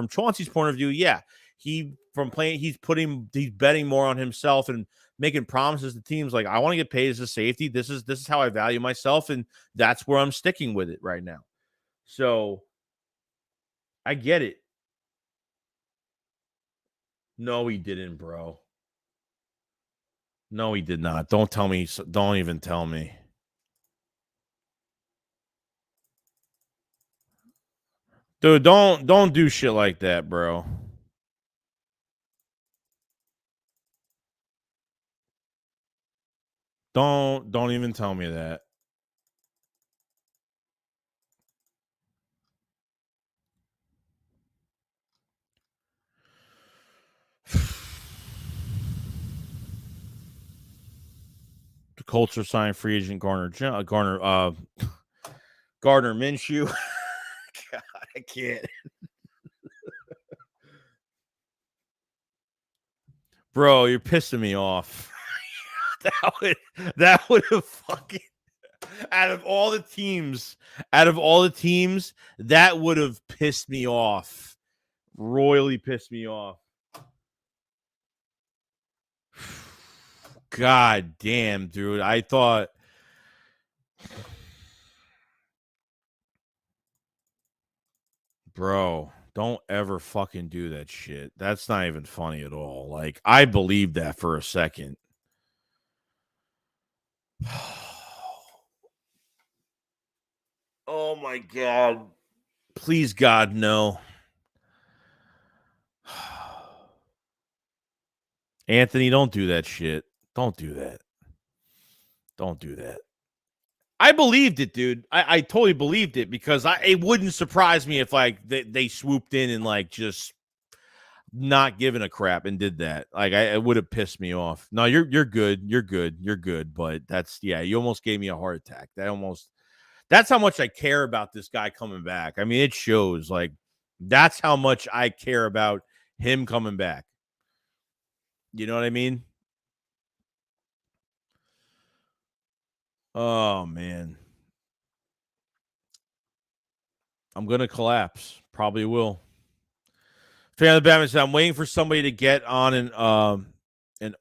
Chauncey's point of view, yeah, he's betting more on himself and making promises to teams like, I want to get paid as a safety. This is how I value myself, and that's where I'm sticking with it right now. So I get it. No, he didn't, bro. No, he did not. Don't tell me. Don't even tell me. Dude, don't do shit like that, bro. Don't even tell me that. The Colts are signing free agent Gardner Minshew. God, I can't. Bro, you're pissing me off. that would have fucking out of all the teams, that would have pissed me off. Royally pissed me off. God damn, dude. I thought. Bro, don't ever fucking do that shit. That's not even funny at all. Like, I believed that for a second. Oh my God. Please, God, no. Anthony, don't do that shit. Don't do that. Don't do that. I believed it, dude. I totally believed it because it wouldn't surprise me if like they swooped in and like just not giving a crap and did that. Like it would have pissed me off. No, you're good. You're good. You're good. But you almost gave me a heart attack. That's how much I care about this guy coming back. I mean, it shows. Like that's how much I care about him coming back. You know what I mean? Oh man. I'm gonna collapse. Probably will. Fan of the Batman said, I'm waiting for somebody to get on and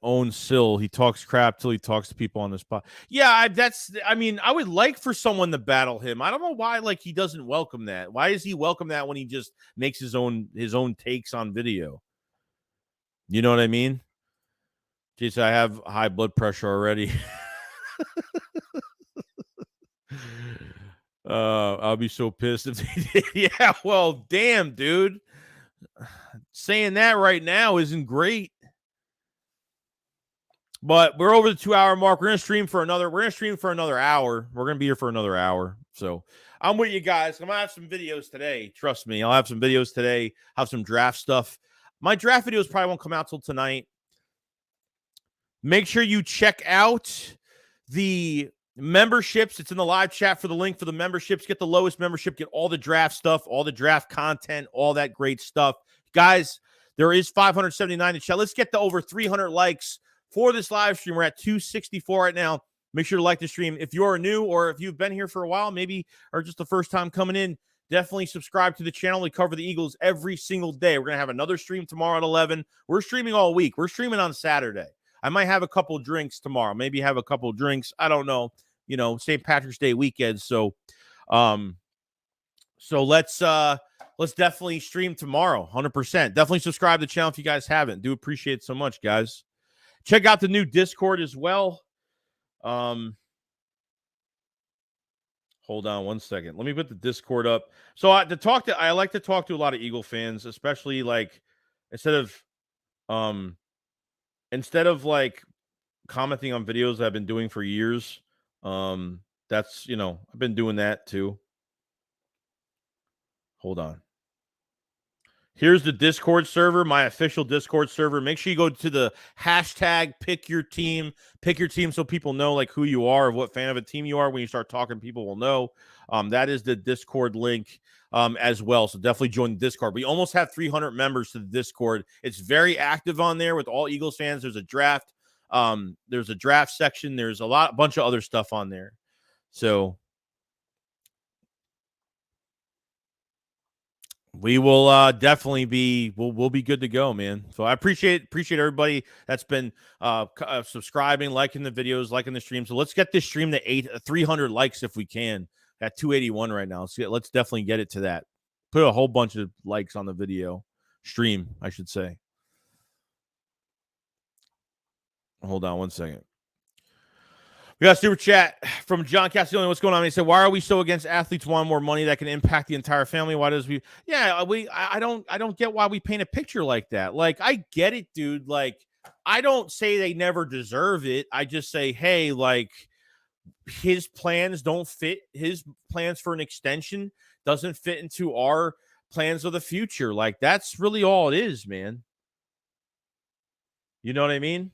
own Sill. He talks crap till he talks to people on the spot. Yeah, I mean, I would like for someone to battle him. I don't know why like he doesn't welcome that. Why does he welcome that when he just makes his own takes on video? You know what I mean? Jeez, I have high blood pressure already. I'll be so pissed if they did. Yeah, well, damn, dude. Saying that right now isn't great. But we're over the 2-hour mark. We're gonna stream for another hour. We're gonna be here for another hour. So I'm with you guys. I'm gonna have some videos today. Trust me, I'll have some videos today. Have some draft stuff. My draft videos probably won't come out till tonight. Make sure you check out the memberships. It's in the live chat for the link for the memberships. Get the lowest membership. Get all the draft stuff, all the draft content, all that great stuff. Guys, there is 579 in chat. Let's get to over 300 likes for this live stream. We're at 264 right now. Make sure to like the stream. If you're new or if you've been here for a while, maybe or just the first time coming in, definitely subscribe to the channel. We cover the Eagles every single day. We're going to have another stream tomorrow at 11. We're streaming all week. We're streaming on Saturday. I might have a couple drinks tomorrow. Maybe have a couple drinks. I don't know. You know, St. Patrick's Day weekend. So let's definitely stream tomorrow. 100%. Definitely subscribe to the channel if you guys haven't. Do appreciate it so much, guys. Check out the new Discord as well. Hold on one second. Let me put the Discord up. So I like to talk to a lot of Eagle fans, especially like instead of like commenting on videos I've been doing for years. That's, you know, I've been doing that too. Hold on. Here's the Discord server, my official Discord server. Make sure you go to the hashtag pick your team so people know like who you are, what fan of a team you are. When you start talking, people will know. That is the Discord link as well. So definitely join the Discord. We almost have 300 members to the Discord. It's very active on there with all Eagles fans. There's a draft. There's a draft section. There's a bunch of other stuff on there. So we will definitely be we'll be good to go, man. So I appreciate everybody that's been subscribing, liking the videos, liking the stream. So let's get this stream to 300 likes if we can. At 281 right now. Let's definitely get it to that. Put a whole bunch of likes on the video stream, I should say. Hold on one second. We got a super chat from John Castiglione. What's going on? He said, "Why are we so against athletes wanting more money that can impact the entire family? Why does we? Yeah, I don't get why we paint a picture like that. Like, I get it, dude. Like, I don't say they never deserve it. I just say, hey, like, his plans don't fit. His plans for an extension doesn't fit into our plans of the future. Like, that's really all it is, man. You know what I mean?"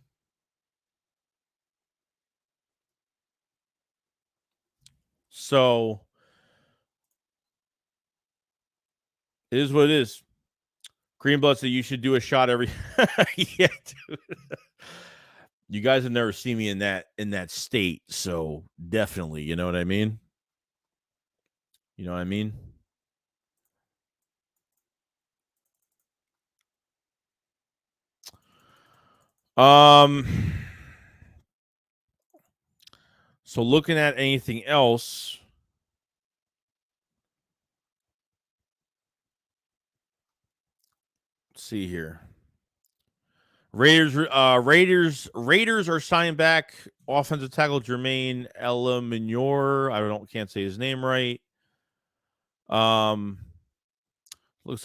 So it is what it is. Greenblood said you should do a shot every. Yeah, dude. You guys have never seen me in that state, so definitely, you know what I mean. You know what I mean. So looking at anything else. Let's see here. Raiders are signing back offensive tackle Jermaine Elaminor. Can't say his name right. Looks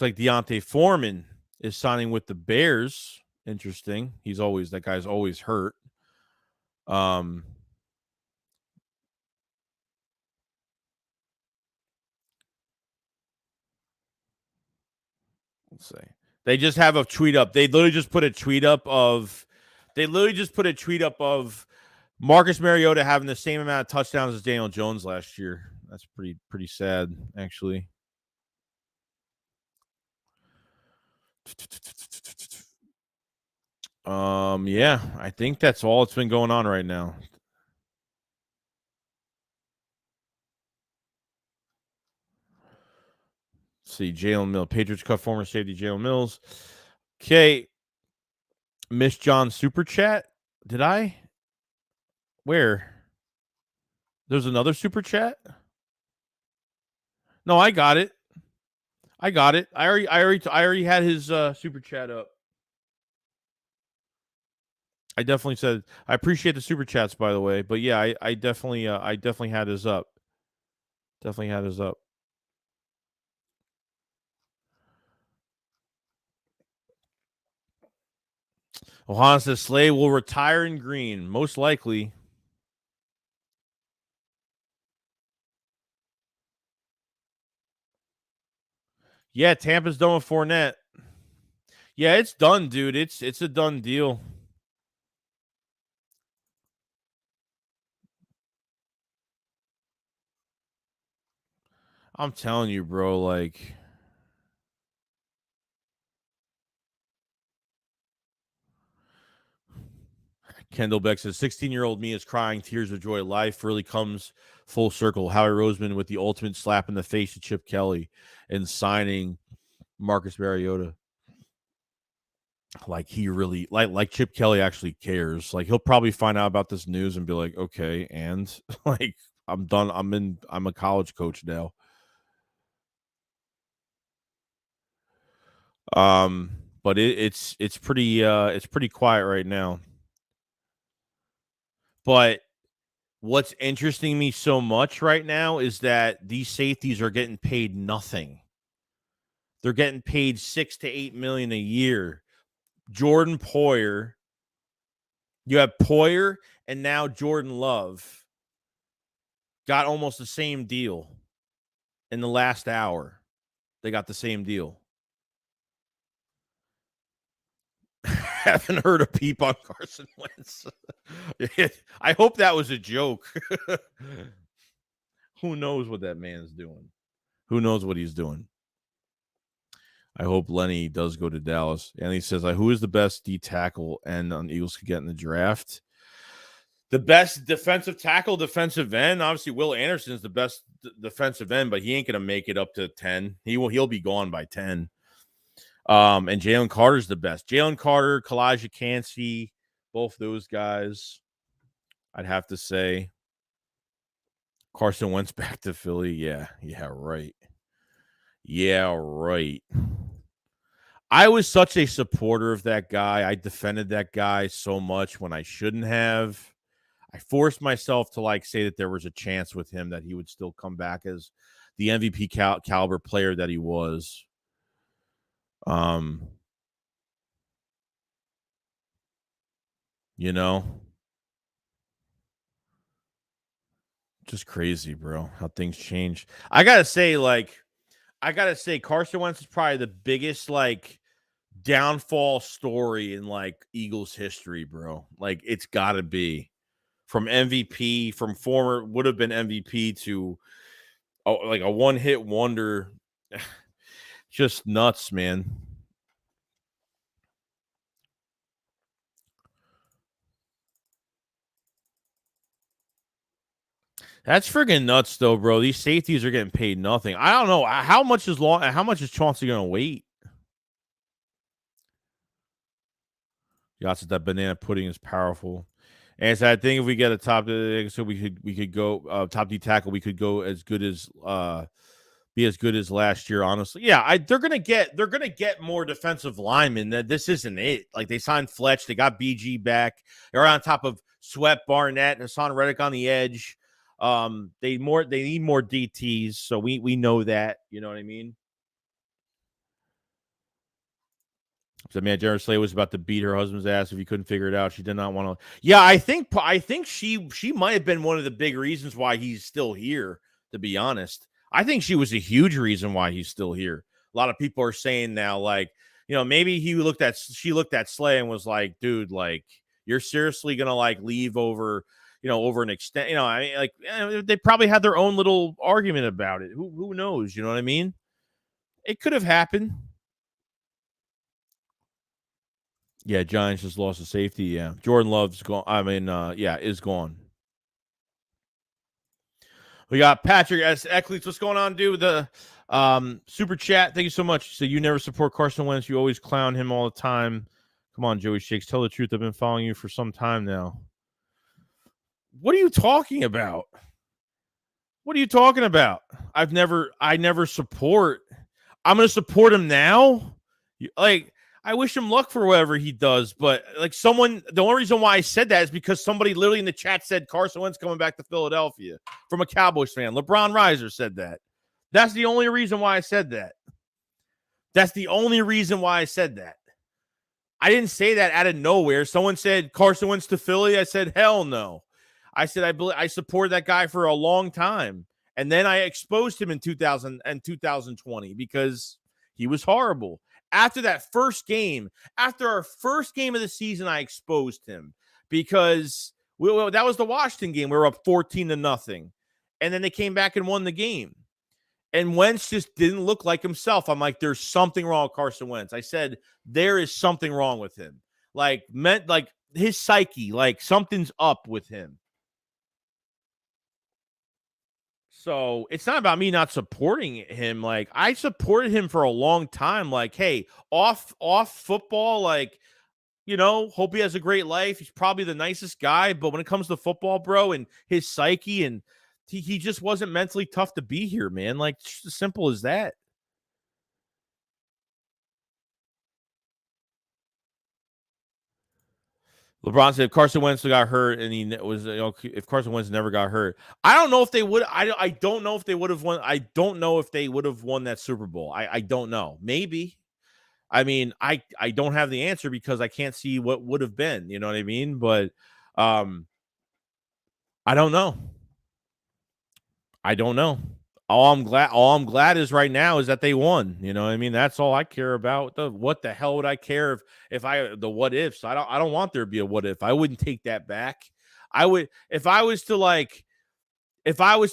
like Deontay Foreman is signing with the Bears. Interesting. That guy's always hurt. Let's see. They just have a tweet up. They literally just put a tweet up of Marcus Mariota having the same amount of touchdowns as Daniel Jones last year. That's pretty sad, actually. Yeah, I think that's all that's been going on right now. see, Jalen Mills, Patriots cut former safety Jalen Mills. Okay. Miss John super chat. Did I? Where? There's another super chat? No, I got it. I already had his super chat up. I definitely said I appreciate the super chats, by the way. But yeah, I definitely had his up. Definitely had his up. Ohana says Slay will retire in green, most likely. Yeah, Tampa's done with Fournette. Yeah, it's done, dude. It's a done deal. I'm telling you, bro, like Kendall Beck says 16-year-old me is crying tears of joy. Life really comes full circle. Howie Roseman with the ultimate slap in the face to Chip Kelly and signing Marcus Mariota. Like he really like Chip Kelly actually cares. Like he'll probably find out about this news and be like, okay, and like I'm done. I'm a college coach now. But it's pretty quiet right now. But what's interesting me so much right now is that these safeties are getting paid nothing. They're getting paid $6 to $8 million a year. Jordan Poyer, you have Poyer and now Jordan Love got almost the same deal in the last hour. They got the same deal. Haven't heard a peep on Carson Wentz. I hope that was a joke. Who knows what that man's doing? Who knows what he's doing? I hope Lenny does go to Dallas. And he says, who is the best D tackle and on Eagles could get in the draft? The best defensive tackle, defensive end. Obviously, Will Anderson's the best defensive end, but he ain't going to make it up to 10. He'll be gone by 10. And Jalen Carter's the best. Jalen Carter, Kalijah Cansey, both those guys, I'd have to say. Carson Wentz back to Philly. Yeah, right. Yeah, right. I was such a supporter of that guy. I defended that guy so much when I shouldn't have. I forced myself to say that there was a chance with him that he would still come back as the MVP caliber player that he was. Just crazy, bro, how things change. I gotta say, Carson Wentz is probably the biggest downfall story in Eagles history, bro. It's gotta be. From MVP, from former would have been MVP to a one-hit wonder. Just nuts, man. That's friggin' nuts, though, bro. These safeties are getting paid nothing. I don't know how much is Chauncey gonna wait. Yachts that banana pudding is powerful. And so I think if we get a top, so we could go top D tackle, we could go as good as be as good as last year. Honestly, yeah, they're gonna get more defensive linemen. That this isn't it. They signed Fletch, they got BG back. They're on top of Sweat, Barnett, and Hassan Reddick on the edge. They need more DTs, so we know that. You know what I mean? So, man, Jared Slay was about to beat her husband's ass if he couldn't figure it out. She did not want to. Yeah, I think she might have been one of the big reasons why he's still here. To be honest, I think she was a huge reason why he's still here. A lot of people are saying now, maybe she looked at Slay and was like, dude, you're seriously gonna leave over an extent. They probably had their own little argument about it. Who knows? You know what I mean? It could have happened. Yeah, Giants just lost a safety. Yeah, Jordan Love's gone. Is gone. We got Patrick S. Eccles. What's going on, dude? Super chat. Thank you so much. So you never support Carson Wentz. You always clown him all the time. Come on, Joey Shakes. Tell the truth. I've been following you for some time now. What are you talking about? What are you talking about? I never support. I'm going to support him now. Like, I wish him luck for whatever he does, but like the only reason why I said that is because somebody literally in the chat said Carson Wentz coming back to Philadelphia from a Cowboys fan. LeBron Reiser said that. That's the only reason why I said that. That's the only reason why I said that. I didn't say that out of nowhere. Someone said Carson Wentz to Philly. I said, hell no. I said I supported that guy for a long time. And then I exposed him in 2000 and 2020 because he was horrible. After that first game, after our first game of the season, I exposed him because that was the Washington game. We were up 14-0. And then they came back and won the game. And Wentz just didn't look like himself. I'm like, there's something wrong with Carson Wentz. I said, there is something wrong with him. Like his psyche, like something's up with him. So it's not about me not supporting him. Like, I supported him for a long time. Like, hey, off football, like, you know, hope he has a great life. He's probably the nicest guy. But when it comes to football, bro, and his psyche, and he just wasn't mentally tough to be here, man. Like, just as simple as that. LeBron said if Carson Wentz got hurt and he was, if Carson Wentz never got hurt, I don't know if they would. I don't know if they would have won. I don't know if they would have won that Super Bowl. I don't know. Maybe. I mean, I don't have the answer because I can't see what would have been. You know what I mean? But I don't know. I don't know. All I'm glad is right now is that they won. You know what I mean? That's all I care about. What the hell would I care if the what ifs? I don't want there to be a what if. I wouldn't take that back. I would if I was to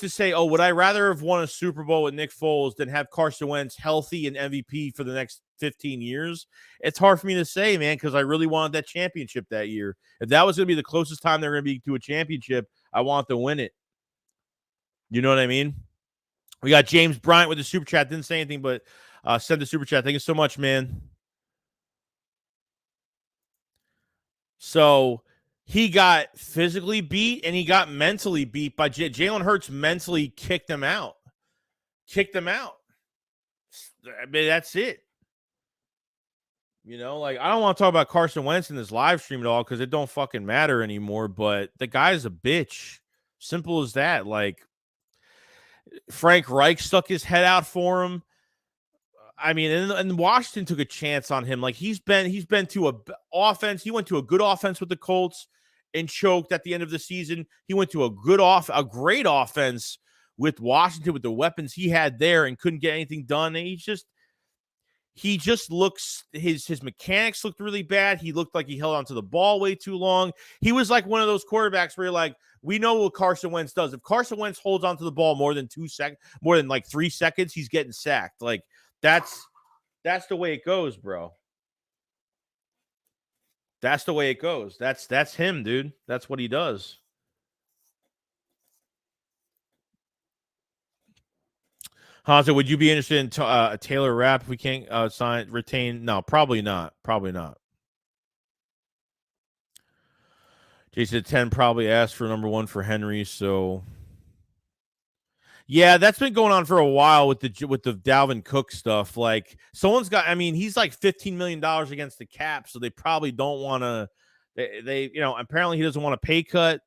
say, oh, would I rather have won a Super Bowl with Nick Foles than have Carson Wentz healthy and MVP for the next 15 years? It's hard for me to say, man, because I really wanted that championship that year. If that was going to be the closest time they're going to be to a championship, I want to win it. You know what I mean? We got James Bryant with the super chat. Didn't say anything, but send the super chat. Thank you so much, man. So he got physically beat and he got mentally beat by Jalen Hurts. Mentally kicked him out. I mean, that's it. You know, like, I don't want to talk about Carson Wentz in this live stream at all because it don't fucking matter anymore. But the guy's a bitch. Simple as that. Like, Frank Reich stuck his head out for him. I mean, and Washington took a chance on him. Like, he's been to a offense. He went to a good offense with the Colts and choked at the end of the season. He went to a great offense with Washington with the weapons he had there and couldn't get anything done. And he just looks, his mechanics looked really bad. He looked like he held onto the ball way too long. He was like one of those quarterbacks where you're like, we know what Carson Wentz does. If Carson Wentz holds onto the ball more than 3 seconds, he's getting sacked. Like, that's the way it goes, bro. That's the way it goes. That's him, dude. That's what he does. Hanzo, would you be interested in a Taylor Rapp if we can't retain? No, probably not. Probably not. Jason 10 probably asked for number 1 for Henry, so yeah, that's been going on for a while with the Dalvin Cook stuff. Like, someone's got, I mean, he's like $15 million against the cap, so they probably don't want to. They apparently he doesn't want a pay cut.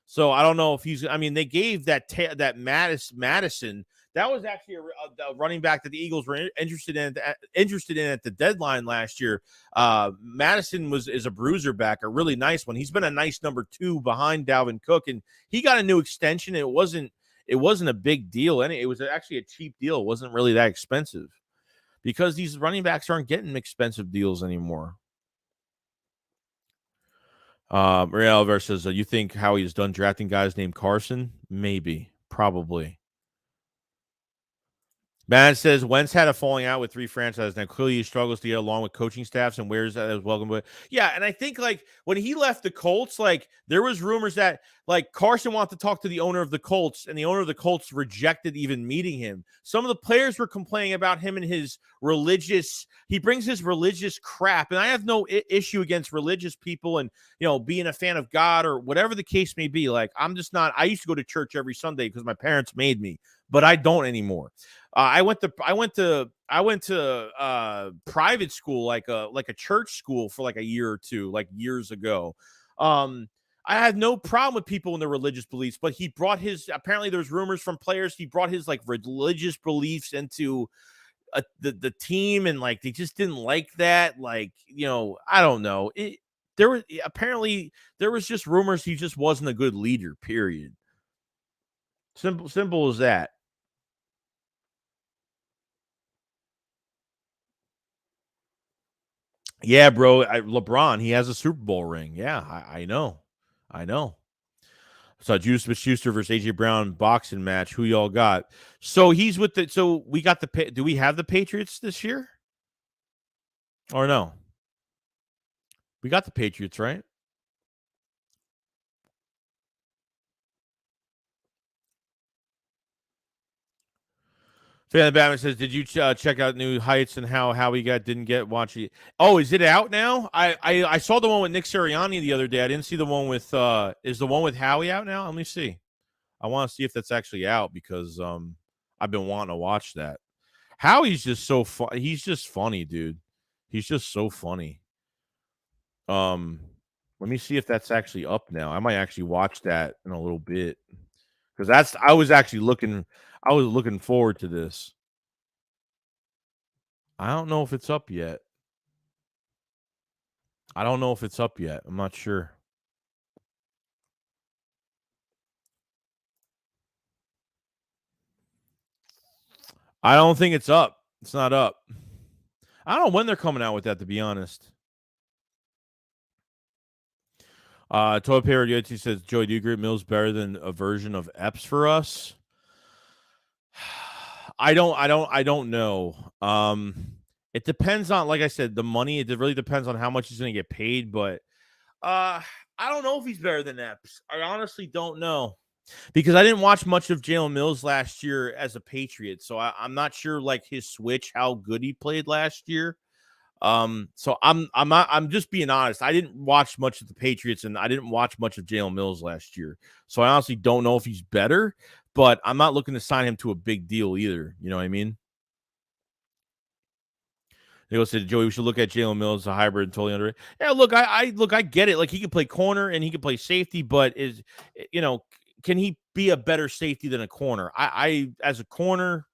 So I don't know if he's. I mean, they gave that Madison. That was actually a running back that the Eagles were interested in at the deadline last year. Madison is a bruiser back, a really nice one. He's been a nice number 2 behind Dalvin Cook, and he got a new extension. It wasn't a big deal, and it was actually a cheap deal. It wasn't really that expensive because these running backs aren't getting expensive deals anymore. Maria Alvarez says, you think Howie's done drafting guys named Carson? Maybe. Probably. Man says Wentz had a falling out with 3 franchises. Now clearly he struggles to get along with coaching staffs and wears that as welcome. But yeah, and I think like when he left the Colts, like there was rumors that Like Carson wanted to talk to the owner of the Colts, and the owner of the Colts rejected even meeting him. Some of the players were complaining about him and his religious. He brings his religious crap, and I have no issue against religious people and being a fan of God or whatever the case may be. Like I'm just not. I used to go to church every Sunday because my parents made me, but I don't anymore. I went to private school, like a church school for like a year or two, like years ago. I had no problem with people in their religious beliefs, but he brought apparently there's rumors from players, he brought his like religious beliefs into the team, and like they just didn't like that. Like, I don't know. There was just rumors he just wasn't a good leader, period. Simple as that. Yeah, bro. LeBron, he has a Super Bowl ring. Yeah, I know. I know. So Juice Smith-Schuster versus AJ Brown boxing match. Who y'all got? So he's with the. So we got the. Do we have the Patriots this year? Or no? We got the Patriots, right? Fan of Batman says, "Did you check out New Heights and how he didn't get watch it? Oh, is it out now? I saw the one with Nick Sirianni the other day. I didn't see the one with. Is the one with Howie out now? Let me see. I want to see if that's actually out because I've been wanting to watch that. Howie's just so fun. He's just funny, dude. He's just so funny. Let me see if that's actually up now. I might actually watch that in a little bit because I was looking forward to this. I don't know if it's up yet. I don't know if it's up yet. I'm not sure. I don't think it's up. It's not up. I don't know when they're coming out with that, to be honest. Toy Parodioti says, Joey, do you agree Mills better than a version of Epps for us? I don't know. It depends on, like I said, the money. It really depends on how much he's going to get paid. But I don't know if he's better than Epps. I honestly don't know because I didn't watch much of Jalen Mills last year as a Patriot, so I'm not sure like his switch, how good he played last year. So I'm just being honest. I didn't watch much of the Patriots, and I didn't watch much of Jalen Mills last year. So I honestly don't know if he's better, but I'm not looking to sign him to a big deal either. You know what I mean? They go said, Joey, we should look at Jalen Mills, a hybrid, totally under. Yeah, look, I get it. Like he can play corner and he can play safety, but can he be a better safety than a corner? I as a corner,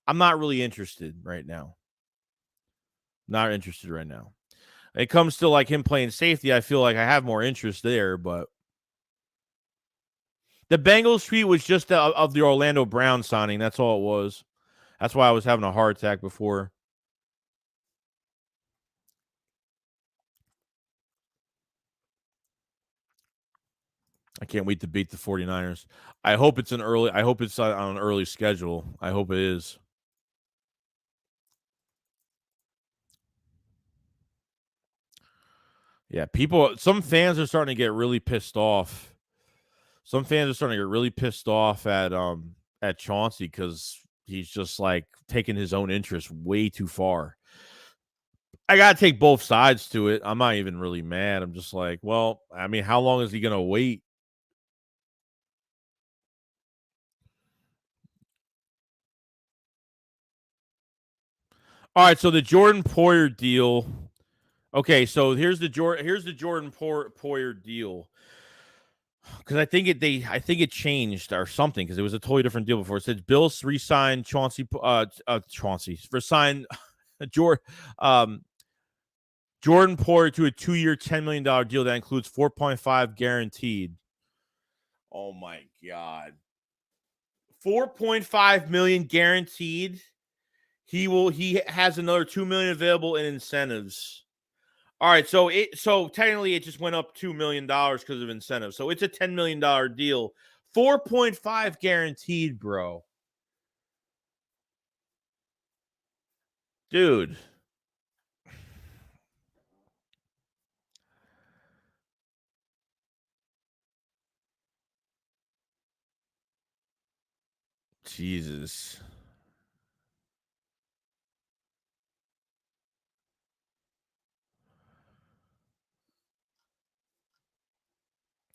I'm not really interested right now. Not interested right now. It comes to like him playing safety, I feel like I have more interest there, but the Bengals tweet was just of the Orlando Browns signing. That's all it was. That's why I was having a heart attack before. I can't wait to beat the 49ers. I hope it's on an early schedule. I hope it is. Yeah, some fans are starting to get really pissed off. Some fans are starting to get really pissed off at Chauncey because he's just like taking his own interest way too far. I gotta take both sides to it. I'm not even really mad. I'm just like, well, I mean, how long is he gonna wait? All right, so the Jordan Poyer deal. Okay, so here's the Jordan Poyer deal. Because I think it changed or something because it was a totally different deal before. It said Bills re-signed Chauncey resign Jordan Jordan Poyer to a 2-year, $10 million deal that includes 4.5 guaranteed. Oh my god. 4.5 million guaranteed. He has another 2 million available in incentives. All right, so technically it just went up $2 million because of incentives. So it's a $10 million deal. 4.5 guaranteed, bro. Dude. Jesus.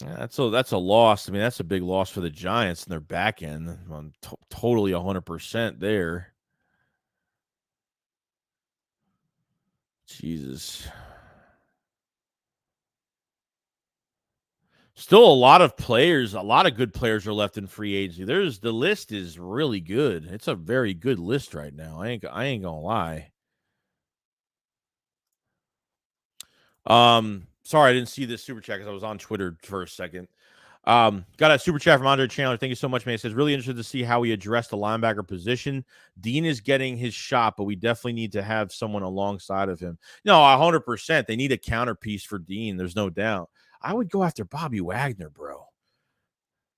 Yeah, that's a loss. I mean, that's a big loss for the Giants and their back end. I'm totally 100% there. Jesus. Still a lot of players, a lot of good players are left in free agency. The list is really good. It's a very good list right now. I ain't gonna lie. Sorry, I didn't see this super chat because I was on Twitter for a second. Got a super chat from Andre Chandler. Thank you so much, man. It says, really interested to see how we address the linebacker position. Dean is getting his shot, but we definitely need to have someone alongside of him. No, 100%. They need a counterpiece for Dean. There's no doubt. I would go after Bobby Wagner, bro.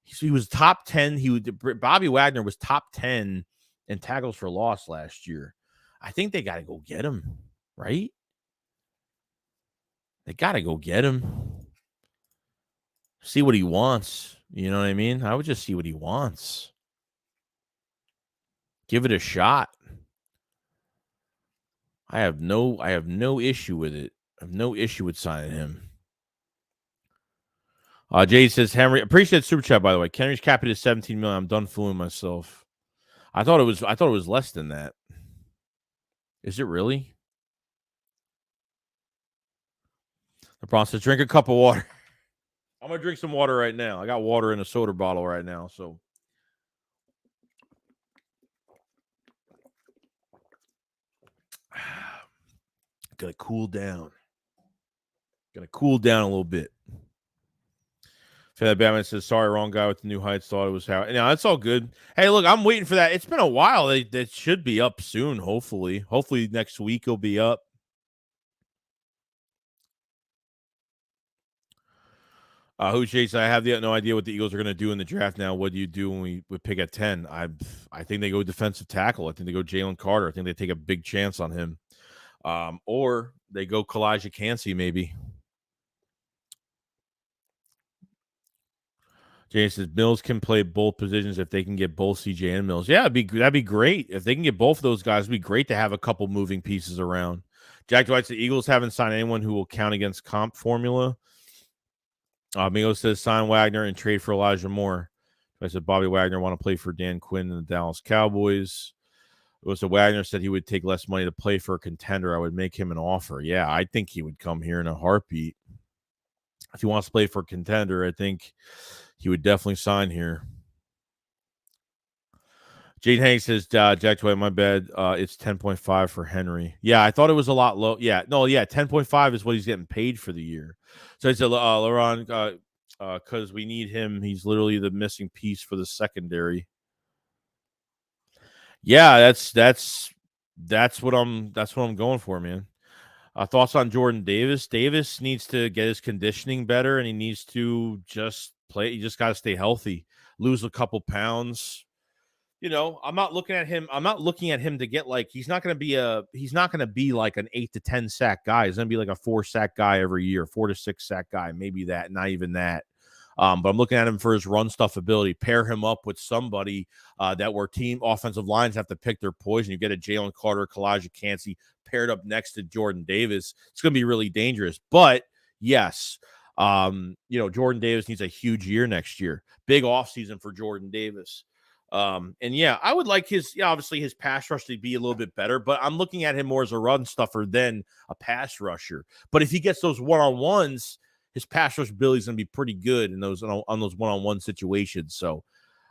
He was top 10. Bobby Wagner was top 10 in tackles for loss last year. I think they got to go get him, right? They got to go get him. See what he wants. You know what I mean? I would just see what he wants. Give it a shot. I have no issue with it. I have no issue with signing him. Jade says, Henry, appreciate super chat, by the way. Henry's cap hit is $17 million. I'm done fooling myself. I thought it was less than that. Is it really? The problem says, drink a cup of water. I'm gonna drink some water right now. I got water in a soda bottle right now, so gonna cool down. Gonna cool down a little bit. That Batman says, sorry, wrong guy with the new heights. Thought it was how. No, it's all good. Hey, look, I'm waiting for that. It's been a while. That should be up soon, hopefully. Hopefully next week it'll be up. Who Chase? I have no idea what the Eagles are going to do in the draft now. What do you do when we pick at 10? I think they go defensive tackle. I think they go Jalen Carter. I think they take a big chance on him. Or they go Kalijah Cansey, maybe. James says Mills can play both positions if they can get both CJ and Mills. Yeah, that'd be great. If they can get both of those guys, it'd be great to have a couple moving pieces around. Jack Dwight said Eagles haven't signed anyone who will count against comp formula. Mingo says sign Wagner and trade for Elijah Moore. I said Bobby Wagner want to play for Dan Quinn and the Dallas Cowboys. It was Wagner said he would take less money to play for a contender. I would make him an offer. Yeah, I think he would come here in a heartbeat. If he wants to play for a contender, I think he would definitely sign here. Jade Hanks says, Jack Dwight, my bad. It's 10.5 for Henry. Yeah, I thought it was a lot low. Yeah, 10.5 is what he's getting paid for the year. So I said, Laurent, because we need him. He's literally the missing piece for the secondary. Yeah, that's what I'm going for, man. Thoughts on Jordan Davis? Davis needs to get his conditioning better, and he needs to just play. You just got to stay healthy, lose a couple pounds. You know, I'm not looking at him to get like he's not going to be like an 8 to 10 sack guy. He's going to be like a 4 sack guy every year, 4 to 6 sack guy, maybe that, not even that. But I'm looking at him for his run stuff ability. Pair him up with somebody that where team offensive lines have to pick their poison. You get a Jalen Carter, Kalijah Cansey paired up next to Jordan Davis. It's going to be really dangerous. But yes, Jordan Davis needs a huge year next year. Big offseason for Jordan Davis. And yeah, I would like obviously his pass rush to be a little bit better, but I'm looking at him more as a run stuffer than a pass rusher. But if he gets those one-on-ones, his pass rush ability is going to be pretty good on those one-on-one situations. So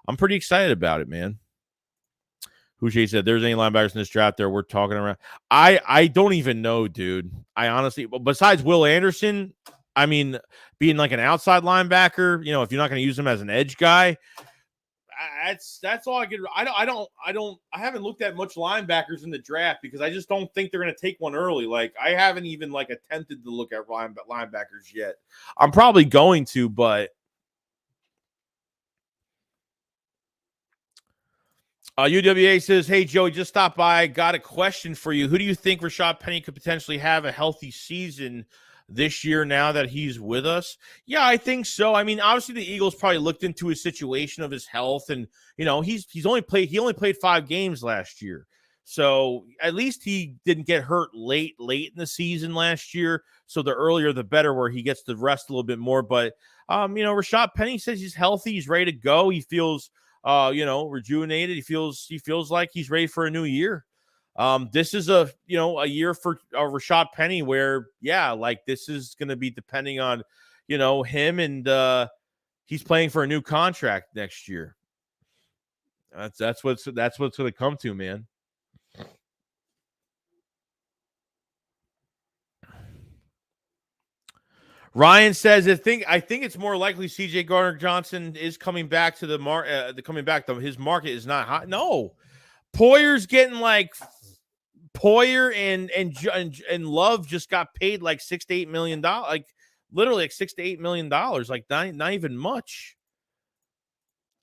I'm pretty excited about it, man. Houche said, there's any linebackers in this draft there we're talking around. I don't even know, dude. I honestly, besides Will Anderson, I mean, being like an outside linebacker, if you're not going to use him as an edge guy, that's all I get. I haven't looked at much linebackers in the draft because I just don't think they're going to take one early. Like I haven't even attempted to look at linebackers yet. I'm probably going to, but UWA says, hey, Joey, just stop by. Got a question for you. Who do you think Rashad Penny could potentially have a healthy season this year now that he's with us? Yeah, I think so. I mean, obviously the Eagles probably looked into his situation of his health, and he only played 5 games last year. So at least he didn't get hurt late in the season last year. So the earlier the better, where he gets to rest a little bit more. But Rashad Penny says he's healthy, he's ready to go. He feels rejuvenated. He feels like he's ready for a new year. This is a year for Rashad Penny where, like this is going to be depending on, him, and he's playing for a new contract next year. That's what's going to come to, man. Ryan says, I think it's more likely CJ Gardner-Johnson is coming back to the his market is not hot. No, Poyer's getting like Poyer and Love just got paid like $6 to $8 million, like literally like $6 to $8 million, like not even much.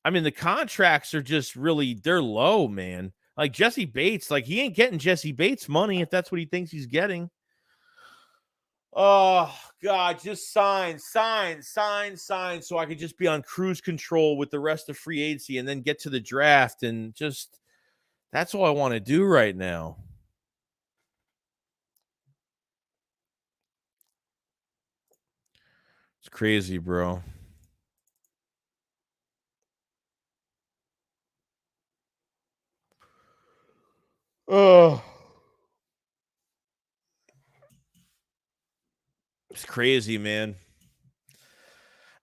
I mean, the contracts are just they're low, man. Like Jesse Bates, like he ain't getting Jesse Bates money if that's what he thinks he's getting. Oh God, just sign so I could just be on cruise control with the rest of free agency and then get to the draft, and just that's all I want to do right now. It's crazy, bro. Oh, it's crazy, man.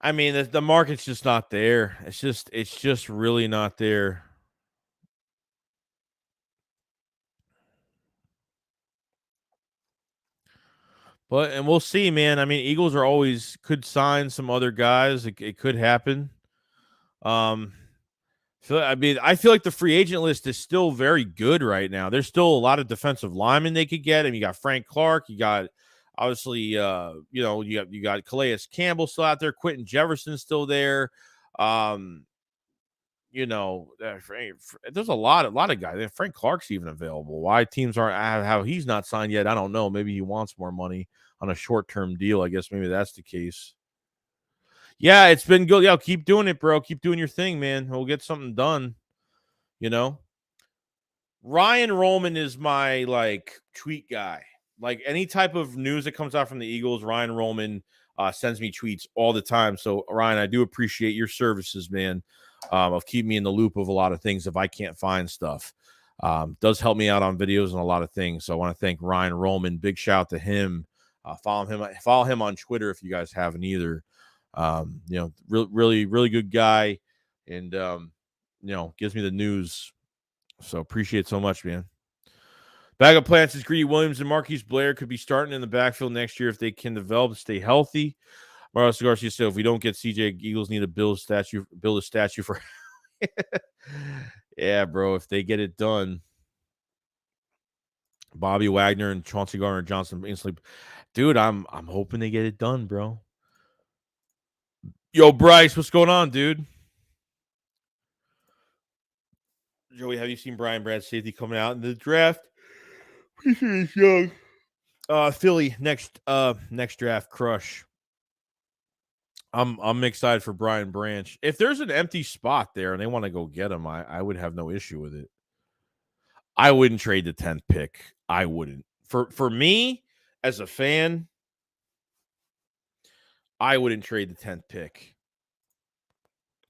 I mean, the market's just not there. It's just really not there. And we'll see, man. I mean, Eagles could sign some other guys. It could happen. I feel like the free agent list is still very good right now. There's still a lot of defensive linemen they could get. I mean, you got Frank Clark, you got obviously, you got Calais Campbell still out there, Quentin Jefferson's still there. There's a lot of guys. Frank Clark's even available. Why teams aren't how he's not signed yet? I don't know. Maybe he wants more money on a short-term deal. I guess maybe that's the case. Yeah, it's been good. Yeah, keep doing it, bro. Keep doing your thing, man. We'll get something done. Ryan Roman is my tweet guy. Like any type of news that comes out from the Eagles, Ryan Roman sends me tweets all the time. So Ryan, I do appreciate your services, man, of keeping me in the loop of a lot of things if I can't find stuff. Does help me out on videos and a lot of things. So I want to thank Ryan Roman. Big shout out to him. Follow him on Twitter if you guys haven't either. Really, really good guy, and gives me the news. So appreciate it so much, man. Bag of plants is Greedy Williams and Marquise Blair could be starting in the backfield next year if they can develop and stay healthy. Marcos Garcia said, if we don't get CJ, Eagles need to build a statue for. Yeah, bro. If they get it done, Bobby Wagner and Chauncey Gardner-Johnson instantly. Dude, I'm hoping they get it done, bro. Yo, Bryce, what's going on, dude? Joey, have you seen Brian Brad safety coming out in the draft? He's young. Philly next draft crush. I'm excited for Brian Branch. If there's an empty spot there and they want to go get him, I would have no issue with it. I wouldn't trade the 10th pick. I wouldn't. For me as a fan, I wouldn't trade the 10th pick.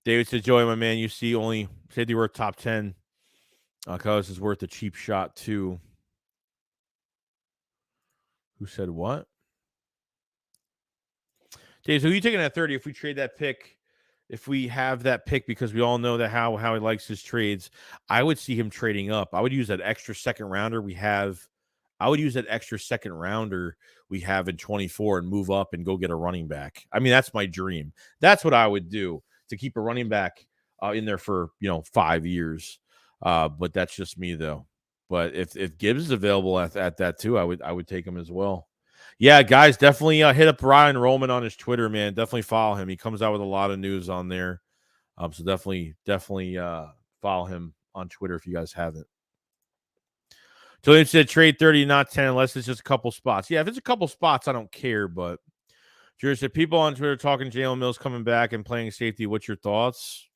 David said, Joey, my man, you see only safety worth top 10. Cause is worth a cheap shot too. Who said what? Dave, so who are you taking at 30 if we trade that pick? If we have that pick, because we all know that how he likes his trades, I would see him trading up. I would use that extra second rounder we have. I would use that extra second rounder we have in 24 and move up and go get a running back. I mean, that's my dream. That's what I would do to keep a running back in there for 5 years. But that's just me though. But if Gibbs is available at that too, I would take him as well. Yeah, guys, definitely hit up Ryan Roman on his Twitter, man. Definitely follow him. He comes out with a lot of news on there. So definitely follow him on Twitter if you guys haven't. Julian said trade 30, not 10, unless it's just a couple spots. Yeah, if it's a couple spots, I don't care. But Drew said people on Twitter talking Jalen Mills coming back and playing safety. What's your thoughts?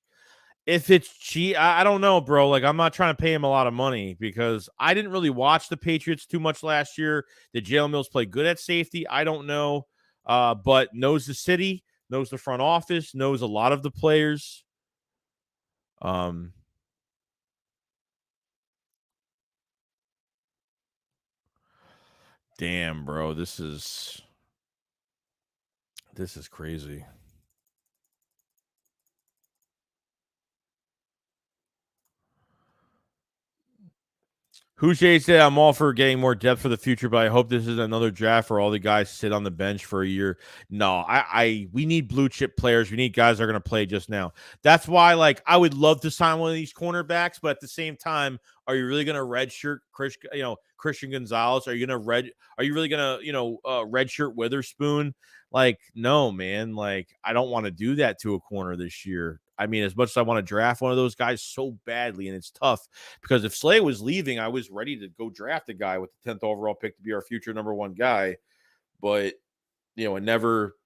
If it's cheap, I don't know, bro. Like, I'm not trying to pay him a lot of money because I didn't really watch the Patriots too much last year. Did Jalen Mills play good at safety? I don't know. But knows the city, knows the front office, knows a lot of the players. Damn, bro. This is crazy. Houche said, I'm all for getting more depth for the future, but I hope this is another draft where all the guys sit on the bench for a year. No, we need blue chip players. We need guys that are going to play just now. That's why, like, I would love to sign one of these cornerbacks, but at the same time, are you really going to redshirt Christian Gonzalez? Are you really going to, redshirt Witherspoon? Like, no, man. Like, I don't want to do that to a corner this year. I mean, as much as I want to draft one of those guys so badly, and it's tough because if Slay was leaving, I was ready to go draft a guy with the 10th overall pick to be our future number one guy. But, it never,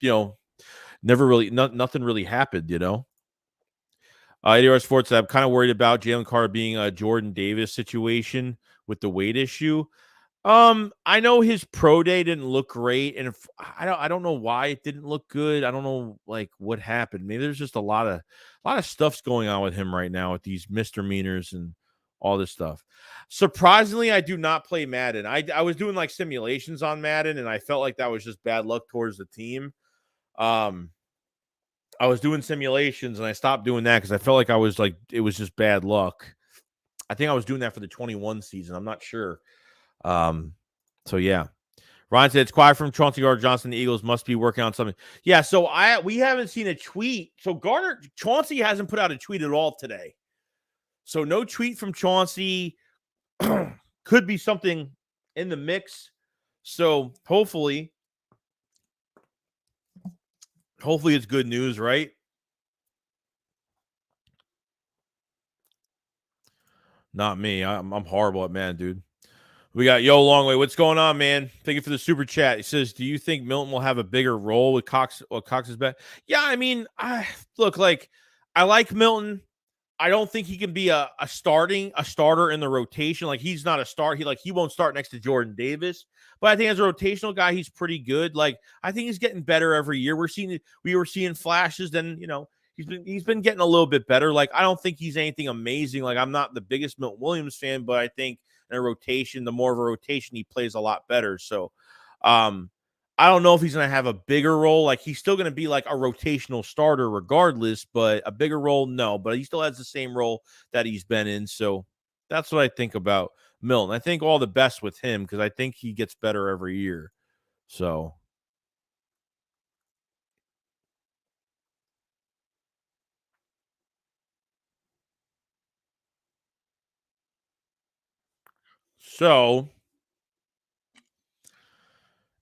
never really, nothing really happened, ADR Sports, I'm kind of worried about Jalen Carter being a Jordan Davis situation with the weight issue. I know his pro day didn't look great, and if I don't know why it didn't look good. I don't know like what happened. Maybe there's just a lot of stuff's going on with him right now with these misdemeanors and all this stuff. Surprisingly, I do not play Madden. I was doing like simulations on Madden, and I felt like that was just bad luck towards the team. I was doing simulations, and I stopped doing that because I felt like it was just bad luck. I think I was doing that for the 21 season. I'm not sure. So yeah. Ryan said it's quiet from Chauncey Gardner-Johnson. The Eagles must be working on something. Yeah, so we haven't seen a tweet. So Chauncey hasn't put out a tweet at all today. So no tweet from Chauncey. Could be something in the mix. So hopefully it's good news, right? Not me. I'm horrible at man, dude. We got Yo Longway. What's going on, man? Thank you for the super chat. He says, "Do you think Milton will have a bigger role with Cox? Well, Cox is back." Yeah, I mean, I like Milton. I don't think he can be a starter in the rotation. Like he's not a start. He won't start next to Jordan Davis. But I think as a rotational guy, he's pretty good. Like I think he's getting better every year. We were seeing flashes. Then he's been getting a little bit better. Like I don't think he's anything amazing. Like I'm not the biggest Milton Williams fan, but I think in a rotation, the more of a rotation he plays a lot better. So, I don't know if he's going to have a bigger role. Like he's still going to be like a rotational starter regardless, but a bigger role, no. But he still has the same role that he's been in. So that's what I think about Milton. I think all the best with him because I think he gets better every year. So.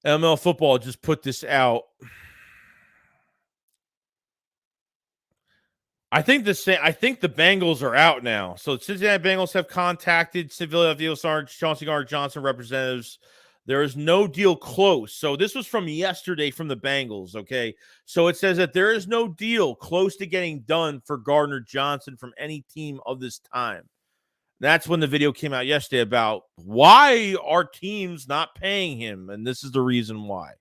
ML Football just put this out. I think the Bengals are out now. So Cincinnati Bengals have contacted Philadelphia Eagles Chauncey Gardner-Johnson representatives. There is no deal close. So this was from yesterday from the Bengals, okay? So it says that there is no deal close to getting done for Gardner-Johnson from any team of this time. That's when the video came out yesterday about why are teams not paying him, and this is the reason why.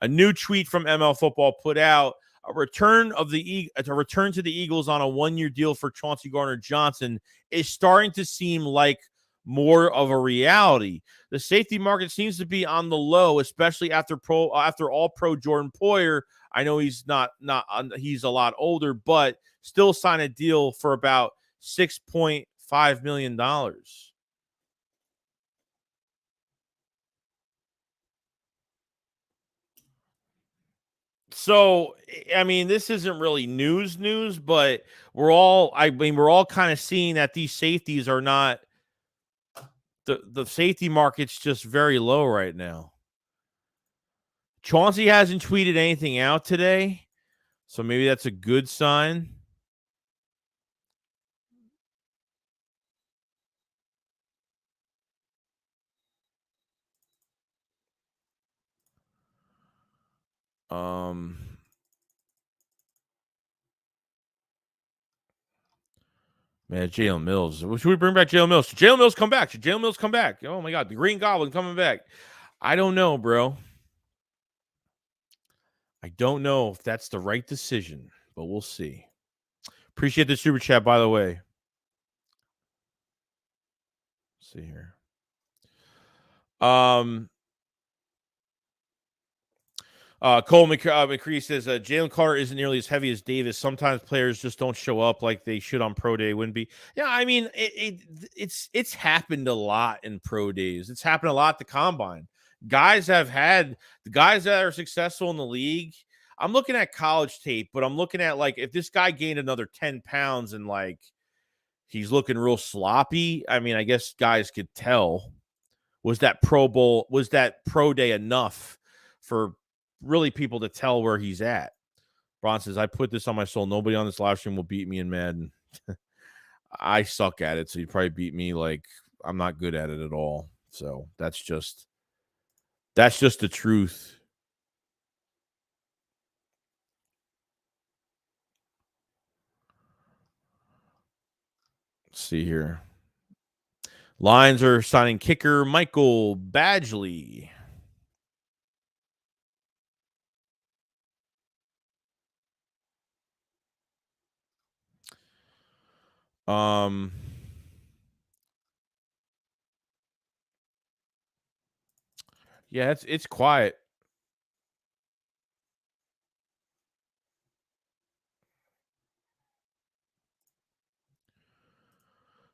A new tweet from ML Football put out a return to the Eagles on a one-year deal for Chauncey Gardner-Johnson is starting to seem like more of a reality. The safety market seems to be on the low, especially after all-pro Jordan Poyer. I know he's he's a lot older, but still signed a deal for about $6.5 million. So, I mean, this isn't really news, but we're all kind of seeing that these safeties are not the safety market's just very low right now. Chauncey hasn't tweeted anything out today, so maybe that's a good sign. Man, Jalen Mills. Should we bring back Jalen Mills? Should Jalen Mills come back? Should Jalen Mills come back? Oh my God, the Green Goblin coming back. I don't know, bro. I don't know if that's the right decision, but we'll see. Appreciate the super chat, by the way. Let's see here. Cole McCree says Jalen Carter isn't nearly as heavy as Davis. Sometimes players just don't show up like they should on pro day. Wouldn't be. Yeah, I mean it's happened a lot in pro days. It's happened a lot at the combine. Guys have had the guys that are successful in the league. I'm looking at college tape, but I'm looking at like if this guy gained another 10 pounds and like he's looking real sloppy. I mean, I guess guys could tell. Was that pro day enough for really people to tell where he's at? Bron says, I put this on my soul. Nobody on this live stream will beat me in Madden. I suck at it, so you probably beat me. Like, I'm not good at it at all. So that's just the truth. Let's see here. Lions are signing kicker Michael Badgley. Yeah, it's quiet.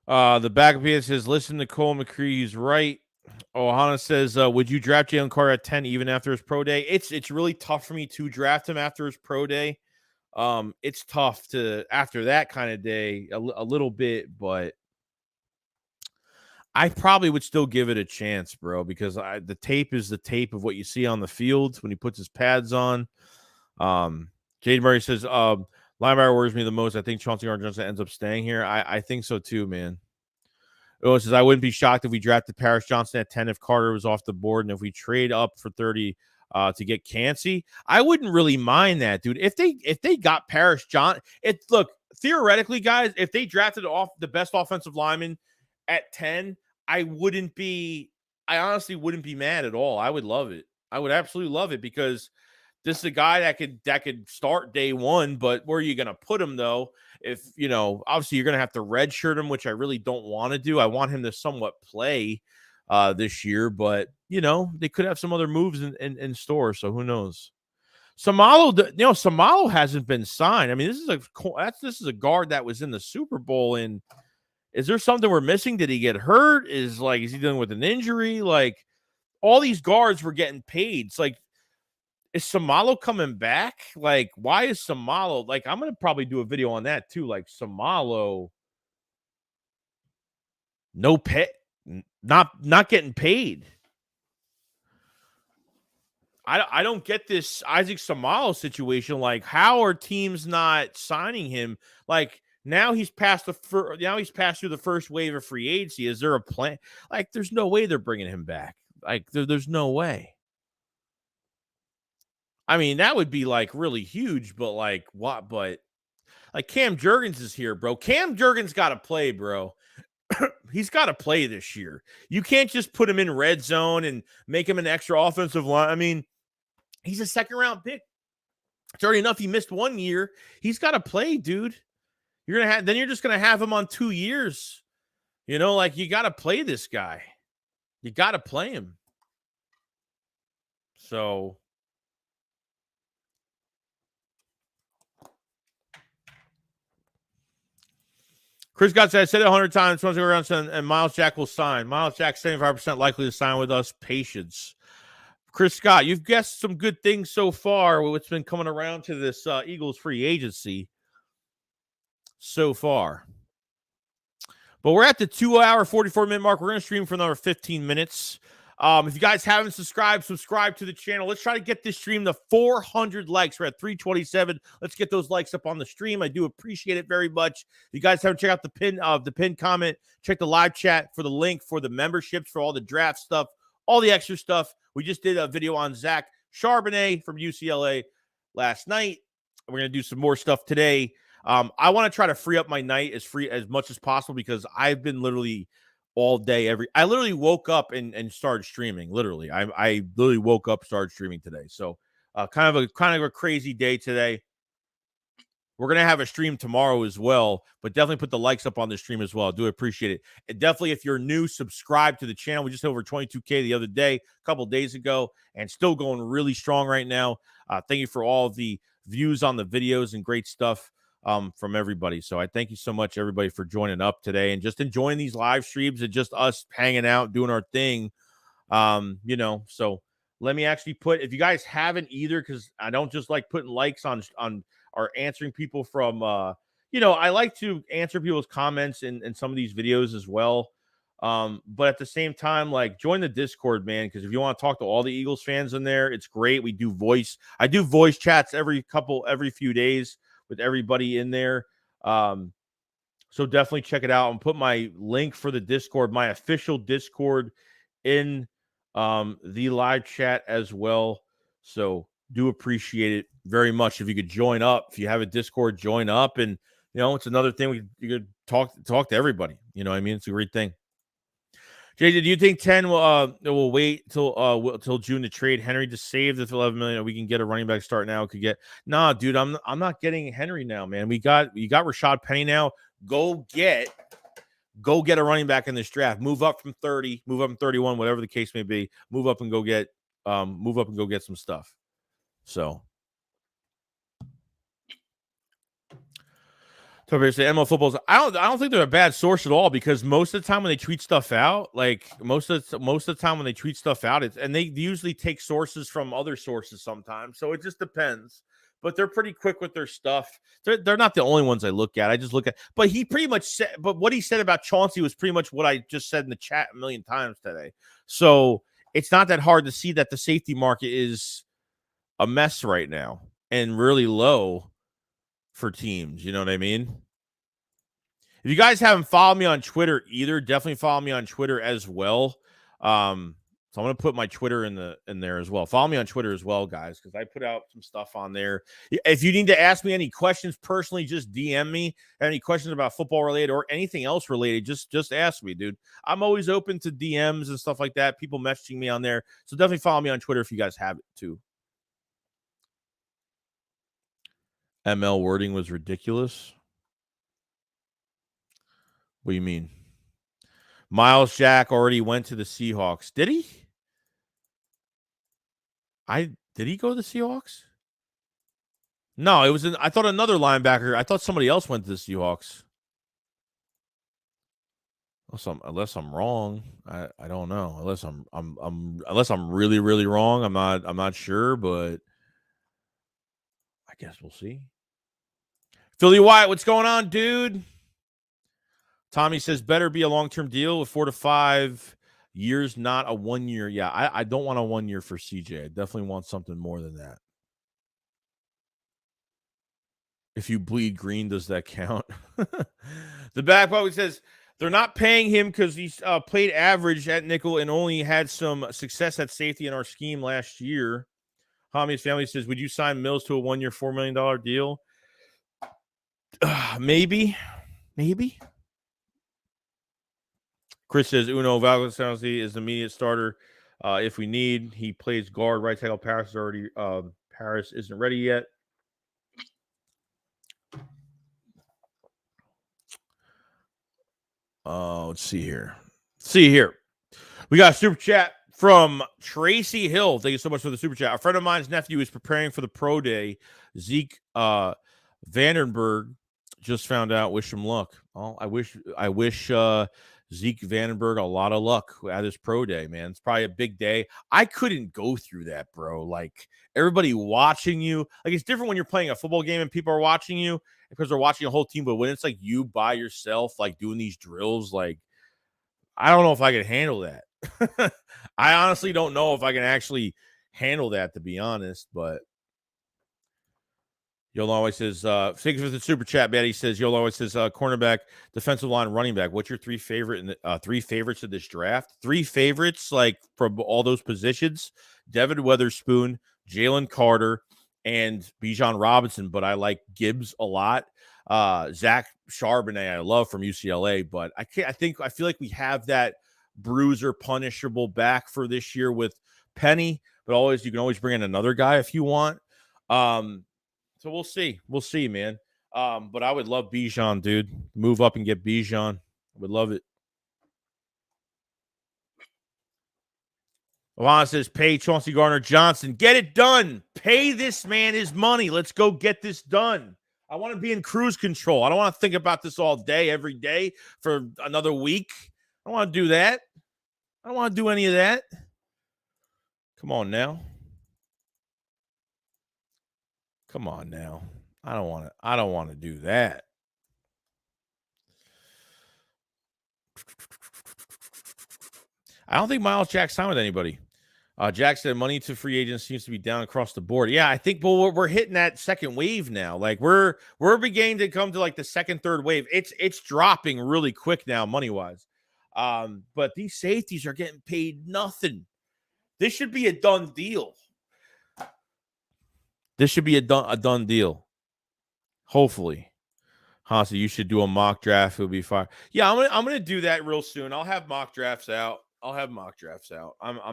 The back of it says, listen to Cole McCree, he's right. Ohana says, would you draft Jalen Carter at 10 even after his pro day? It's really tough for me to draft him after his pro day. It's tough to after that kind of day a little bit, but I probably would still give it a chance, bro, because the tape is the tape of what you see on the field when he puts his pads on. Jade Murray says, linebacker worries me the most. I think Chauncey Gardner-Johnson ends up staying here. I think so too, man. Oh, it says, I wouldn't be shocked if we drafted Paris Johnson at 10 if Carter was off the board, and if we trade up for 30 to get Cansey. I wouldn't really mind that, dude. If they got Paris Johnson, look, theoretically, guys, if they drafted off the best offensive lineman at 10, I honestly wouldn't be mad at all. I would love it. I would absolutely love it because this is a guy that could start day one, but where are you going to put him though? If, obviously you're going to have to redshirt him, which I really don't want to do. I want him to somewhat play this year, but they could have some other moves in store. So who knows? Samalo hasn't been signed. I mean, this is a guard that was in the Super Bowl. And is there something we're missing? Did he get hurt? Is he dealing with an injury? Like all these guards were getting paid. It's like, is Samalo coming back? Like, why is Samalo? Like, I'm going to probably do a video on that too. Like Samalo, no pay, not getting paid. I don't get this Isaac Samalo situation. Like, how are teams not signing him? Like, now he's passed through the first wave of free agency. Is there a plan? Like, there's no way they're bringing him back. Like, there's no way. I mean, that would be like really huge, but like what? But like Cam Jurgens is here, bro. Cam Jurgens got to play, bro. He's got to play this year. You can't just put him in red zone and make him an extra offensive line. I mean, he's a second round pick. It's already enough. He missed 1 year. He's got to play, dude. You're just gonna have him on 2 years. Like you got to play this guy. You got to play him. So. Chris Gott said, I said it 100 times. And Miles Jack will sign. Miles Jack, 75% likely to sign with us. Patience. Chris Scott, you've guessed some good things so far. What's been coming around to this Eagles free agency so far. But we're at the 2-hour, 44-minute mark. We're going to stream for another 15 minutes. If you guys haven't subscribed to the channel. Let's try to get this stream to 400 likes. We're at 327. Let's get those likes up on the stream. I do appreciate it very much. If you guys haven't checked out the pin comment, check the live chat for the link for the memberships, for all the draft stuff, all the extra stuff. We just did a video on Zach Charbonnet from UCLA last night. We're going to do some more stuff today. I want to try to free up my night as much as possible because I've been literally all day I literally woke up and started streaming. Literally, I literally woke up, started streaming today. So kind of a crazy day today. We're going to have a stream tomorrow as well, but definitely put the likes up on the stream as well. I do appreciate it. And definitely, if you're new, subscribe to the channel. We just hit over 22K the other day, a couple days ago, and still going really strong right now. Thank you for all of the views on the videos and great stuff from everybody. So I thank you so much, everybody, for joining up today and just enjoying these live streams and just us hanging out, doing our thing. So let me actually put, if you guys haven't either, because I don't just like putting likes on or answering people from, I like to answer people's comments in some of these videos as well. But at the same time, like, join the Discord, man, because if you want to talk to all the Eagles fans in there, it's great. I do voice chats every few days with everybody in there. So definitely check it out and put my link for the Discord, my official Discord, in the live chat as well. So do appreciate it very much if you could join up. If you have a Discord, join up, and it's another thing you could talk to everybody. You know what I mean? It's a great thing. JJ, do you think 10 will wait till June to trade Henry to save the $11 million? We can get a running back start now. Nah, dude, I'm not getting Henry now, man. We got Rashad Penny now. Go get a running back in this draft. Move up from 30, move up from 31, whatever the case may be. Move up and go get some stuff. So ML Footballs. I don't think they're a bad source at all, because most of the time when they tweet stuff out, most of the time when they tweet stuff out, and they usually take sources from other sources sometimes. So it just depends. But they're pretty quick with their stuff. They're not the only ones I look at. I just look at. But he pretty much said. But what he said about Chauncey was pretty much what I just said in the chat a million times today. So it's not that hard to see that the safety market is a mess right now and really low for teams. You know what I mean? If you guys haven't followed me on Twitter either, definitely follow me on Twitter as well. So I'm going to put my Twitter in there as well. Follow me on Twitter as well, guys, because I put out some stuff on there. If you need to ask me any questions personally, just DM me. Any questions about football related or anything else related, just ask me, dude. I'm always open to DMs and stuff like that. People messaging me on there. So definitely follow me on Twitter if you guys have it too. ML wording was ridiculous. What do you mean? Miles Jack already went to the Seahawks. Did he? Did he go to the Seahawks? No, it was I thought another linebacker. I thought somebody else went to the Seahawks. Unless I'm wrong, I don't know. Unless I'm really, really wrong, I'm not sure, but I guess we'll see. Philly Wyatt, what's going on, dude? Tommy says better be a long-term deal with 4 to 5 years, not a 1 year. Yeah, I don't want a 1 year for CJ. I definitely want something more than that. If you bleed green, does that count? The back probably says they're not paying him because he's played average at nickel and only had some success at safety in our scheme last year. Hami's family says, would you sign Mills to a 1 year, $4 million deal? Maybe. Chris says Uno Valgasanzi is the immediate starter if we need. He plays guard. Right tackle Paris is already Paris isn't ready yet. Let's see here. We got a super chat from Tracy Hill. Thank you so much for the super chat. A friend of mine's nephew is preparing for the pro day. Zeke Vandenberg just found out. Wish him luck. Oh, I wish Zeke Vandenberg a lot of luck at his pro day, man. It's probably a big day. I couldn't go through that, bro. Like, everybody watching you. Like, it's different when you're playing a football game and people are watching you because they're watching a whole team. But when it's like you by yourself, like doing these drills, like, I don't know if I can handle that. I honestly don't know if I can actually handle that, to be honest. But Yola always says, thanks for the super chat, Betty says, Yola always says, cornerback, defensive line, running back. What's your three favorites of this draft? Three favorites, like, from all those positions: Devin Weatherspoon, Jalen Carter, and Bijan Robinson, but I like Gibbs a lot. Zach Charbonnet, I love from UCLA, but I feel like we have that bruiser punishable back for this year with Penny, but you can always bring in another guy if you want. So we'll see. We'll see, man. But I would love Bijan, dude. Move up and get Bijan. I would love it. Alana says, pay Chauncey Gardner-Johnson. Get it done. Pay this man his money. Let's go get this done. I want to be in cruise control. I don't want to think about this all day, every day for another week. I don't want to do that. I don't want to do any of that. Come on now. Come on now. I don't want to do that. I don't think Miles Jack signed with anybody. Jack said money to free agents seems to be down across the board. Yeah, I think we're hitting that second wave now. Like we're beginning to come to like the second, third wave. It's dropping really quick now, money wise. But these safeties are getting paid nothing. This should be a done deal. This should be a done deal. Hopefully. Hansi, you should do a mock draft. It'll be fine. Yeah, I'm gonna do that real soon. I'll have mock drafts out. I'm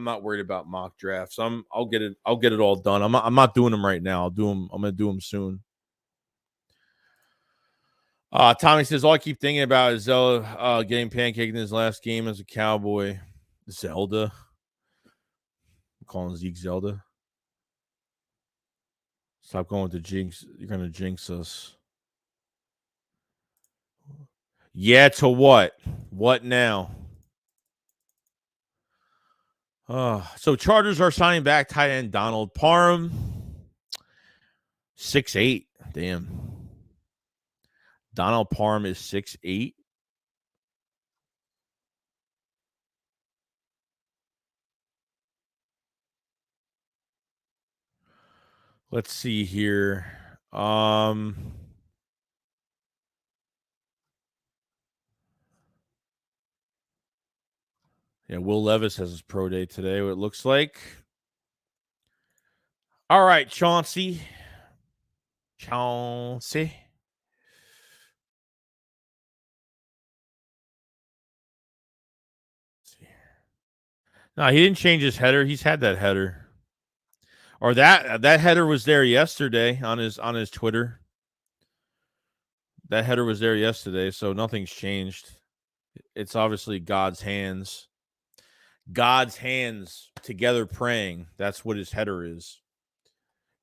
not worried about mock drafts. I'll get it all done. I'm not doing them right now. I'm gonna do them soon. Tommy says, all I keep thinking about is Zelda getting pancaked in his last game as a Cowboy. Zelda. I'm calling Zeke Zelda. Stop going with the jinx. You're gonna jinx us. Yeah, to what? What now? So Chargers are signing back tight end Donald Parham. 6'8". Damn. Donald Parham is 6'8". Let's see here. Yeah, Will Levis has his pro day today, what it looks like. All right, Chauncey. No, he didn't change his header. He's had that header. Or that header was there yesterday on his Twitter. That header was there yesterday, so nothing's changed. It's obviously God's hands. God's hands together praying. That's what his header is.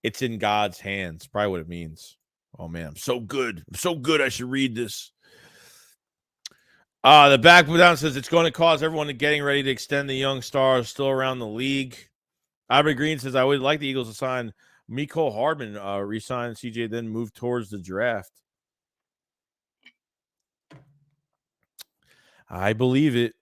It's in God's hands. Probably what it means. Oh, man, I'm so good. I'm so good. I should read this. The back down says it's going to cause everyone to getting ready to extend the young stars still around the league. Aubrey Green says, I would like the Eagles to sign Mecole Hardman, re-sign CJ, then move towards the draft. I believe it.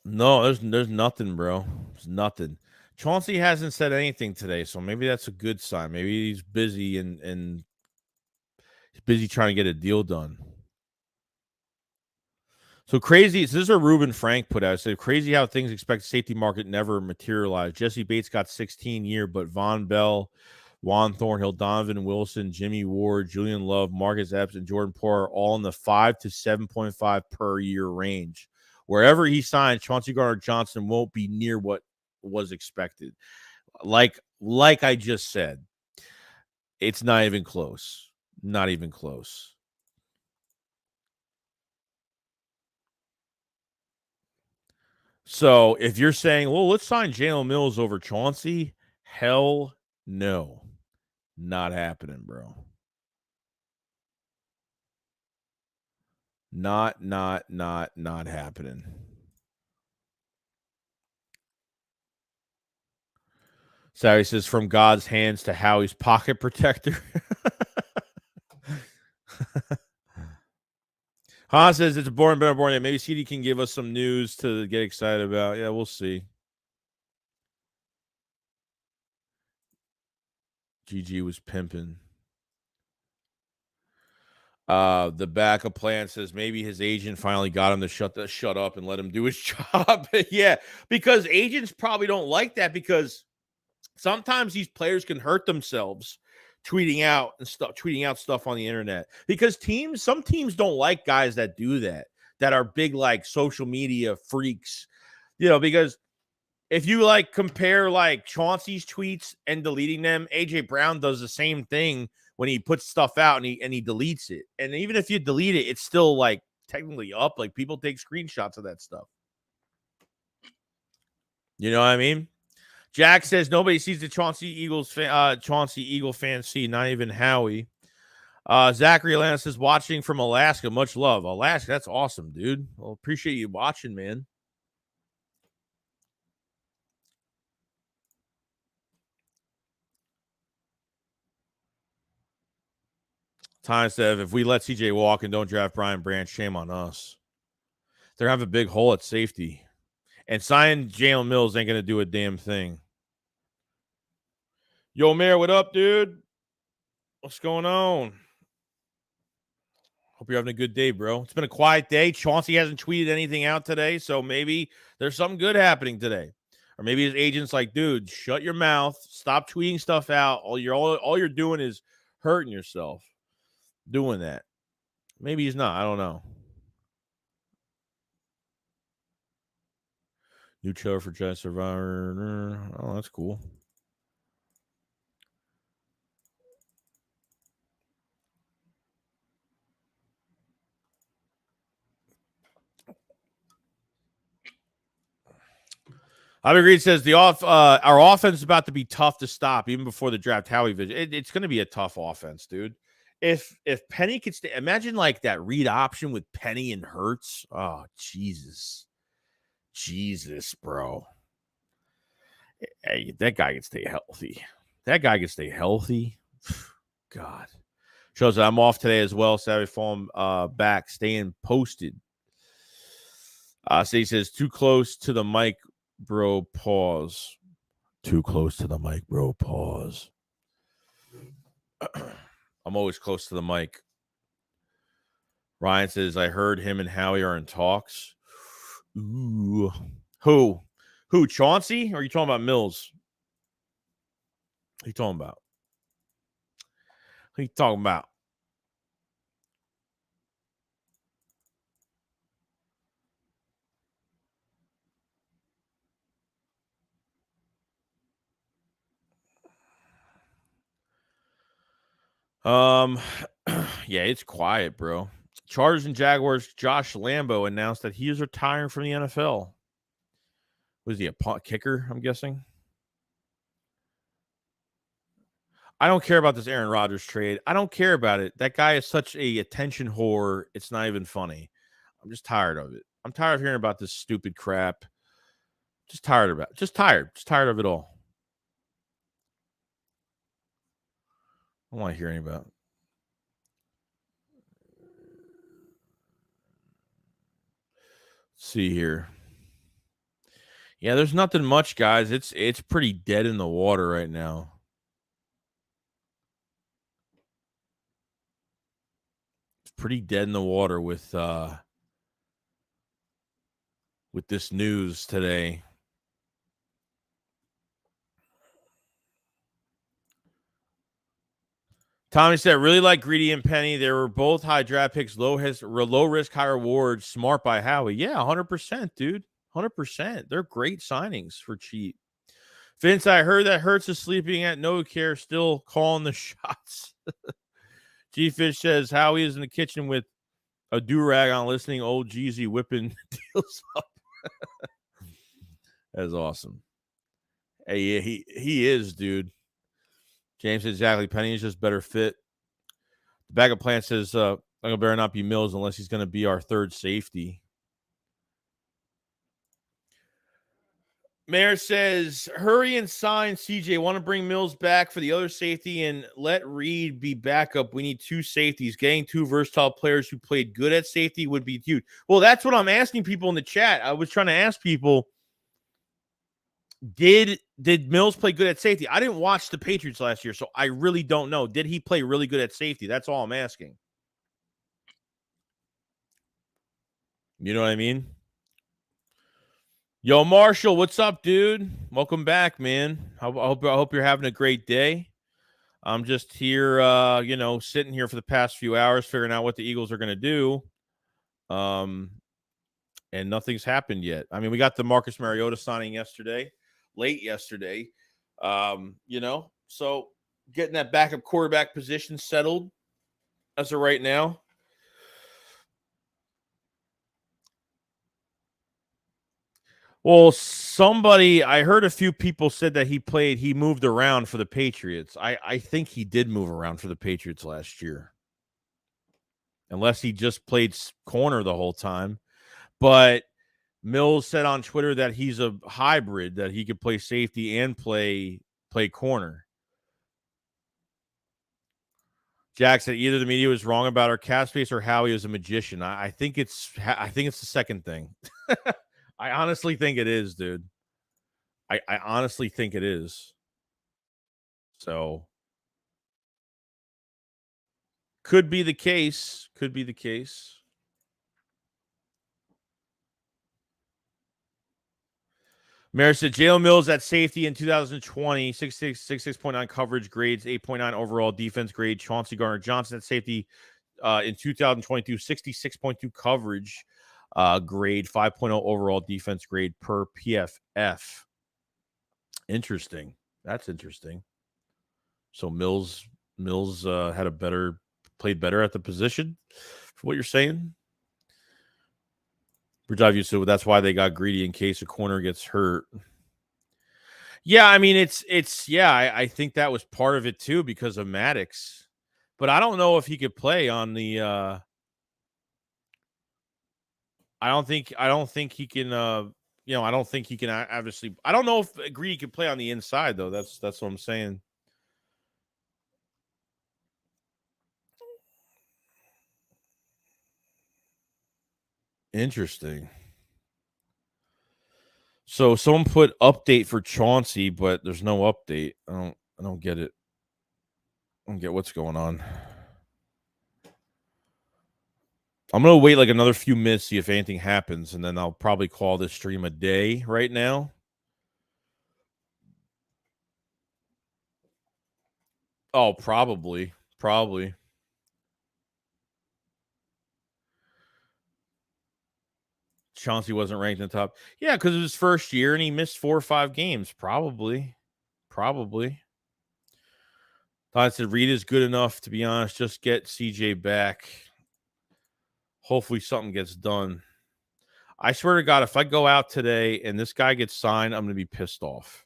No, there's nothing, bro. There's nothing. Chauncey hasn't said anything today, so maybe that's a good sign. Maybe he's busy and he's busy trying to get a deal done. So crazy. So this is a Ruben Frank put out. It said, crazy how things expect safety market never materialized. Jesse Bates got 16-year, but Von Bell, Juan Thornhill, Donovan Wilson, Jimmy Ward, Julian Love, Marcus Epps, and Jordan Poyer are all in the 5 to 7.5 per year range. Wherever he signs, Chauncey Gardner-Johnson won't be near what was expected. Like I just said, it's not even close. Not even close. So if you're saying, well, let's sign Jalen Mills over Chauncey, hell no. Not happening, bro. Not happening. Sally says, from God's hands to Howie's pocket protector. Han says it's a boring. Maybe CD can give us some news to get excited about. Yeah, we'll see. GG was pimping. The backup plan says maybe his agent finally got him to shut up and let him do his job. Yeah, because agents probably don't like that because Sometimes these players can hurt themselves tweeting out stuff on the internet because some teams don't like guys that do that are big like social media freaks, because if you like compare like Chauncey's tweets and deleting them, AJ Brown does the same thing when he puts stuff out and he deletes it. And even if you delete it, it's still like technically up. Like people take screenshots of that stuff. You know what I mean? Jack says nobody sees the Chauncey Eagle fan see, not even Howie. Zachary Atlanta says watching from Alaska. Much love. Alaska, that's awesome, dude. Well, appreciate you watching, man. Time said if we let CJ walk and don't draft Brian Branch, shame on us. They're having a big hole at safety. And signing Jalen Mills ain't going to do a damn thing. Yo, Mayor, what up, dude? What's going on? Hope you're having a good day, bro. It's been a quiet day. Chauncey hasn't tweeted anything out today, so maybe there's something good happening today. Or maybe his agent's like, dude, shut your mouth. Stop tweeting stuff out. All you're doing is hurting yourself doing that. Maybe he's not. I don't know. New trailer for Jedi Survivor. Oh, that's cool. I've agreed. Says our offense is about to be tough to stop even before the draft. Howie vision. It's going to be a tough offense, dude. If Penny could stay, imagine like that read option with Penny and Hurts. Oh, Jesus, bro. Hey, that guy can stay healthy. God. Shows that I'm off today as well. Saturday form back, staying posted. So he says, too close to the mic, bro, pause. Too close to the mic, bro, pause. I'm always close to the mic. Ryan says, I heard him and Howie are in talks. Ooh. Who, Chauncey? Or are you talking about Mills? Who are you talking about? Yeah, it's quiet, bro. Chargers and Jaguars. Josh Lambo announced that he is retiring from the NFL. Was he a kicker? I'm guessing. I don't care about this Aaron Rodgers trade. I don't care about it. That guy is such a attention whore. It's not even funny. I'm just tired of it. I'm tired of hearing about this stupid crap. Just tired of it. Just tired of it all. I don't want to hear any about it. Let's see here. Yeah, there's nothing much, guys. It's pretty dead in the water right now. It's pretty dead in the water with this news today. Tommy said, really like Greedy and Penny. They were both high draft picks, low risk, high reward, smart by Howie. Yeah, 100%, dude. 100%. They're great signings for cheap. Vince, I heard that Hurts is sleeping at no care, still calling the shots. G Fish says Howie is in the kitchen with a do-rag on listening old Jeezy whipping deals up. That's awesome. Hey, yeah, he is, dude. James says exactly. Penny is just better fit. The backup plan says it better not be Mills unless he's going to be our third safety. Mayor says, hurry and sign CJ. Want to bring Mills back for the other safety and let Reed be backup. We need two safeties. Getting two versatile players who played good at safety would be huge. Well, that's what I'm asking people in the chat. I was trying to ask people, did Mills play good at safety? I didn't watch the Patriots last year, so I really don't know. Did he play really good at safety? That's all I'm asking. You know what I mean? Yo, Marshall, what's up, dude? Welcome back, man. I hope you're having a great day. I'm just here, sitting here for the past few hours, figuring out what the Eagles are going to do. And nothing's happened yet. I mean, we got the Marcus Mariota signing late yesterday. So getting that backup quarterback position settled as of right now. Well, I heard a few people said that he moved around for the Patriots. I think he did move around for the Patriots last year. Unless he just played corner the whole time. But Mills said on Twitter that he's a hybrid, that he could play safety and play corner. Jack said either the media was wrong about our cap space or Howie is a magician. I think it's the second thing. I honestly think it is, dude. I honestly think it is. So could be the case. Could be the case. Mayor said Jalen Mills at safety in 2020, 66.9 coverage grades, 8.9 overall defense grade. Chauncey Gardner-Johnson at safety in 2022, 66.2 coverage grade, 5.0 overall defense grade per PFF. Interesting. That's interesting. So Mills played better at the position, for what you're saying. So that's why they got greedy in case a corner gets hurt. Yeah, I mean I think that was part of it too because of Maddox. But I don't know if he could play on the I don't think he can I don't think he can obviously. I don't know if Greedy can play on the inside though. That's what I'm saying. Interesting. So someone put update for Chauncey, but there's no update. I don't get it. I don't get what's going on. I'm gonna wait like another few minutes, see if anything happens, and then I'll probably call this stream a day right now. Oh, probably. Chauncey wasn't ranked in the top. Yeah, because it was his first year and he missed 4 or 5 games. Probably. Todd said Reed is good enough, to be honest. Just get CJ back. Hopefully something gets done. I swear to God, if I go out today and this guy gets signed, I'm going to be pissed off.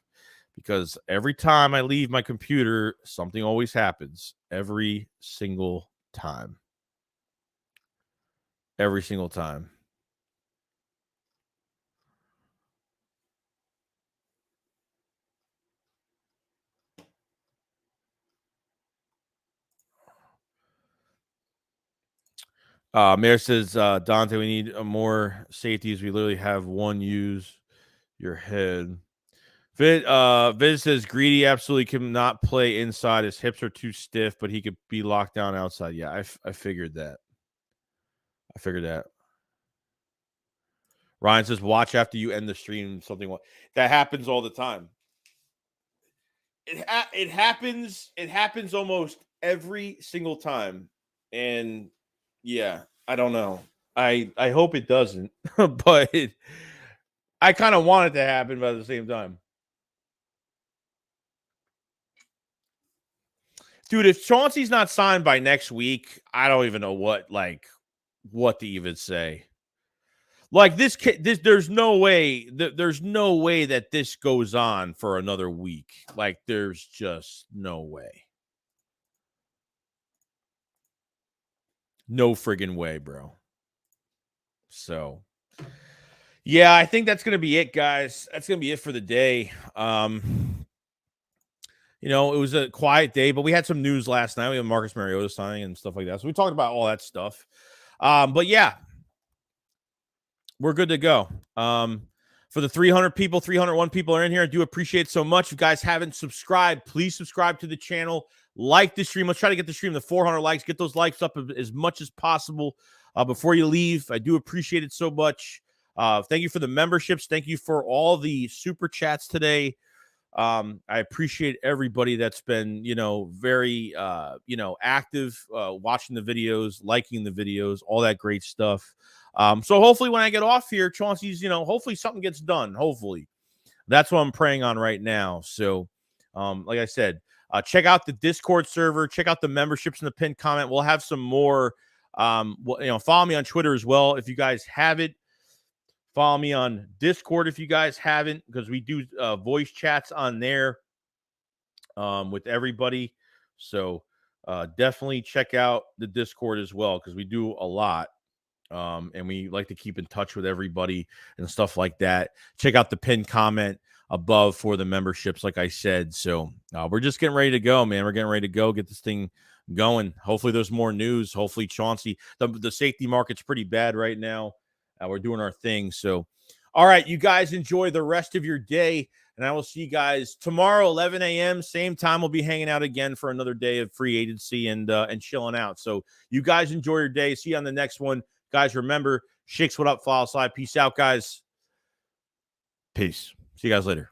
Because every time I leave my computer, something always happens. Every single time. Every single time. Mayor says, Dante, we need more safeties. We literally have one. Use your head. Viz says Greedy absolutely cannot play inside. His hips are too stiff, but he could be locked down outside. Yeah, I figured that. Ryan says, watch after you end the stream. Something that happens all the time. It happens. It happens almost every single time. And yeah, I don't know. I hope it doesn't, but I kind of want it to happen, but at the same time. Dude, if Chauncey's not signed by next week, I don't even know what to even say. Like this there's no way that this goes on for another week. Like there's just no way. No friggin' way, bro. So, yeah, I think that's going to be it, guys. That's going to be it for the day. It was a quiet day, but we had some news last night. We had Marcus Mariota signing and stuff like that. So we talked about all that stuff. But yeah, we're good to go. For the 300 people, 301 people are in here. I do appreciate it so much. If you guys haven't subscribed, please subscribe to the channel. Like the stream. Let's try to get the stream to 400 likes. Get those likes up as much as possible before you leave. I do appreciate it so much. Thank you for the memberships. Thank you for all the super chats today. I appreciate everybody that's been, very, active, watching the videos, liking the videos, all that great stuff. So hopefully when I get off here, Chauncey's, hopefully something gets done. Hopefully that's what I'm praying on right now. So, like I said, check out the Discord server, check out the memberships in the pinned comment. We'll have some more. Follow me on Twitter as well if you guys have it. Follow me on Discord if you guys haven't, because we do voice chats on there with everybody. So definitely check out the Discord as well, because we do a lot. And we like to keep in touch with everybody and stuff like that. Check out the pinned comment above for the memberships, like I said. So we're just getting ready to go, man. We're getting ready to go, get this thing going. Hopefully there's more news. Hopefully Chauncey, the safety market's pretty bad right now. We're doing our thing. So, all right, you guys enjoy the rest of your day. And I will see you guys tomorrow, 11 a.m. Same time. We'll be hanging out again for another day of free agency and chilling out. So you guys enjoy your day. See you on the next one. Guys, remember, Shakes what up, follow slide. Peace out, guys. Peace. See you guys later.